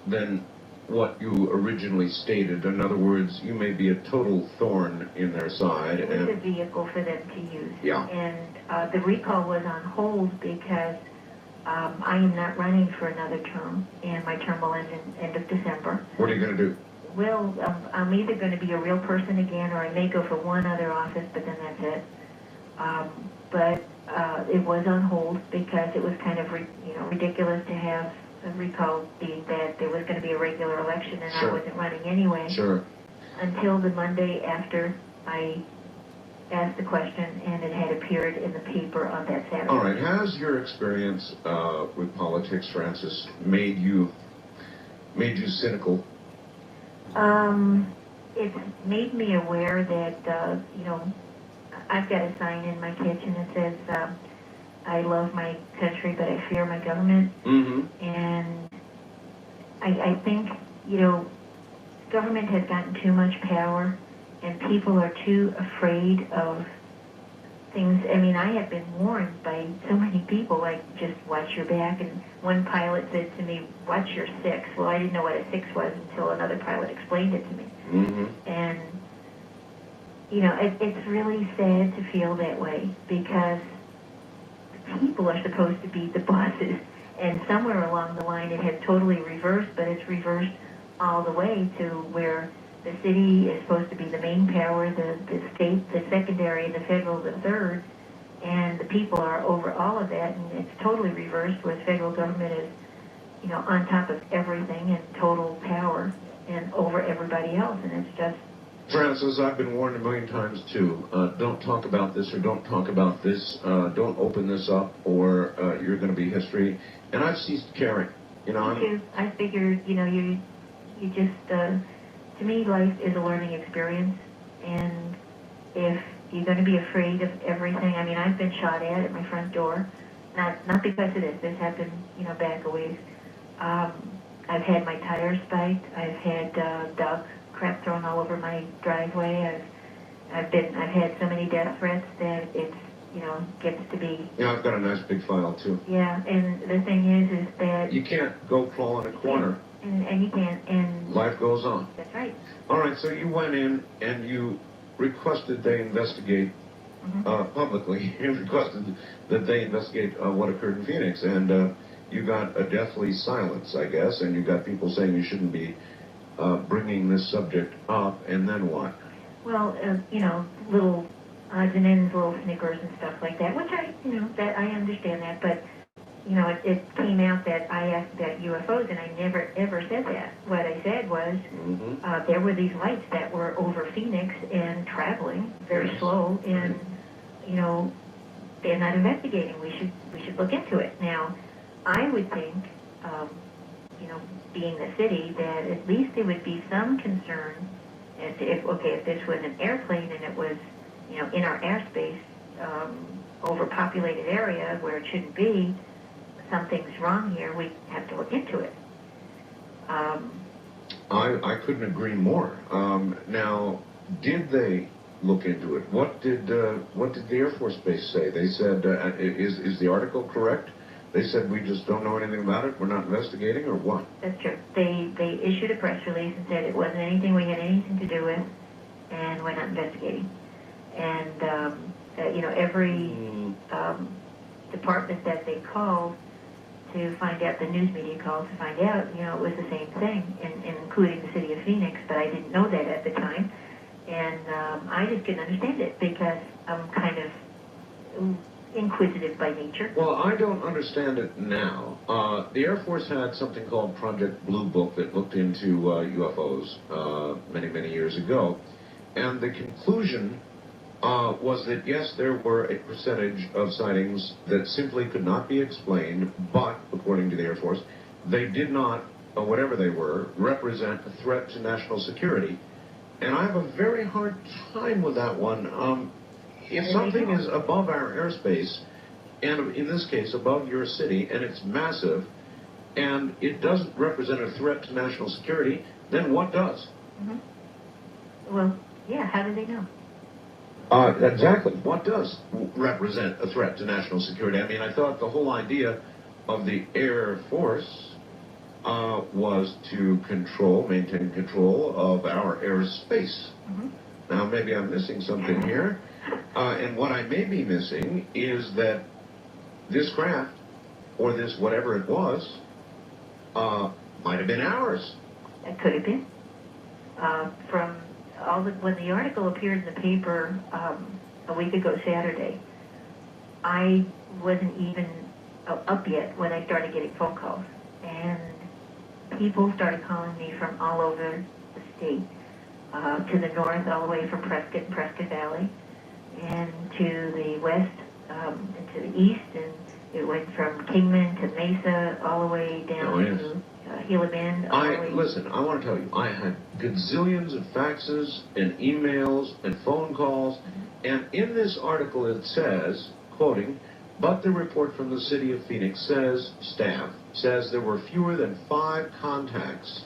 [SPEAKER 3] than what you originally stated. In other words, you may be a total thorn in their side.
[SPEAKER 19] It was a vehicle for them to use.
[SPEAKER 3] Yeah.
[SPEAKER 19] And the recall was on hold because I am not running for another term, and my term will end in end of December.
[SPEAKER 3] What are you going to do?
[SPEAKER 19] Well, I'm either going to be a real person again, or I may go for one other office, but then that's it. But it was on hold because it was kind of ridiculous to have a recall being that there was going to be a regular election and
[SPEAKER 3] Sure.
[SPEAKER 19] I wasn't running anyway.
[SPEAKER 3] Sure.
[SPEAKER 19] Until the Monday after I asked the question, and it had appeared in the paper on that Saturday.
[SPEAKER 3] All right. Has your experience with politics, Frances, made you cynical?
[SPEAKER 19] It's made me aware that, I've got a sign in my kitchen that says, I love my country, but I fear my government.
[SPEAKER 3] Mm-hmm.
[SPEAKER 19] And I think, government has gotten too much power, and people are too afraid of things. I mean, I have been warned by so many people, like, just watch your back. And one pilot said to me, watch your six. Well, I didn't know what a six was until another pilot explained it to me.
[SPEAKER 3] Mm-hmm.
[SPEAKER 19] And, it's really sad to feel that way, because people are supposed to be the bosses. And somewhere along the line it has totally reversed, but it's reversed all the way to where the city is supposed to be the main power, the state, the secondary, the federal, the third, and the people are over all of that, and it's totally reversed where the federal government is, on top of everything and total power and over everybody else, and it's just...
[SPEAKER 3] Frances, I've been warned a million times too. Don't talk about this, or don't talk about this. Don't open this up, or you're going to be history. And I've ceased caring.
[SPEAKER 19] Me too. I figure, you just... to me, life is a learning experience, and if you're going to be afraid of everything, I mean, I've been shot at my front door, not because of this. This happened, back a ways. I've had my tires spiked. I've had dog crap thrown all over my driveway. I've had so many death threats that it's, gets to be...
[SPEAKER 3] Yeah, I've got a nice big file too.
[SPEAKER 19] Yeah, and the thing is that...
[SPEAKER 3] You can't go crawl in a corner.
[SPEAKER 19] And you can't, and...
[SPEAKER 3] Life goes on.
[SPEAKER 19] That's right.
[SPEAKER 3] All right, so you went in and you requested they investigate publicly. You requested that they investigate what occurred in Phoenix, and you got a deathly silence, I guess, and you got people saying you shouldn't be bringing this subject up, and then what?
[SPEAKER 19] Well, little odds and ends, little snickers and stuff like that, which that I understand that, but it came out that I asked about UFOs, and I never, ever said that. What I said was, there were these lights that were over Phoenix and traveling very slow, and, they're not investigating. We should look into it. Now, I would think, being the city, that at least there would be some concern as to if this was an airplane and it was, in our airspace, overpopulated area where it shouldn't be, something's wrong here, we have to look into it.
[SPEAKER 3] I couldn't agree more. Now, did they look into it? What did the Air Force Base say? They said, is the article correct? They said, we just don't know anything about it, we're not investigating, or what?
[SPEAKER 19] That's true. They issued a press release and said it wasn't anything we had anything to do with, and we're not investigating. And, every department that they called to find out, the news media called to find out, it was the same thing, including the city of Phoenix, but I didn't know that at the time. And I just couldn't understand it because I'm kind of inquisitive by nature.
[SPEAKER 3] Well, I don't understand it now. The Air Force had something called Project Blue Book that looked into UFOs many, many years ago. And the conclusion was that, yes, there were a percentage of sightings that simply could not be explained, but, according to the Air Force, they did not, whatever they were, represent a threat to national security. And I have a very hard time with that one.
[SPEAKER 18] if something is above our airspace, and in this case above your city, and it's massive, and it doesn't represent a threat to national security, then what does?
[SPEAKER 19] Mm-hmm. Well, yeah, how do they know?
[SPEAKER 18] Exactly. What does represent a threat to national security? I mean, I thought the whole idea of the Air Force was to maintain control of our airspace.
[SPEAKER 19] Mm-hmm.
[SPEAKER 18] Now, maybe I'm missing something here. And what I may be missing is that this craft, or this whatever it was, might have been ours.
[SPEAKER 19] It could have been. When the article appeared in the paper a week ago Saturday, I wasn't even up yet when I started getting phone calls. And people started calling me from all over the state, to the north, all the way from Prescott and Prescott Valley, and to the west, and to the east, and it went from Kingman to Mesa, all the way down to Gila Bend.
[SPEAKER 18] Listen, I want to tell you, I had gazillions of faxes and emails and phone calls, and in this article it says, quoting, but the report from the city of Phoenix staff says there were fewer than 5 contacts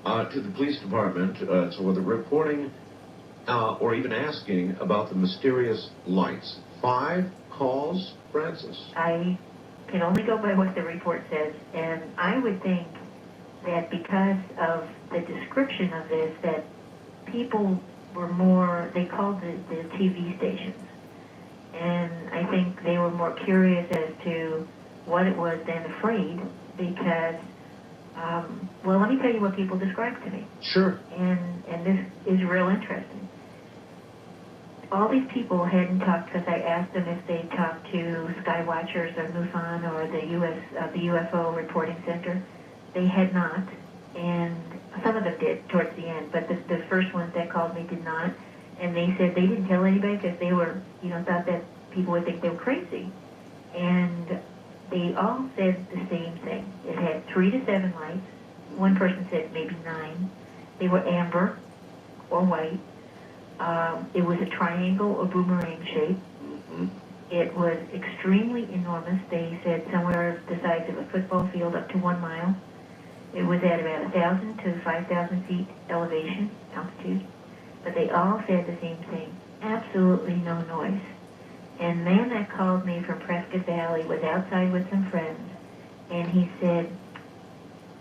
[SPEAKER 18] to the police department, so the reporting or even asking about the mysterious lights. 5 calls, Francis?
[SPEAKER 19] I can only go by what the report says, and I would think that because of the description of this, that people were more, they called the TV stations. And I think they were more curious as to what it was than afraid, because, well, let me tell you what people described to me.
[SPEAKER 18] Sure.
[SPEAKER 19] And this is real interesting. All these people hadn't talked, because I asked them if they talked to Skywatchers or MUFON or the UFO Reporting Center. They had not, and some of them did towards the end, but the first ones that called me did not. And they said they didn't tell anybody because they were, thought that people would think they were crazy. And they all said the same thing. It had 3 to 7 lights. One person said maybe 9. They were amber or white. It was a triangle or boomerang shape.
[SPEAKER 18] Mm-hmm.
[SPEAKER 19] It was extremely enormous. They said somewhere the size of a football field up to 1 mile. It was at about 1,000 to 5,000 feet altitude. But they all said the same thing. Absolutely no noise. And the man that called me from Prescott Valley was outside with some friends, and he said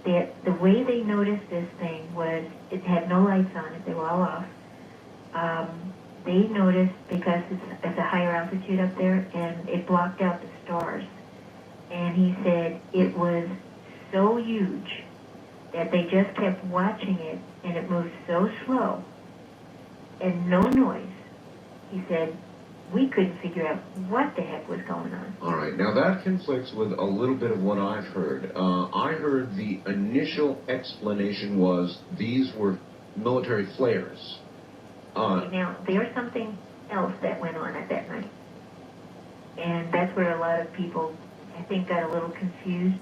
[SPEAKER 19] that the way they noticed this thing was it had no lights on it. They were all off. They noticed, because it's a higher altitude up there, and it blocked out the stars. And he said it was so huge that they just kept watching it, and it moved so slow and no noise. He said, we couldn't figure out what the heck was going on.
[SPEAKER 18] All right, now that conflicts with a little bit of what I've heard. I heard the initial explanation was these were military flares.
[SPEAKER 19] Now, there's something else that went on at that night. And that's where a lot of people, I think, got a little confused.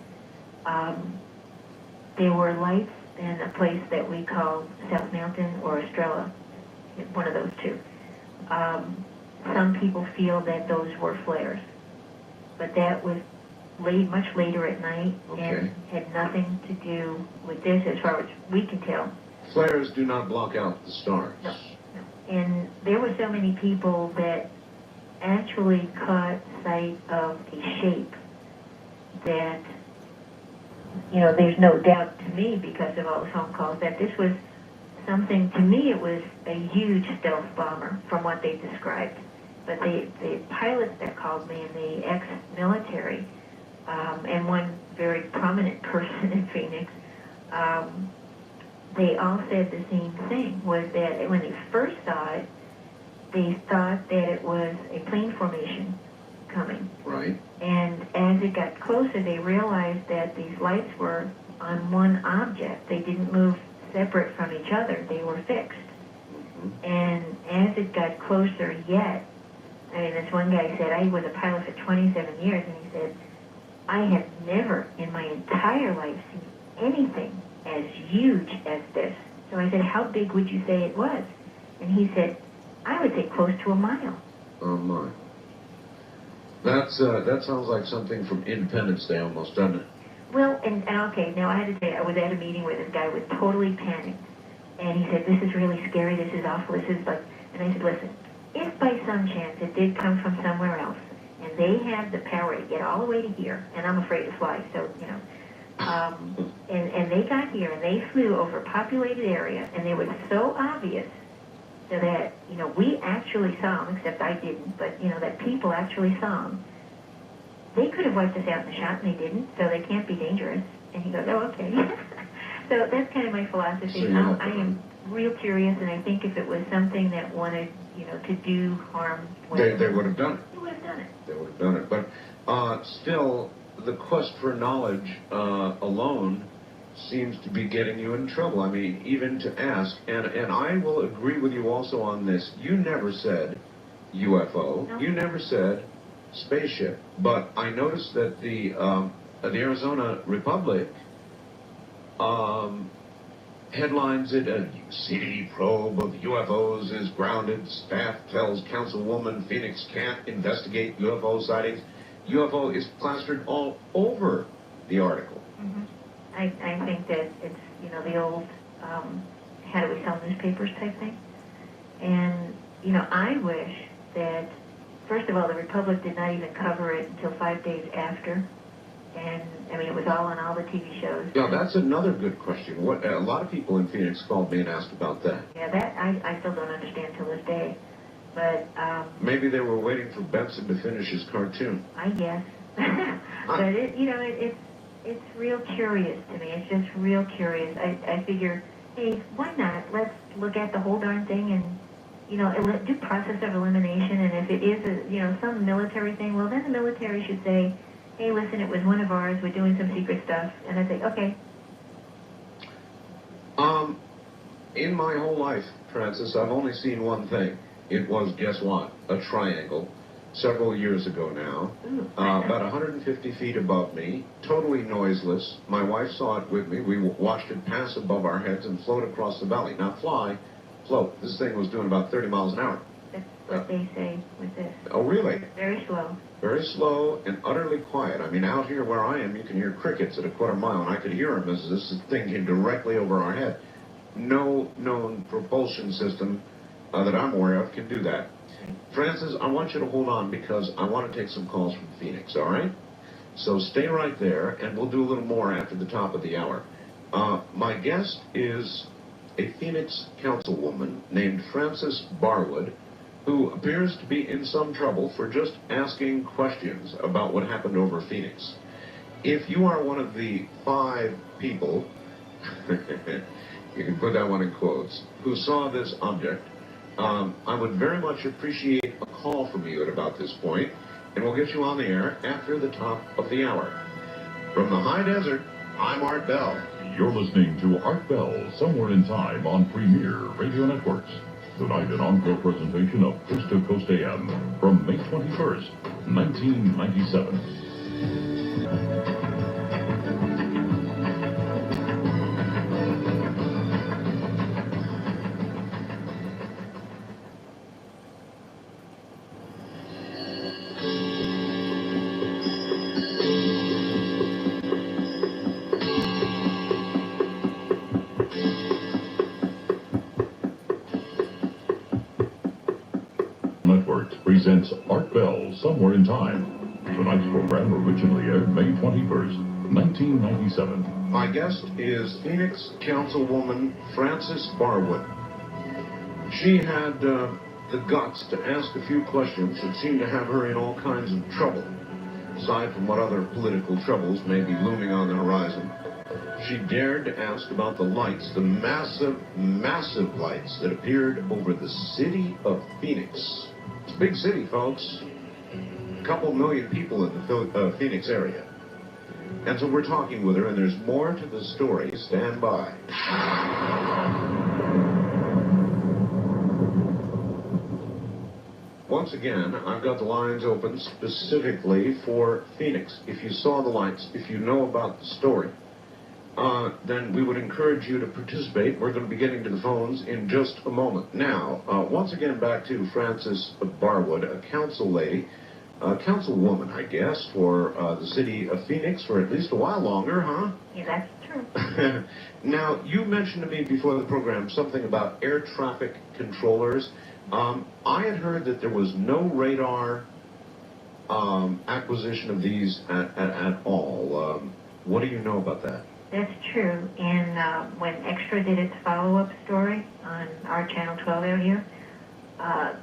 [SPEAKER 19] There were lights in a place that we call South Mountain or Estrella, one of those two. Some people feel that those were flares, but that was much later at night and had nothing to do with this as far as we can tell.
[SPEAKER 18] Flares do not block out the stars.
[SPEAKER 19] No. And there were so many people that actually caught sight of a shape that, there's no doubt to me, because of all the phone calls, that this was something, to me it was a huge stealth bomber from what they described. But the pilots that called me, and the ex-military, and one very prominent person in Phoenix, they all said the same thing, was that when they first saw it, they thought that it was a plane formation coming.
[SPEAKER 18] Right.
[SPEAKER 19] And as it got closer, they realized that these lights were on one object. They didn't move separate from each other. They were fixed.
[SPEAKER 18] Mm-hmm.
[SPEAKER 19] And as it got closer yet, this one guy said, I was a pilot for 27 years, and he said, I have never in my entire life seen anything as huge as this. So I said, how big would you say it was? And he said, I would say close to 1 mile.
[SPEAKER 18] Oh my. That sounds like something from Independence Day almost, doesn't it?
[SPEAKER 19] Well, and okay, now I had to say, I was at a meeting where this guy was totally panicked. And he said, this is really scary, this is awful, this is like, and I said, listen, if by some chance it did come from somewhere else, and they had the power to get all the way to here, and I'm afraid to fly, so, you know, and they got here, and they flew over a populated area, and they were so obvious so that, you know, we actually saw them, except I didn't, but, you know, that people actually saw them. They could have wiped us out in the shot, and they didn't, so they can't be dangerous. And he goes, oh, okay. So that's kind of my philosophy. I am real curious, and I think if it was something that wanted, you know, to do harm,
[SPEAKER 18] they would have done it.
[SPEAKER 19] They would have done it.
[SPEAKER 18] They would have done it. But still, the quest for knowledge alone seems to be getting you in trouble. I mean, even to ask, and I will agree with you also on this. You never said UFO. No. You never said spaceship. But I noticed that the Arizona Republic headlines it, a CBD probe of UFOs is grounded. Staff tells councilwoman Phoenix can't investigate UFO sightings. UFO is plastered all over the article.
[SPEAKER 19] Mm-hmm. I think that it's, you know, the old how do we sell newspapers type thing. And, you know, I wish that, first of all, the Republic did not even cover it until 5 days after. And, I mean, it was all on all the TV shows.
[SPEAKER 18] Yeah, that's another good question. What a lot of people in Phoenix called me and asked about that.
[SPEAKER 19] Yeah, that I still don't understand till this day. But
[SPEAKER 18] maybe they were waiting for Benson to finish his cartoon.
[SPEAKER 19] I guess. But it, you know, it's real curious to me. It's just real curious. I figure, hey, why not? Let's look at the whole darn thing and, you know, do process of elimination. And if it is a, you know, some military thing, well, then the military should say, hey, listen, it was one of ours, we're doing some secret stuff. And I think, okay.
[SPEAKER 18] In my whole life, Francis, I've only seen one thing. It was, guess what? A triangle. Several years ago now. About 150 feet above me, totally noiseless. My wife saw it with me. We watched it pass above our heads and float across the valley. Not fly, float. This thing was doing about 30 miles an hour.
[SPEAKER 19] That's what they say with this.
[SPEAKER 18] Oh, really?
[SPEAKER 19] Very slow.
[SPEAKER 18] Very slow and utterly quiet. I mean, out here where I am, you can hear crickets at a quarter mile, and I could hear them as this thing came directly over our head. No known propulsion system that I'm aware of can do that. Francis, I want you to hold on because I want to take some calls from Phoenix, all right? So stay right there, and we'll do a little more after the top of the hour. My guest is a Phoenix councilwoman named Frances Barwood, who appears to be in some trouble for just asking questions about what happened over Phoenix. If you are one of the 5 people, you can put that one in quotes, who saw this object, I would very much appreciate a call from you at about this point, and we'll get you on the air after the top of the hour. From the high desert, I'm Art Bell.
[SPEAKER 17] You're listening to Art Bell, Somewhere in Time on Premier Radio Networks. Tonight, an encore presentation of Coast to Coast AM from May 21st, 1997. Presents Art Bell, Somewhere in Time. Tonight's program originally aired May 21st, 1997.
[SPEAKER 18] My guest is Phoenix Councilwoman Frances Barwood. She had the guts to ask a few questions that seemed to have her in all kinds of trouble. Aside from what other political troubles may be looming on the horizon, she dared to ask about the lights, the massive, massive lights that appeared over the city of Phoenix. It's a big city, folks. A couple million people in the Phoenix area. And so we're talking with her, and there's more to the story. Stand by. Once again, I've got the lines open specifically for Phoenix. If you saw the lights, if you know about the story, then we would encourage you to participate. We're going to be getting to the phones in just a moment. Now, once again, back to Frances Barwood, a council lady, councilwoman, I guess, for the city of Phoenix for at least a while longer, huh?
[SPEAKER 19] Yeah, that's true.
[SPEAKER 18] Now, you mentioned to me before the program something about air traffic controllers. I had heard that there was no radar acquisition of these at all. What do you know about that?
[SPEAKER 19] That's true. And when Extra did its follow-up story on our Channel 12 out here,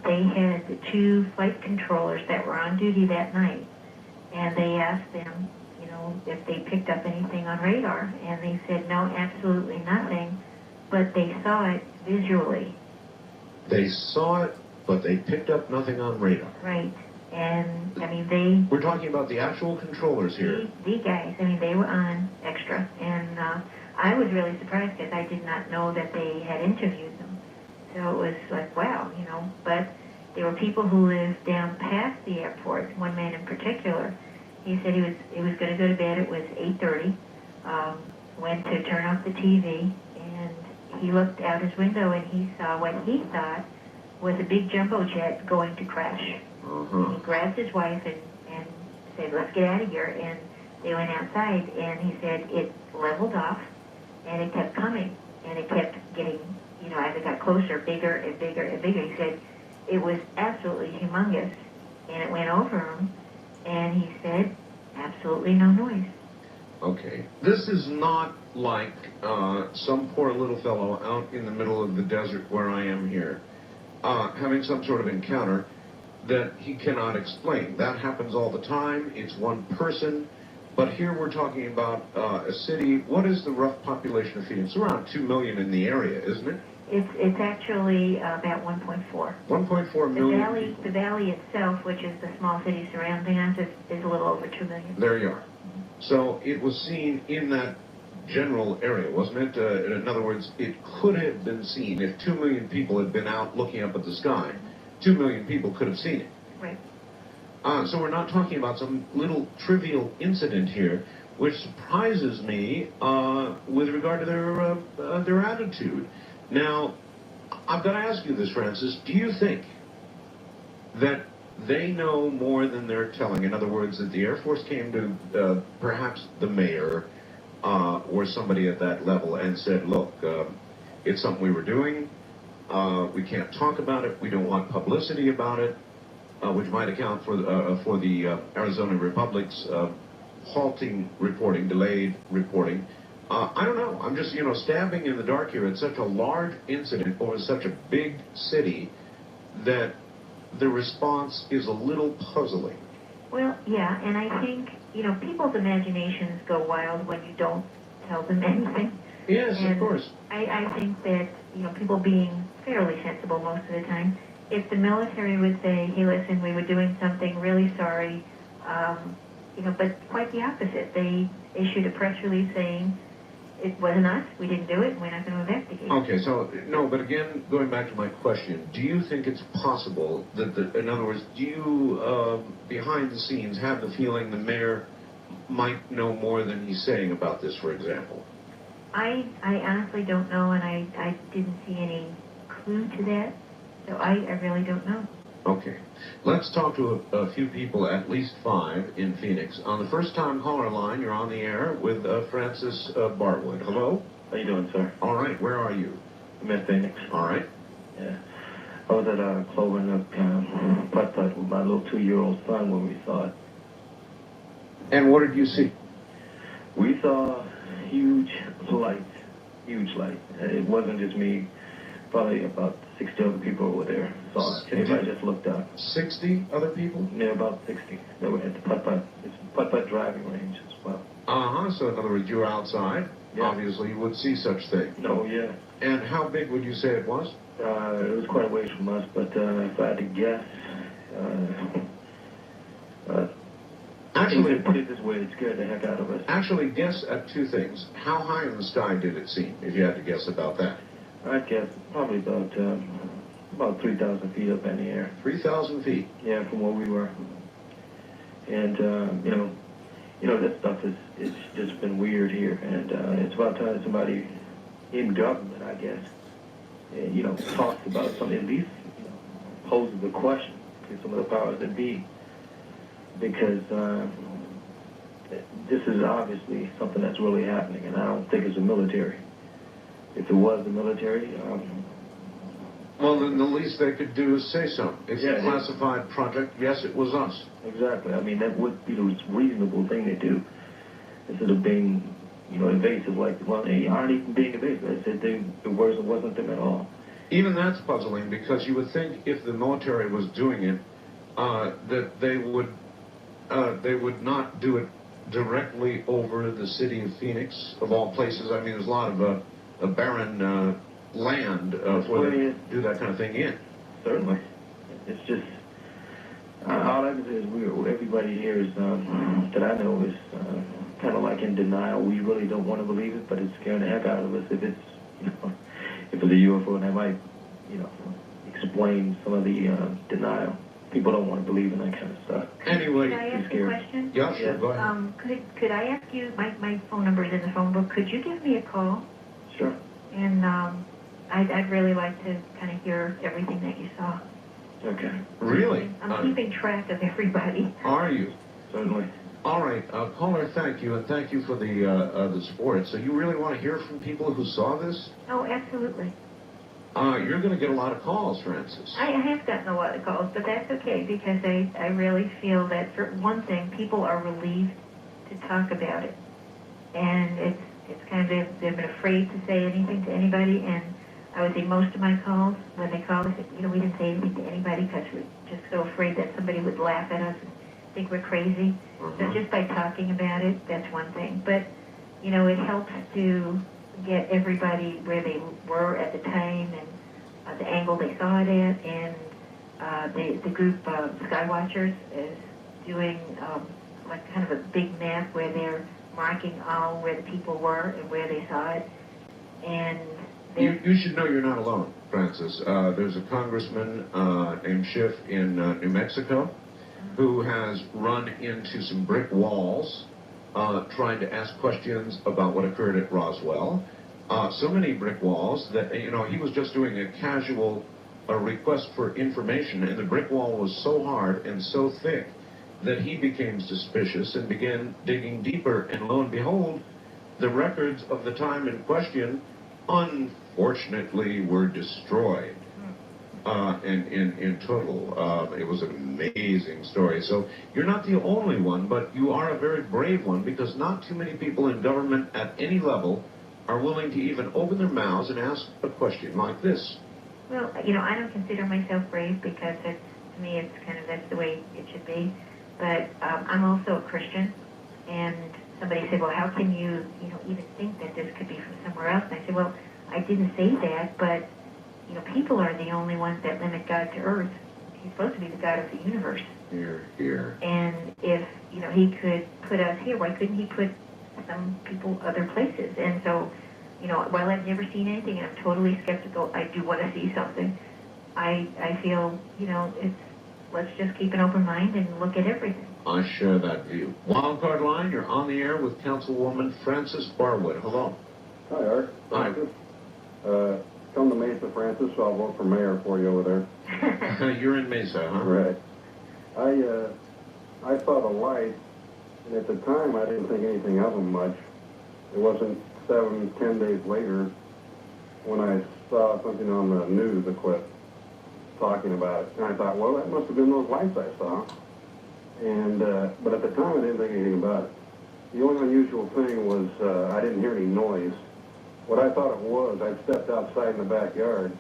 [SPEAKER 19] they had the 2 flight controllers that were on duty that night, and they asked them, you know, if they picked up anything on radar, and they said no, absolutely nothing, but they saw it visually.
[SPEAKER 18] They saw it, but they picked up nothing on radar.
[SPEAKER 19] Right. And, I mean,
[SPEAKER 18] We're talking about the actual controllers here.
[SPEAKER 19] The guys, I mean, they were on Extra, and I was really surprised because I did not know that they had interviewed them. So it was like, wow, you know, but there were people who lived down past the airport, one man in particular. He said he was going to go to bed, it was 8:30, went to turn off the TV, and he looked out his window and he saw what he thought was a big jumbo jet going to crash. He grabbed his wife and said, let's get out of here, and they went outside, and he said it leveled off, and it kept coming, and it kept getting, you know, as it got closer, bigger and bigger and bigger. He said it was absolutely humongous, and it went over him, and he said absolutely no noise.
[SPEAKER 18] Okay. This is not like some poor little fellow out in the middle of the desert where I am here, having some sort of encounter that he cannot explain. That happens all the time. It's one person. But here we're talking about a city. What is the rough population of Phoenix? Around 2 million in the area, isn't it?
[SPEAKER 19] It's actually about 1.4.
[SPEAKER 18] 1.4 million.
[SPEAKER 19] The valley itself, which is the small city surrounding us, is a little over 2 million.
[SPEAKER 18] There you are. So it was seen in that general area, wasn't it? In other words, it could have been seen if 2 million people had been out looking up at the sky. 2 million people could have seen it.
[SPEAKER 19] Right.
[SPEAKER 18] So we're not talking about some little trivial incident here, which surprises me with regard to their attitude. Now, I've got to ask you this, Frances. Do you think that they know more than they're telling? In other words, that the Air Force came to perhaps the mayor or somebody at that level and said, look, it's something we were doing. We can't talk about it. We don't want publicity about it, which might account for the Arizona Republic's halting reporting, delayed reporting. I don't know. I'm just, stabbing in the dark here. It's such a large incident over such a big city that the response is a little puzzling.
[SPEAKER 19] Well, yeah, and I think, people's imaginations go wild when you don't tell them anything.
[SPEAKER 18] Yes,
[SPEAKER 19] and
[SPEAKER 18] of course.
[SPEAKER 19] I think that, people being fairly sensible most of the time, if the military would say, hey, listen, we were doing something, really sorry, but quite the opposite. They issued a press release saying, it wasn't us, we didn't do it, and we're not going to investigate.
[SPEAKER 18] Okay, so, no, but again, going back to my question, do you think it's possible that, in other words, do you, behind the scenes, have the feeling the mayor might know more than he's saying about this, for example?
[SPEAKER 19] I honestly don't know, and I didn't see any clue to that, so I really don't know.
[SPEAKER 18] Okay. Let's talk to a few people, at least 5, in Phoenix. On the first-time caller line, you're on the air with Frances Barwood. Hello?
[SPEAKER 20] How you doing, sir?
[SPEAKER 18] All right. Where are you?
[SPEAKER 20] I'm in Phoenix.
[SPEAKER 18] All right.
[SPEAKER 20] Yeah. I was at Cloven putt-putt with my little 2-year-old son when we saw it.
[SPEAKER 18] And what did you see?
[SPEAKER 20] We saw huge light. It wasn't just me. Probably about 60 other people over there saw it. Everybody just looked up.
[SPEAKER 18] 60 other people?
[SPEAKER 20] Yeah, about 60. They were at the putt-putt. It's a putt-putt driving range as well.
[SPEAKER 18] Uh-huh. So in other words, you were outside.
[SPEAKER 20] Yeah.
[SPEAKER 18] Obviously, you would see such things.
[SPEAKER 20] No, yeah.
[SPEAKER 18] And how big would you say it was?
[SPEAKER 20] It was quite a ways from us, but if I had to guess,
[SPEAKER 18] actually,
[SPEAKER 20] put it this way, it scared the heck out of us.
[SPEAKER 18] Actually, guess at 2 things. How high in the sky did it seem, if you had to guess about that?
[SPEAKER 20] I'd guess probably about 3,000 feet up in the air.
[SPEAKER 18] 3,000 feet?
[SPEAKER 20] Yeah, from where we were. And, you know, this stuff it's just been weird here, and it's about time somebody in government, I guess, you know, talks about something, at least, you know, poses a question to some of the powers that be, because this is obviously something that's really happening, and I don't think it's the military. If it was the military,
[SPEAKER 18] well, then the least they could do is say so. It's a classified project. Yes, it was us.
[SPEAKER 20] Exactly. I mean, that would be the reasonable thing to do, instead of being, you know, invasive. Like, well, they aren't even being invasive. They said it wasn't them at all.
[SPEAKER 18] Even that's puzzling, because you would think if the military was doing it, that they would not do it directly over the city of Phoenix, of all places. I mean, there's a lot of barren land for them to do that kind of thing in.
[SPEAKER 20] Certainly. It's just, all I can say is everybody here is, that I know is kind of like in denial. We really don't want to believe it, but it's scaring the heck out of us if it's, you know, if it's a UFO, and that might, you know, explain some of the denial. People don't want to believe in that kind of stuff.
[SPEAKER 18] Anyway,
[SPEAKER 19] could I ask a question?
[SPEAKER 18] Yeah, sure, go ahead.
[SPEAKER 19] Could I ask you, my phone number is in the phone book, could you give me a call?
[SPEAKER 20] Sure.
[SPEAKER 19] And I'd really like to kind of hear everything that you saw.
[SPEAKER 20] Okay.
[SPEAKER 18] Really?
[SPEAKER 19] I'm keeping track of everybody.
[SPEAKER 18] Are you?
[SPEAKER 20] Certainly.
[SPEAKER 18] All right, caller, thank you, and thank you for the support. So you really want to hear from people who saw this?
[SPEAKER 19] Oh, absolutely.
[SPEAKER 18] You're going to get a lot of calls, Francis.
[SPEAKER 19] I have gotten a lot of calls, but that's okay, because I really feel that, for one thing, people are relieved to talk about it. And it's kind of, they've been afraid to say anything to anybody, and I would say most of my calls, when they called, they said, you know, we didn't say anything to anybody because we're just so afraid that somebody would laugh at us and think we're crazy. So just by talking about it, that's one thing. But, you know, it helps to get everybody where they were at the time, and the angle they saw it at, and the group Skywatchers is doing like kind of a big map where they're marking all where the people were and where they saw it. And
[SPEAKER 18] you should know you're not alone, Francis. There's a congressman named Schiff in New Mexico who has run into some brick walls trying to ask questions about what occurred at Roswell. So many brick walls that, you know, he was just doing a casual request for information, and the brick wall was so hard and so thick that he became suspicious and began digging deeper, and lo and behold, the records of the time in question, unfortunately, were destroyed. In total. It was an amazing story. So you're not the only one, but you are a very brave one, because not too many people in government at any level are willing to even open their mouths and ask a question like this.
[SPEAKER 19] Well, you know, I don't consider myself brave, because to me it's kind of, that's the way it should be. But I'm also a Christian, and somebody said, well, how can you, you know, even think that this could be from somewhere else? And I said, well, I didn't say that, but you know, people are the only ones that limit God to earth. He's supposed to be the God of the universe.
[SPEAKER 18] Here.
[SPEAKER 19] And if, you know, he could put us here, why couldn't he put some people other places? And so, you know, while I've never seen anything, and I'm totally skeptical, I do want to see something. I feel, you know, let's just keep an open mind and look at everything.
[SPEAKER 18] I share that view. Wildcard Line, you're on the air with Councilwoman Frances Barwood. Hello.
[SPEAKER 21] Hi, Art.
[SPEAKER 18] Hi.
[SPEAKER 21] Come to Mesa, Francis, so I'll vote for mayor for you over there.
[SPEAKER 18] You're in Mesa, huh?
[SPEAKER 21] Right. I saw the light, and at the time I didn't think anything of them much. It wasn't 7-10 days later when I saw something on the news, a clip, talking about it. And I thought, well, that must have been those lights I saw. And but at the time I didn't think anything about it. The only unusual thing was I didn't hear any noise. What I thought it was, I stepped outside in the backyard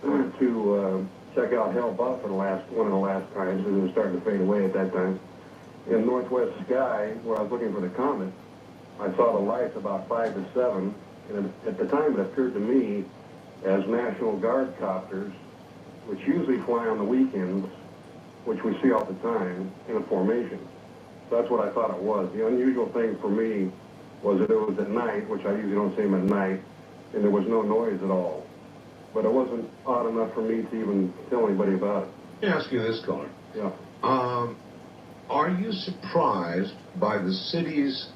[SPEAKER 21] to check out Hell Buff one of the last times, and it was starting to fade away at that time. In northwest sky, where I was looking for the comet, I saw the lights about 5 to 7, and at the time it appeared to me as National Guard copters, which usually fly on the weekends, which we see all the time, in a formation. So that's what I thought it was. The unusual thing for me was that it was at night, which I usually don't see them at night, and there was no noise at all. But it wasn't odd enough for me to even tell anybody about it.
[SPEAKER 18] Let me ask you this, caller.
[SPEAKER 21] Yeah.
[SPEAKER 18] Are you surprised by the city's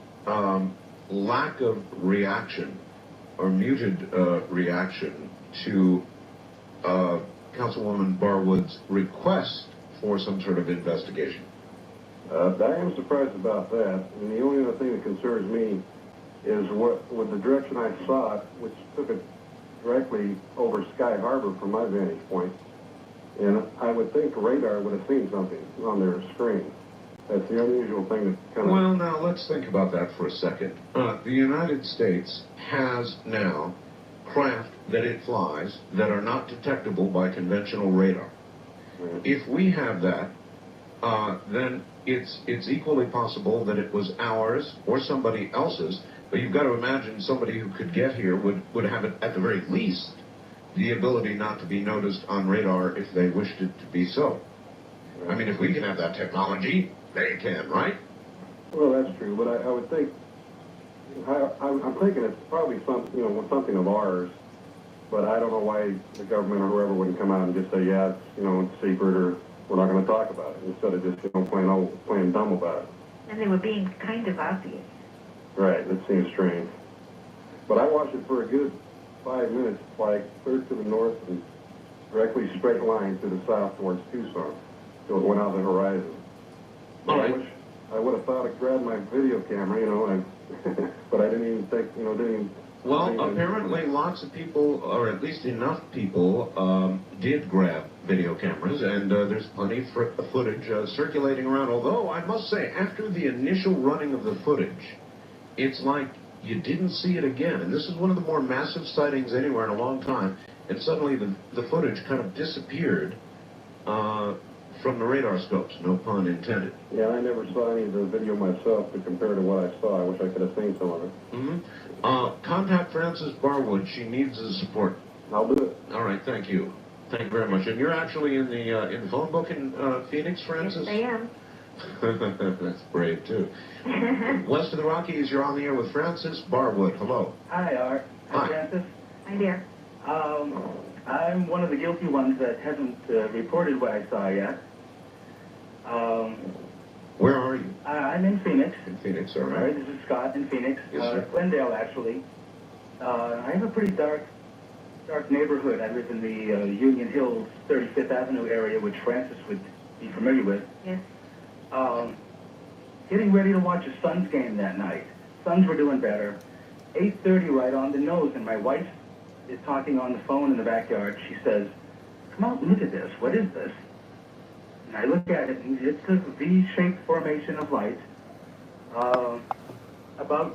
[SPEAKER 18] lack of reaction or muted reaction to Councilwoman Barwood's request for some sort of investigation?
[SPEAKER 21] I am surprised about that. And the only other thing that concerns me is with the direction I saw it, which took it directly over Sky Harbor from my vantage point. And I would think radar would have seen something on their screen. That's the unusual thing that kind of...
[SPEAKER 18] Well, now, let's think about that for a second. The United States has now craft that it flies that are not detectable by conventional radar.
[SPEAKER 21] Right.
[SPEAKER 18] If we have that, then it's equally possible that it was ours or somebody else's, but you've got to imagine somebody who could get here would have it, at the very least, the ability not to be noticed on radar if they wished it to be so. I mean, if we can have that technology, they can, right?
[SPEAKER 21] Well, that's true, but I would think, I'm thinking it's probably something of ours, but I don't know why the government or whoever wouldn't come out and just say, yeah, it's secret, or we're not going to talk about it, instead of just playing dumb about it.
[SPEAKER 19] And they were being kind of obvious.
[SPEAKER 21] Right, that seems strange. But I watched it for a good 5 minutes, fly clear to the north and directly straight line to the south towards Tucson, till it went out the horizon.
[SPEAKER 18] All right.
[SPEAKER 21] I would have thought I'd grab my video camera, but I didn't even think,
[SPEAKER 18] Well, apparently lots of people, or at least enough people, did grab video cameras, and there's plenty of footage circulating around. Although, I must say, after the initial running of the footage, it's like you didn't see it again. And this is one of the more massive sightings anywhere in a long time. And suddenly the footage kind of disappeared from the radar scopes, no pun intended.
[SPEAKER 21] Yeah, I never saw any of the video myself to compare to what I saw. I wish I could have seen some of it.
[SPEAKER 18] Mm-hmm. Contact Frances Barwood. She needs the support.
[SPEAKER 21] I'll do it.
[SPEAKER 18] All right, thank you. Thank you very much. And you're actually in the phone book in Phoenix, Frances?
[SPEAKER 19] Yes, I am.
[SPEAKER 18] That's brave, too. West of the Rockies, you're on the air with Frances Barwood. Hello.
[SPEAKER 15] Hi, Art.
[SPEAKER 18] Hi.
[SPEAKER 15] Francis.
[SPEAKER 19] Hi there.
[SPEAKER 15] I'm one of the guilty ones that hasn't reported what I saw yet.
[SPEAKER 18] Where are you?
[SPEAKER 15] I'm in Phoenix.
[SPEAKER 18] In Phoenix, all
[SPEAKER 15] All
[SPEAKER 18] right.
[SPEAKER 15] right, this is Scott in Phoenix.
[SPEAKER 18] Yes, sir.
[SPEAKER 15] Glendale, actually. I have a pretty dark neighborhood. I live in the Union Hills, 35th Avenue area, which Francis would be familiar with.
[SPEAKER 19] Yes.
[SPEAKER 15] Getting ready to watch a Suns game that night. Suns were doing better. 8:30 right on the nose, and my wife is talking on the phone in the backyard. She says, "Come out and look at this. What is this?" And I look at it, and it's a V-shaped formation of light. About